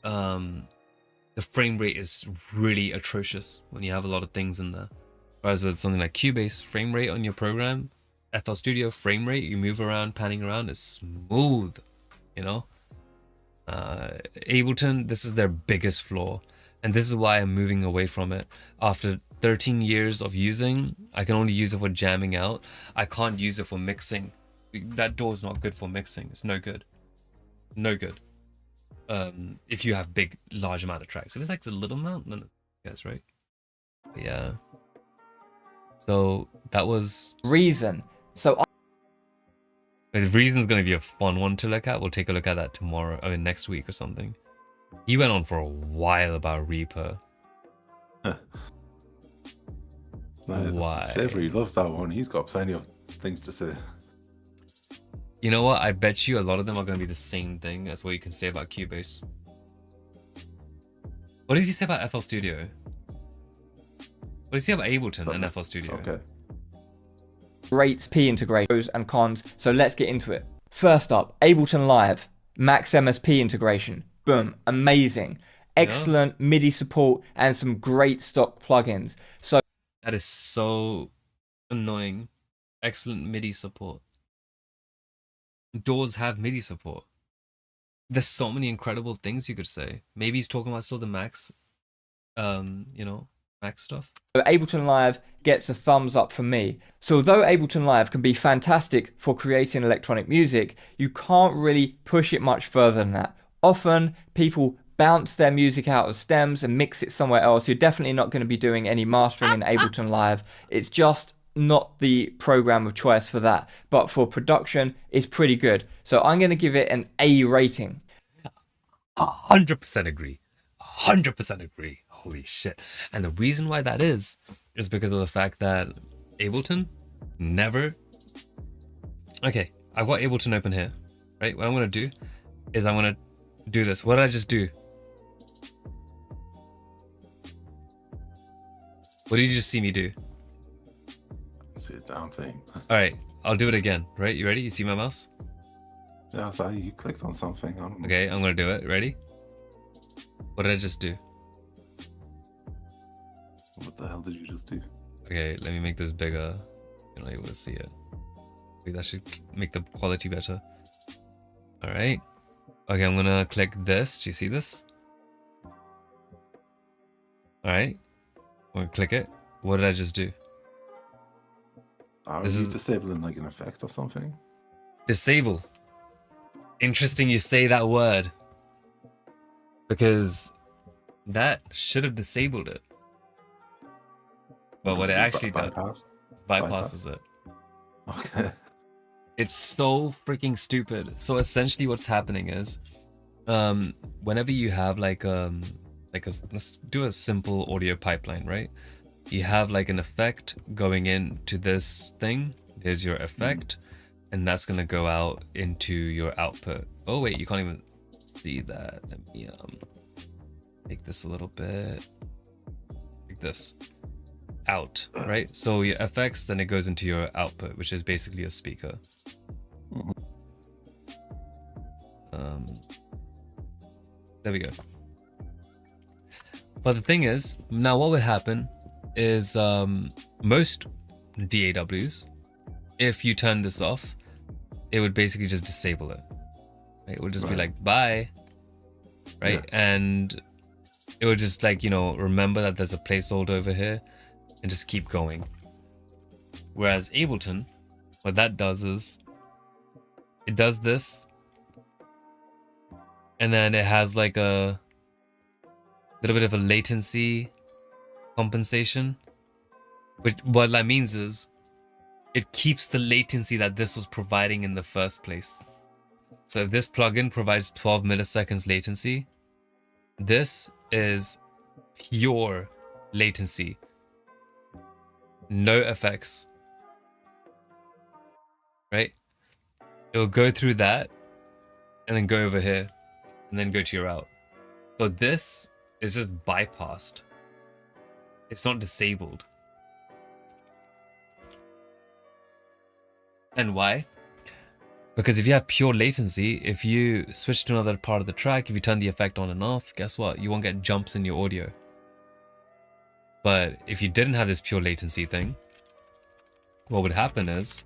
the frame rate is really atrocious when you have a lot of things in there. Whereas with something like Cubase, frame rate on your program, FL Studio frame rate, you move around, panning around, is smooth, you know? Ableton, this is their biggest flaw. And this is why I'm moving away from it. After 13 years of using, I can only use it for jamming out. I can't use it for mixing. That door is not good for mixing. It's no good. No good. If you have large amount of tracks. If it's like a little amount, then it's right. But yeah. So that was reason. So the reason's gonna be a fun one to look at. We'll take a look at that tomorrow. I mean next week or something. He went on for a while about Reaper. Why? His favorite. He loves that one. He's got plenty of things to say. You know what? I bet you a lot of them are going to be the same thing as what you can say about Cubase. What does he say about FL Studio? What does he say about Ableton and FL Studio? Okay. Rates, P integration, pros and cons. So let's get into it. First up, Ableton Live, Max MSP integration. Boom, amazing. Excellent MIDI support and some great stock plugins. So that is so annoying. Excellent MIDI support. Doors have MIDI support. There's so many incredible things you could say. Maybe he's talking about still the Max, you know, Max stuff. Ableton Live gets a thumbs up from me. So although Ableton Live can be fantastic for creating electronic music, you can't really push it much further than that. Often people bounce their music out of stems and mix it somewhere else. You're definitely not going to be doing any mastering in Ableton Live. It's just not the program of choice for that, but for production it's pretty good. So I'm going to give it an A rating. 100% agree. 100% agree. Holy shit. And the reason why that is because of the fact that Ableton never... Okay, I've got Ableton open here, right? What I'm going to do is I'm going to do this. What did I just do? What did you just see me do? See a damn thing. Alright, I'll do it again, right? You ready? You see my mouse? Yeah, I saw you clicked on something. I don't know. Okay, I'm gonna do it. Ready? What did I just do? What the hell did you just do? Okay, let me make this bigger. You're not able to see it. Wait, that should make the quality better. Alright. Okay, I'm gonna click this. Do you see this? Alright. I'm gonna click it. What did I just do? Are you disabling like an effect or something? Disable. Interesting you say that word. Because that should have disabled it. But what it actually does bypasses it. Okay. It's so freaking stupid. So essentially what's happening is whenever you have like let's do a simple audio pipeline, right? You have like an effect going into this thing. There's your effect, and that's gonna go out into your output. Oh wait, you can't even see that. Let me make this a little bit like this. Out, right? So your effects, then it goes into your output, which is basically a speaker. There we go. But the thing is, now what would happen is most DAWs, if you turn this off, it would basically just disable it. right? It would just be like, bye, right? And it would just like, remember that there's a placeholder over here and just keep going. Whereas Ableton, what that does is it does this, and then it has like a little bit of a latency compensation, which what that means is it keeps the latency that this was providing in the first place. So if this plugin provides 12 milliseconds latency, this is pure latency, no effects, right? It will go through that and then go over here and then go to your out. So this is just bypassed. It's not disabled. And why? Because if you have pure latency, if you switch to another part of the track, if you turn the effect on and off, guess what? You won't get jumps in your audio. But if you didn't have this pure latency thing, what would happen is,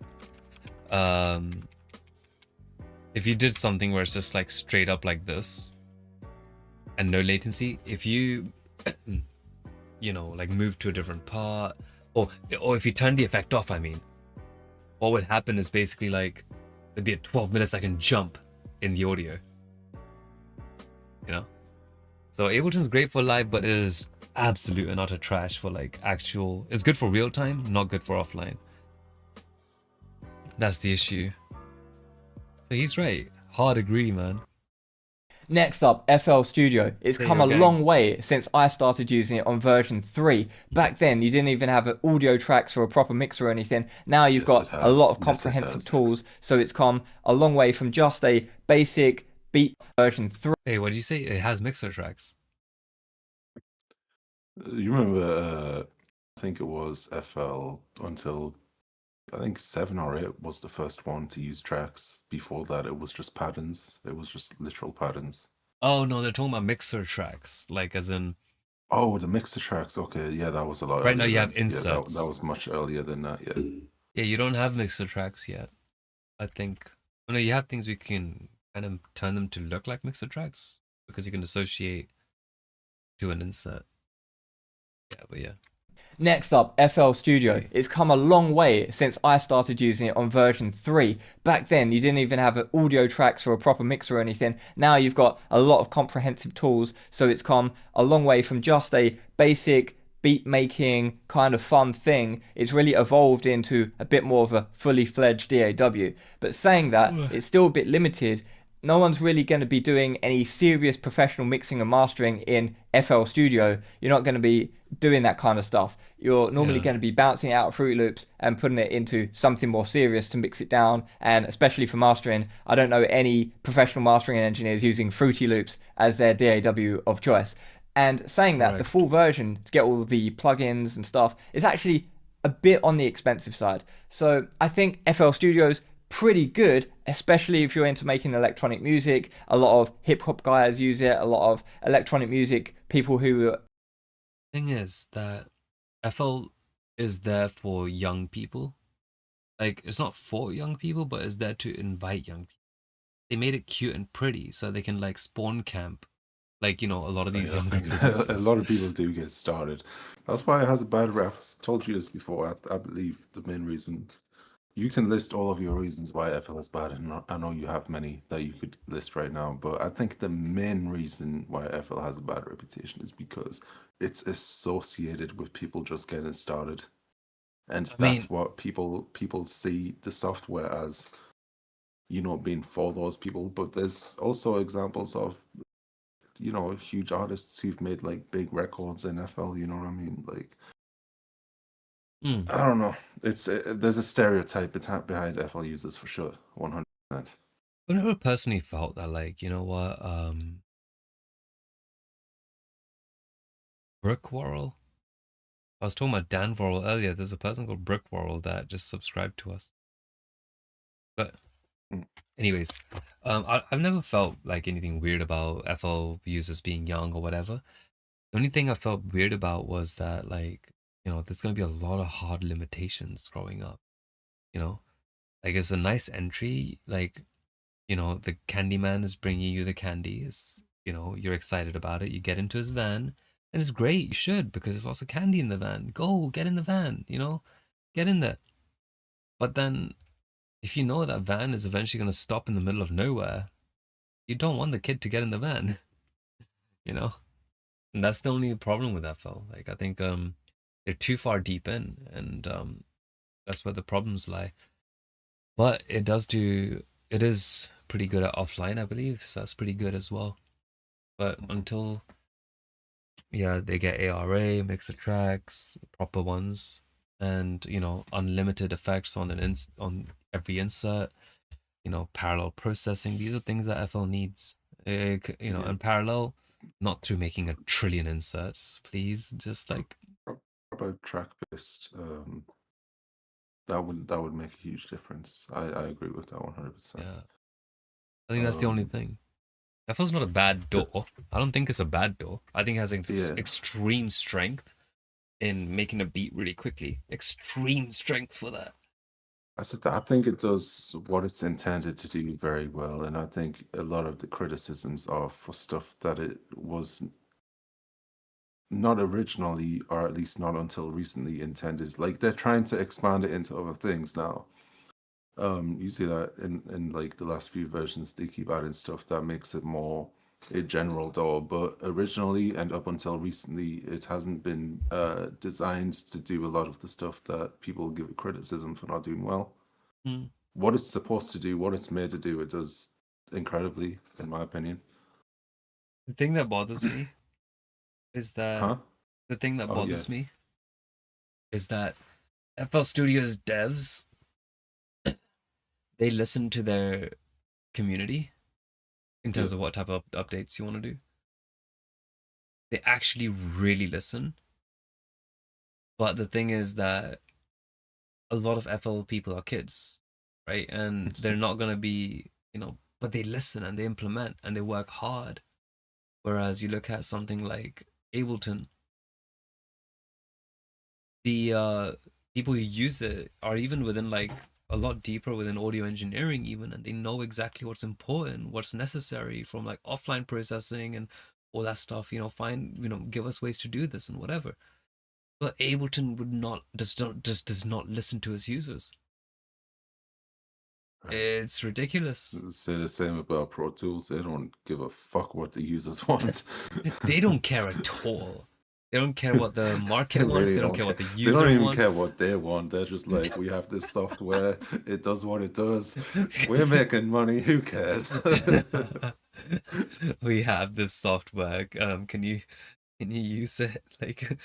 if you did something where it's just like straight up like this and no latency, if you, like move to a different part, or if you turn the effect off, I mean, what would happen is basically like there'd be a 12 millisecond jump in the audio. So Ableton's great for live, but it is absolute and utter trash for like actual. It's good for real time, not good for offline. That's the issue. So he's right. Hard agree, man. Next up, FL Studio. It's come a long way since I started using it on version 3. Back then, you didn't even have audio tracks or a proper mixer or anything. Now you've got a lot of comprehensive tools, so it's come a long way from just a basic beat version 3. Hey, what did you say? It has mixer tracks. You remember, I think it was FL until, I think 7 or 8 was the first one to use tracks. Before that, it was just patterns. It was just literal patterns. Oh, no, they're talking about mixer tracks, like as in... Oh, the mixer tracks. Okay, yeah, that was a lot Right now you earlier. have inserts. Yeah, that was much earlier than that, yeah. Yeah, you don't have mixer tracks yet, I think. Oh, no, you have things we can kind of turn them to look like mixer tracks, because you can associate to an insert. Yeah, but yeah. Next up, FL Studio. It's come a long way since I started using it on version 3. Back then, you didn't even have audio tracks or a proper mixer or anything. Now you've got a lot of comprehensive tools, so it's come a long way from just a basic beat making kind of fun thing. It's really evolved into a bit more of a fully fledged DAW. But saying that, it's still a bit limited. No one's really going to be doing any serious professional mixing and mastering in FL Studio. You're not going to be doing that kind of stuff. You're normally going to be bouncing it out of Fruity Loops and putting it into something more serious to mix it down. And especially for mastering, I don't know any professional mastering engineers using Fruity Loops as their DAW of choice. And saying that, the full version to get all the plugins and stuff is actually a bit on the expensive side. So I think FL Studio's pretty good, especially if you're into making electronic music. A lot of hip hop guys use it, a lot of electronic music people who... Thing is that FL is there for young people. Like, it's not for young people, but it's there to invite young people. They made it cute and pretty so they can like spawn camp. Like, a lot of these young a lot of people do get started. That's why it has a bad rep. I told you this before. I believe the main reason. You can list all of your reasons why FL is bad, and I know you have many that you could list right now, but I think the main reason why FL has a bad reputation is because it's associated with people just getting started. And that's what people see the software as, being for those people. But there's also examples of, huge artists who've made like big records in FL, you know what I mean? Like, I don't know. There's a stereotype behind FL users for sure, 100%. I've never personally felt that, like, you know what, Brickworrel. I was talking about Dan Worrell earlier. There's a person called Brickworrel that just subscribed to us. But, anyways, I've never felt like anything weird about FL users being young or whatever. The only thing I felt weird about was that, like, there's going to be a lot of hard limitations growing up, like it's a nice entry, like you know, the candy man is bringing you the candy. Is, you know, you're excited about it. You get into his van, and it's great. You should, because there's also candy in the van. Go get in the van. You know, get in there. But then, if you know that van is eventually going to stop in the middle of nowhere, you don't want the kid to get in the van. You know, and that's the only problem with that film. Like, I think they're too far deep in, and that's where the problems lie. But it is pretty good at offline, I believe, so that's pretty good as well. But until, yeah, they get ARA, mixer tracks, proper ones, and, you know, unlimited effects on on every insert, you know, parallel processing. These are things that FL needs. You know, and parallel, not through making 1 trillion inserts, please. Just like about track based, that would make a huge difference. I agree with that 100%. Yeah, I think that's the only thing. FL's not a bad door. I don't think it's a bad door. I think it has extreme strength in making a beat really quickly. Extreme strength for that. I think it does what it's intended to do very well, and I think a lot of the criticisms are for stuff that it was not originally, or at least not until recently, intended. Like, they're trying to expand it into other things now. You see that in like the last few versions, they keep adding stuff that makes it more a general DAW, but originally and up until recently, it hasn't been designed to do a lot of the stuff that people give it criticism for not doing well. Mm. What it's supposed to do, what it's made to do, it does incredibly, in my opinion. The thing that bothers me is that the thing that bothers me is that FL Studios devs, they listen to their community in terms of what type of updates you want to do. They actually really listen. But the thing is that a lot of FL people are kids, right? And they're not going to be, you know, but they listen and they implement and they work hard. Whereas you look at something like Ableton, the people who use it are even within like a lot deeper within audio engineering even, and they know exactly what's important, what's necessary from like offline processing and all that stuff, you know, give us ways to do this and whatever. But Ableton does not listen to its users. It's ridiculous. Say the same about Pro Tools. They don't give a fuck what the users want. They don't care at all. They don't care what the market wants. They don't care what the user wants. They don't even care what they want. They're just like, we have this software. It does what it does. We're making money. Who cares? We have this software. Can you use it? Like,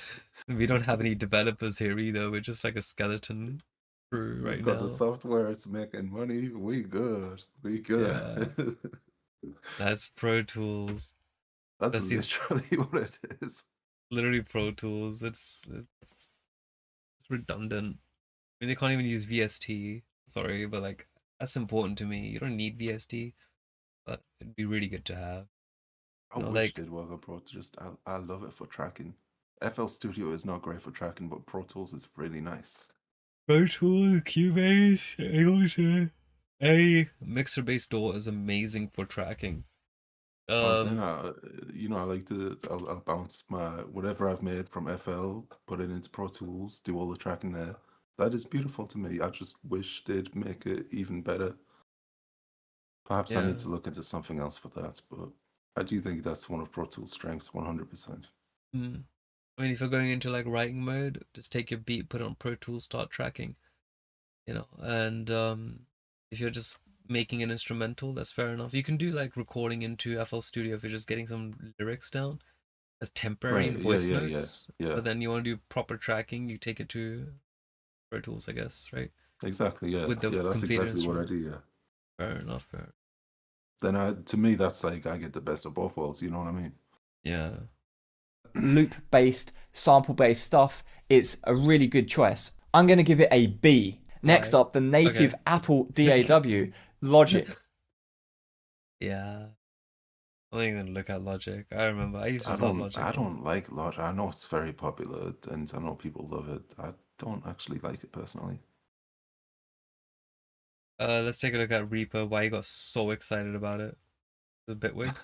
we don't have any developers here either. We're just like a skeleton crew right now. Got the software. It's making money. We good. We good. Yeah. That's Pro Tools. That's literally what it is. Literally Pro Tools. It's redundant. I mean, they can't even use VST. Sorry, but like, that's important to me. You don't need VST, but it'd be really good to have. I wish they'd work on Pro Tools. I love it for tracking. FL Studio is not great for tracking, but Pro Tools is really nice. Pro Tools, Cubase, Ableton, any mixer-based DAW is amazing for tracking. You know, I like to I'll bounce my whatever I've made from FL, put it into Pro Tools, do all the tracking there. That is beautiful to me. I just wish they'd make it even better. Perhaps I need to look into something else for that, but I do think that's one of Pro Tools' strengths, 100%. I mean, if you're going into like writing mode, just take your beat, put it on Pro Tools, start tracking. You know, and if you're just making an instrumental, that's fair enough. You can do like recording into FL Studio if you're just getting some lyrics down as temporary voice notes. Yeah. But then you want to do proper tracking, you take it to Pro Tools, I guess, right? Exactly, yeah. With the that's exactly what I do, yeah. Fair enough, Then to me, that's like, I get the best of both worlds, you know what I mean? Yeah. Loop-based, sample-based stuff, it's a really good choice. I'm going to give it a B. Next up, the native Apple DAW, Logic. Yeah. I don't even look at Logic. I remember I used to love Logic. I don't like Logic. I know it's very popular and I know people love it. I don't actually like it personally. Let's take a look at Reaper. Why you got so excited about it? It's a bit weird.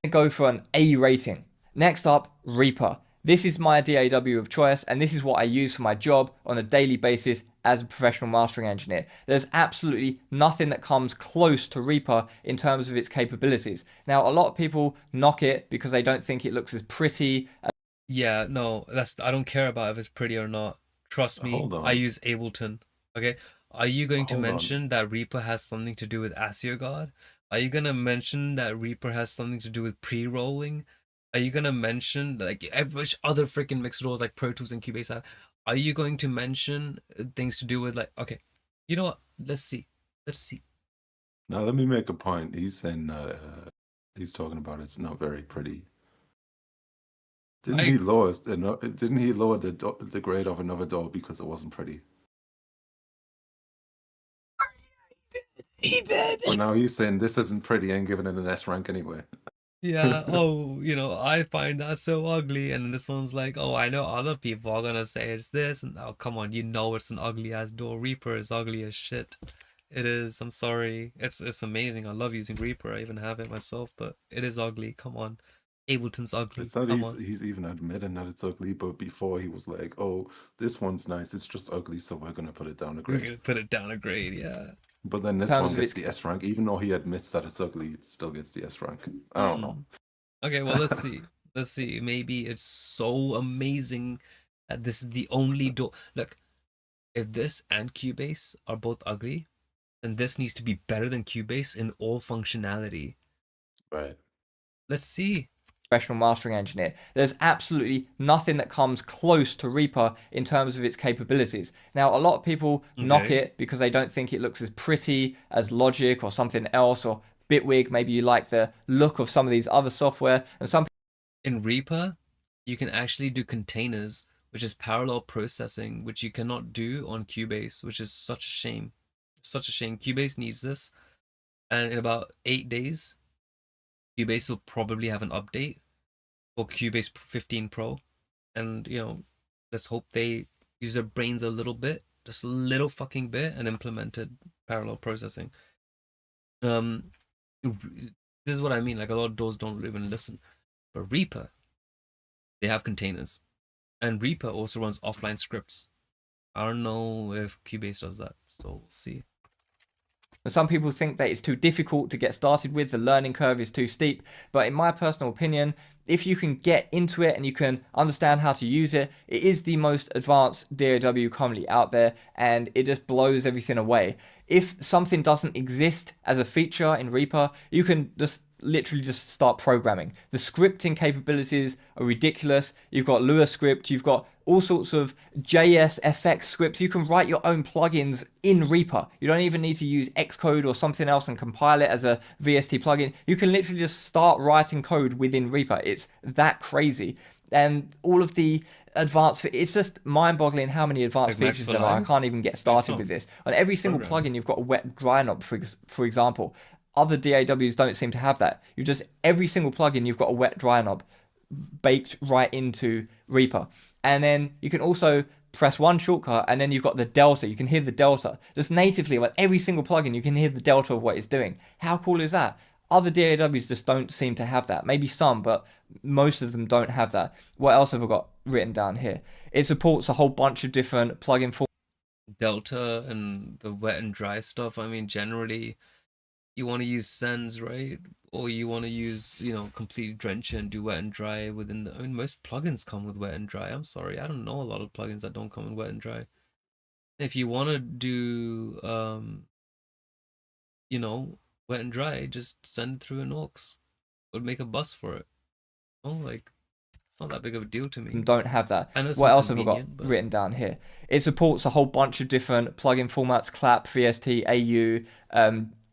Go for an A rating. Next up, Reaper. This is my DAW of choice, and this is what I use for my job on a daily basis as a professional mastering engineer. There's absolutely nothing that comes close to Reaper in terms of its capabilities. Now, a lot of people knock it because they don't think it looks as pretty. Yeah, no, I don't care about if it's pretty or not. Trust me, Hold on. I use Ableton. Okay, are you going to Hold on. mention that Reaper has something to do with ASIO God? Are you gonna mention that Reaper has something to do with pre-rolling? Are you gonna mention like which other freaking mix tools like Pro Tools and Cubase have? Are you going to mention things to do with like, okay, you know what? Let's see. Let's see. Now let me make a point. He's saying he's talking about it's not very pretty. Didn't he lower the grade of another DAW because it wasn't pretty? He did. But now he's saying this isn't pretty and giving it an S rank anyway. Yeah, oh, I find that so ugly. And this one's like, oh, I know other people are gonna say it's this. And oh, come on, it's an ugly ass DAW. Reaper is ugly as shit. It is. I'm sorry. It's amazing. I love using Reaper. I even have it myself, but it is ugly. Come on. Ableton's ugly. It's not he's even admitting that it's ugly, but before he was like, oh, this one's nice. It's just ugly, so we're gonna put it down a grade. We're gonna put it down a grade, yeah. But then this one gets the S rank, even though he admits that it's ugly, it still gets the S rank. I don't know. Okay, well, let's see. Let's see. Maybe it's so amazing that this is the only DAW. Look, if this and Cubase are both ugly, then this needs to be better than Cubase in all functionality. Right. Let's see. Professional mastering engineer. There's absolutely nothing that comes close to Reaper in terms of its capabilities. Now, a lot of people knock it because they don't think it looks as pretty as Logic or something else, or Bitwig. Maybe you like the look of some of these other software. And some in Reaper, you can actually do containers, which is parallel processing, which you cannot do on Cubase, which is such a shame. Such a shame. Cubase needs this, and in about 8 days, Cubase will probably have an update for Cubase 15 Pro, and let's hope they use their brains a little bit, just a little fucking bit, and implemented parallel processing. This is what I mean. Like, a lot of DAWs don't even listen, but Reaper, they have containers, and Reaper also runs offline scripts. I don't know if Cubase does that, so we'll see. Some people think that it's too difficult to get started with, the learning curve is too steep, but in my personal opinion, if you can get into it and you can understand how to use it, it is the most advanced DAW currently out there, and it just blows everything away. If something doesn't exist as a feature in Reaper, you can just literally just start programming. The scripting capabilities are ridiculous. You've got Lua script, you've got all sorts of JSFX scripts. You can write your own plugins in Reaper. You don't even need to use Xcode or something else and compile it as a VST plugin. You can literally just start writing code within Reaper. It's that crazy. And all of the advanced, it's just mind-boggling how many advanced features there are. I can't even get started with this. On every single plugin, you've got a wet dry knob, for example. Other DAWs don't seem to have that. Every single plugin, you've got a wet dry knob baked right into Reaper. And then you can also press one shortcut and then you've got the delta. You can hear the delta. Just natively, like every single plugin, you can hear the delta of what it's doing. How cool is that? Other DAWs just don't seem to have that. Maybe some, but most of them don't have that. What else have I got written down here? It supports a whole bunch of different plugin formats. Delta and the wet and dry stuff. I mean, generally, you want to use Sends, right? Or you want to use, completely drench and do wet and dry within I mean, most plugins come with wet and dry. I'm sorry, I don't know a lot of plugins that don't come with wet and dry. If you want to do, wet and dry, just send it through an aux. Or make a bus for it. It's not that big of a deal to me. Don't have that. What else have I got written down here? It supports a whole bunch of different plugin formats: Clap, VST, AU,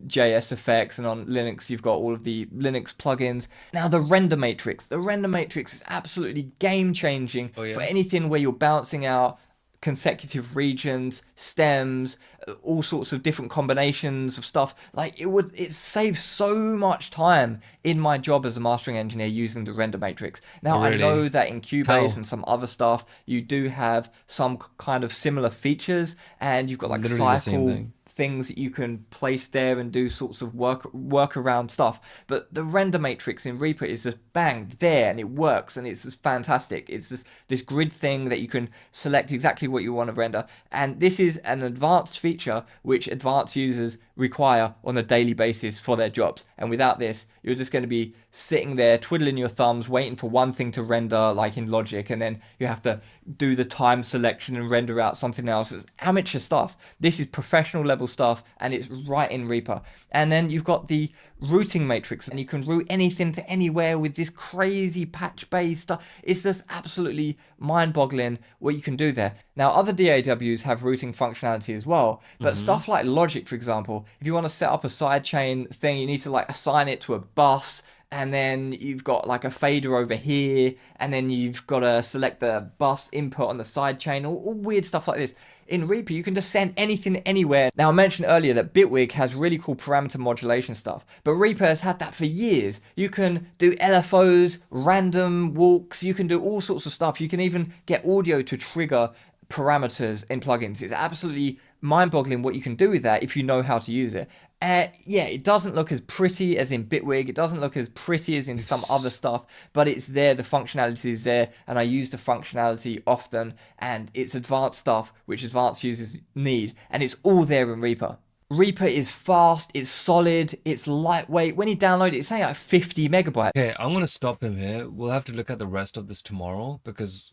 JSFX, and on Linux you've got all of the Linux plugins. Now the render matrix. The render matrix is absolutely game changing for anything where you're bouncing out consecutive regions, stems, all sorts of different combinations of stuff. Like it saves so much time in my job as a mastering engineer using the render matrix. Now I know that in Cubase and some other stuff you do have some kind of similar features, and you've got like cycle things that you can place there and do sorts of work around stuff. But the render matrix in Reaper is just bang there, and it works, and it's just fantastic. It's this grid thing that you can select exactly what you want to render, and this is an advanced feature which advanced users require on a daily basis for their jobs. And without this, you're just going to be sitting there twiddling your thumbs, waiting for one thing to render, like in Logic, and then you have to do the time selection and render out something else. It's amateur stuff. This is professional level stuff, and it's right in Reaper. And then you've got the routing matrix, and you can route anything to anywhere with this crazy patch-based stuff. It's just absolutely mind-boggling what you can do there. Now, other DAWs have routing functionality as well, but stuff like Logic, for example, if you want to set up a sidechain thing, you need to like assign it to a bus, and then you've got like a fader over here, and then you've got to select the bus input on the sidechain, all weird stuff like this. In Reaper, you can just send anything anywhere. Now, I mentioned earlier that Bitwig has really cool parameter modulation stuff, but Reaper has had that for years. You can do LFOs, random walks, you can do all sorts of stuff. You can even get audio to trigger parameters in plugins. It's absolutely mind-boggling what you can do with that if you know how to use it. Yeah, it doesn't look as pretty as in Bitwig. It doesn't look as pretty as in some other stuff, but it's there. The functionality is there, and I use the functionality often, and it's advanced stuff which advanced users need, and it's all there in Reaper. Reaper is fast, it's solid, it's lightweight. When you download it, it's saying like 50 megabytes. Okay, I'm gonna stop him here. We'll have to look at the rest of this tomorrow, because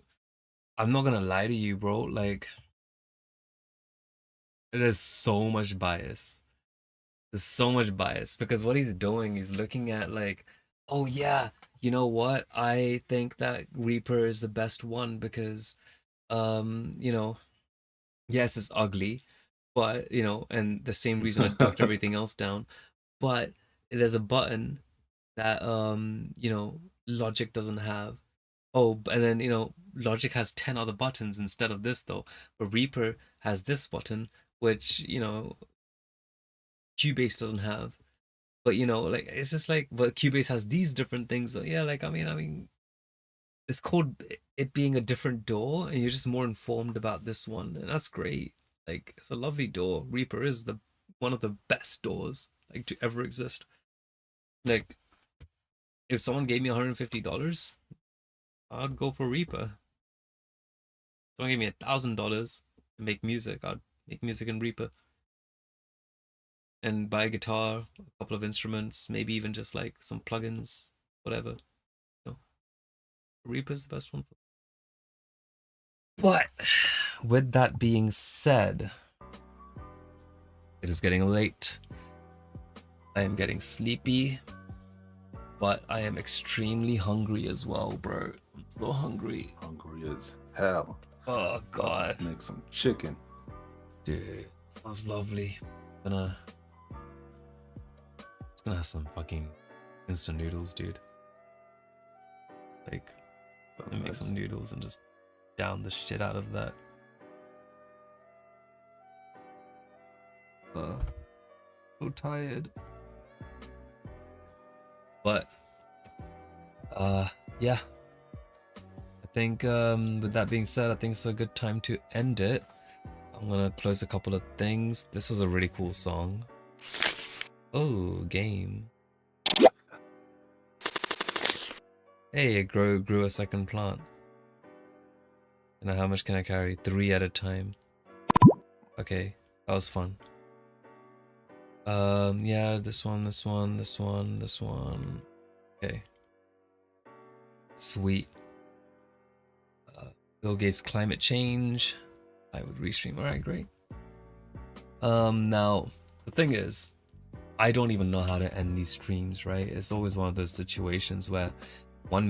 I'm not gonna lie to you, bro. Like, there's so much bias. There's so much bias, because what he's doing, he's looking at like, oh yeah, you know what? I think that Reaper is the best one because, you know, yes, it's ugly, but, you know, and the same reason I ducked everything else down, but there's a button that, you know, Logic doesn't have. Oh, and then, you know, Logic has 10 other buttons instead of this though, but Reaper has this button, which, you know, Cubase doesn't have. But, you know, like, it's just like, but Cubase has these different things. So yeah, like, I mean, it's called it being a different door, and you're just more informed about this one, and that's great. Like, it's a lovely door. Reaper is one of the best doors, like, to ever exist. Like, if someone gave me $150, I'd go for Reaper. If someone gave me $1,000 to make music, I'd make music in Reaper. And buy a guitar, a couple of instruments, maybe even just like some plugins, whatever. You know, Reaper's the best one. But with that being said, it is getting late. I am getting sleepy, but I am extremely hungry as well, bro. I'm so hungry. Hungry as hell. Oh god. Make some chicken. Dude, sounds lovely. Gonna have some fucking instant noodles, dude. Like, make some noodles and just down the shit out of that. So tired. But yeah. I think with that being said, I think it's a good time to end it. I'm gonna close a couple of things. This was a really cool song. Oh, game. Hey, it grew a second plant. And how much can I carry? 3 at a time. Okay, that was fun. Yeah, this one. Okay. Sweet. Bill Gates climate change. I would restream. Alright, great. Now, the thing is, I don't even know how to end these streams, right? It's always one of those situations where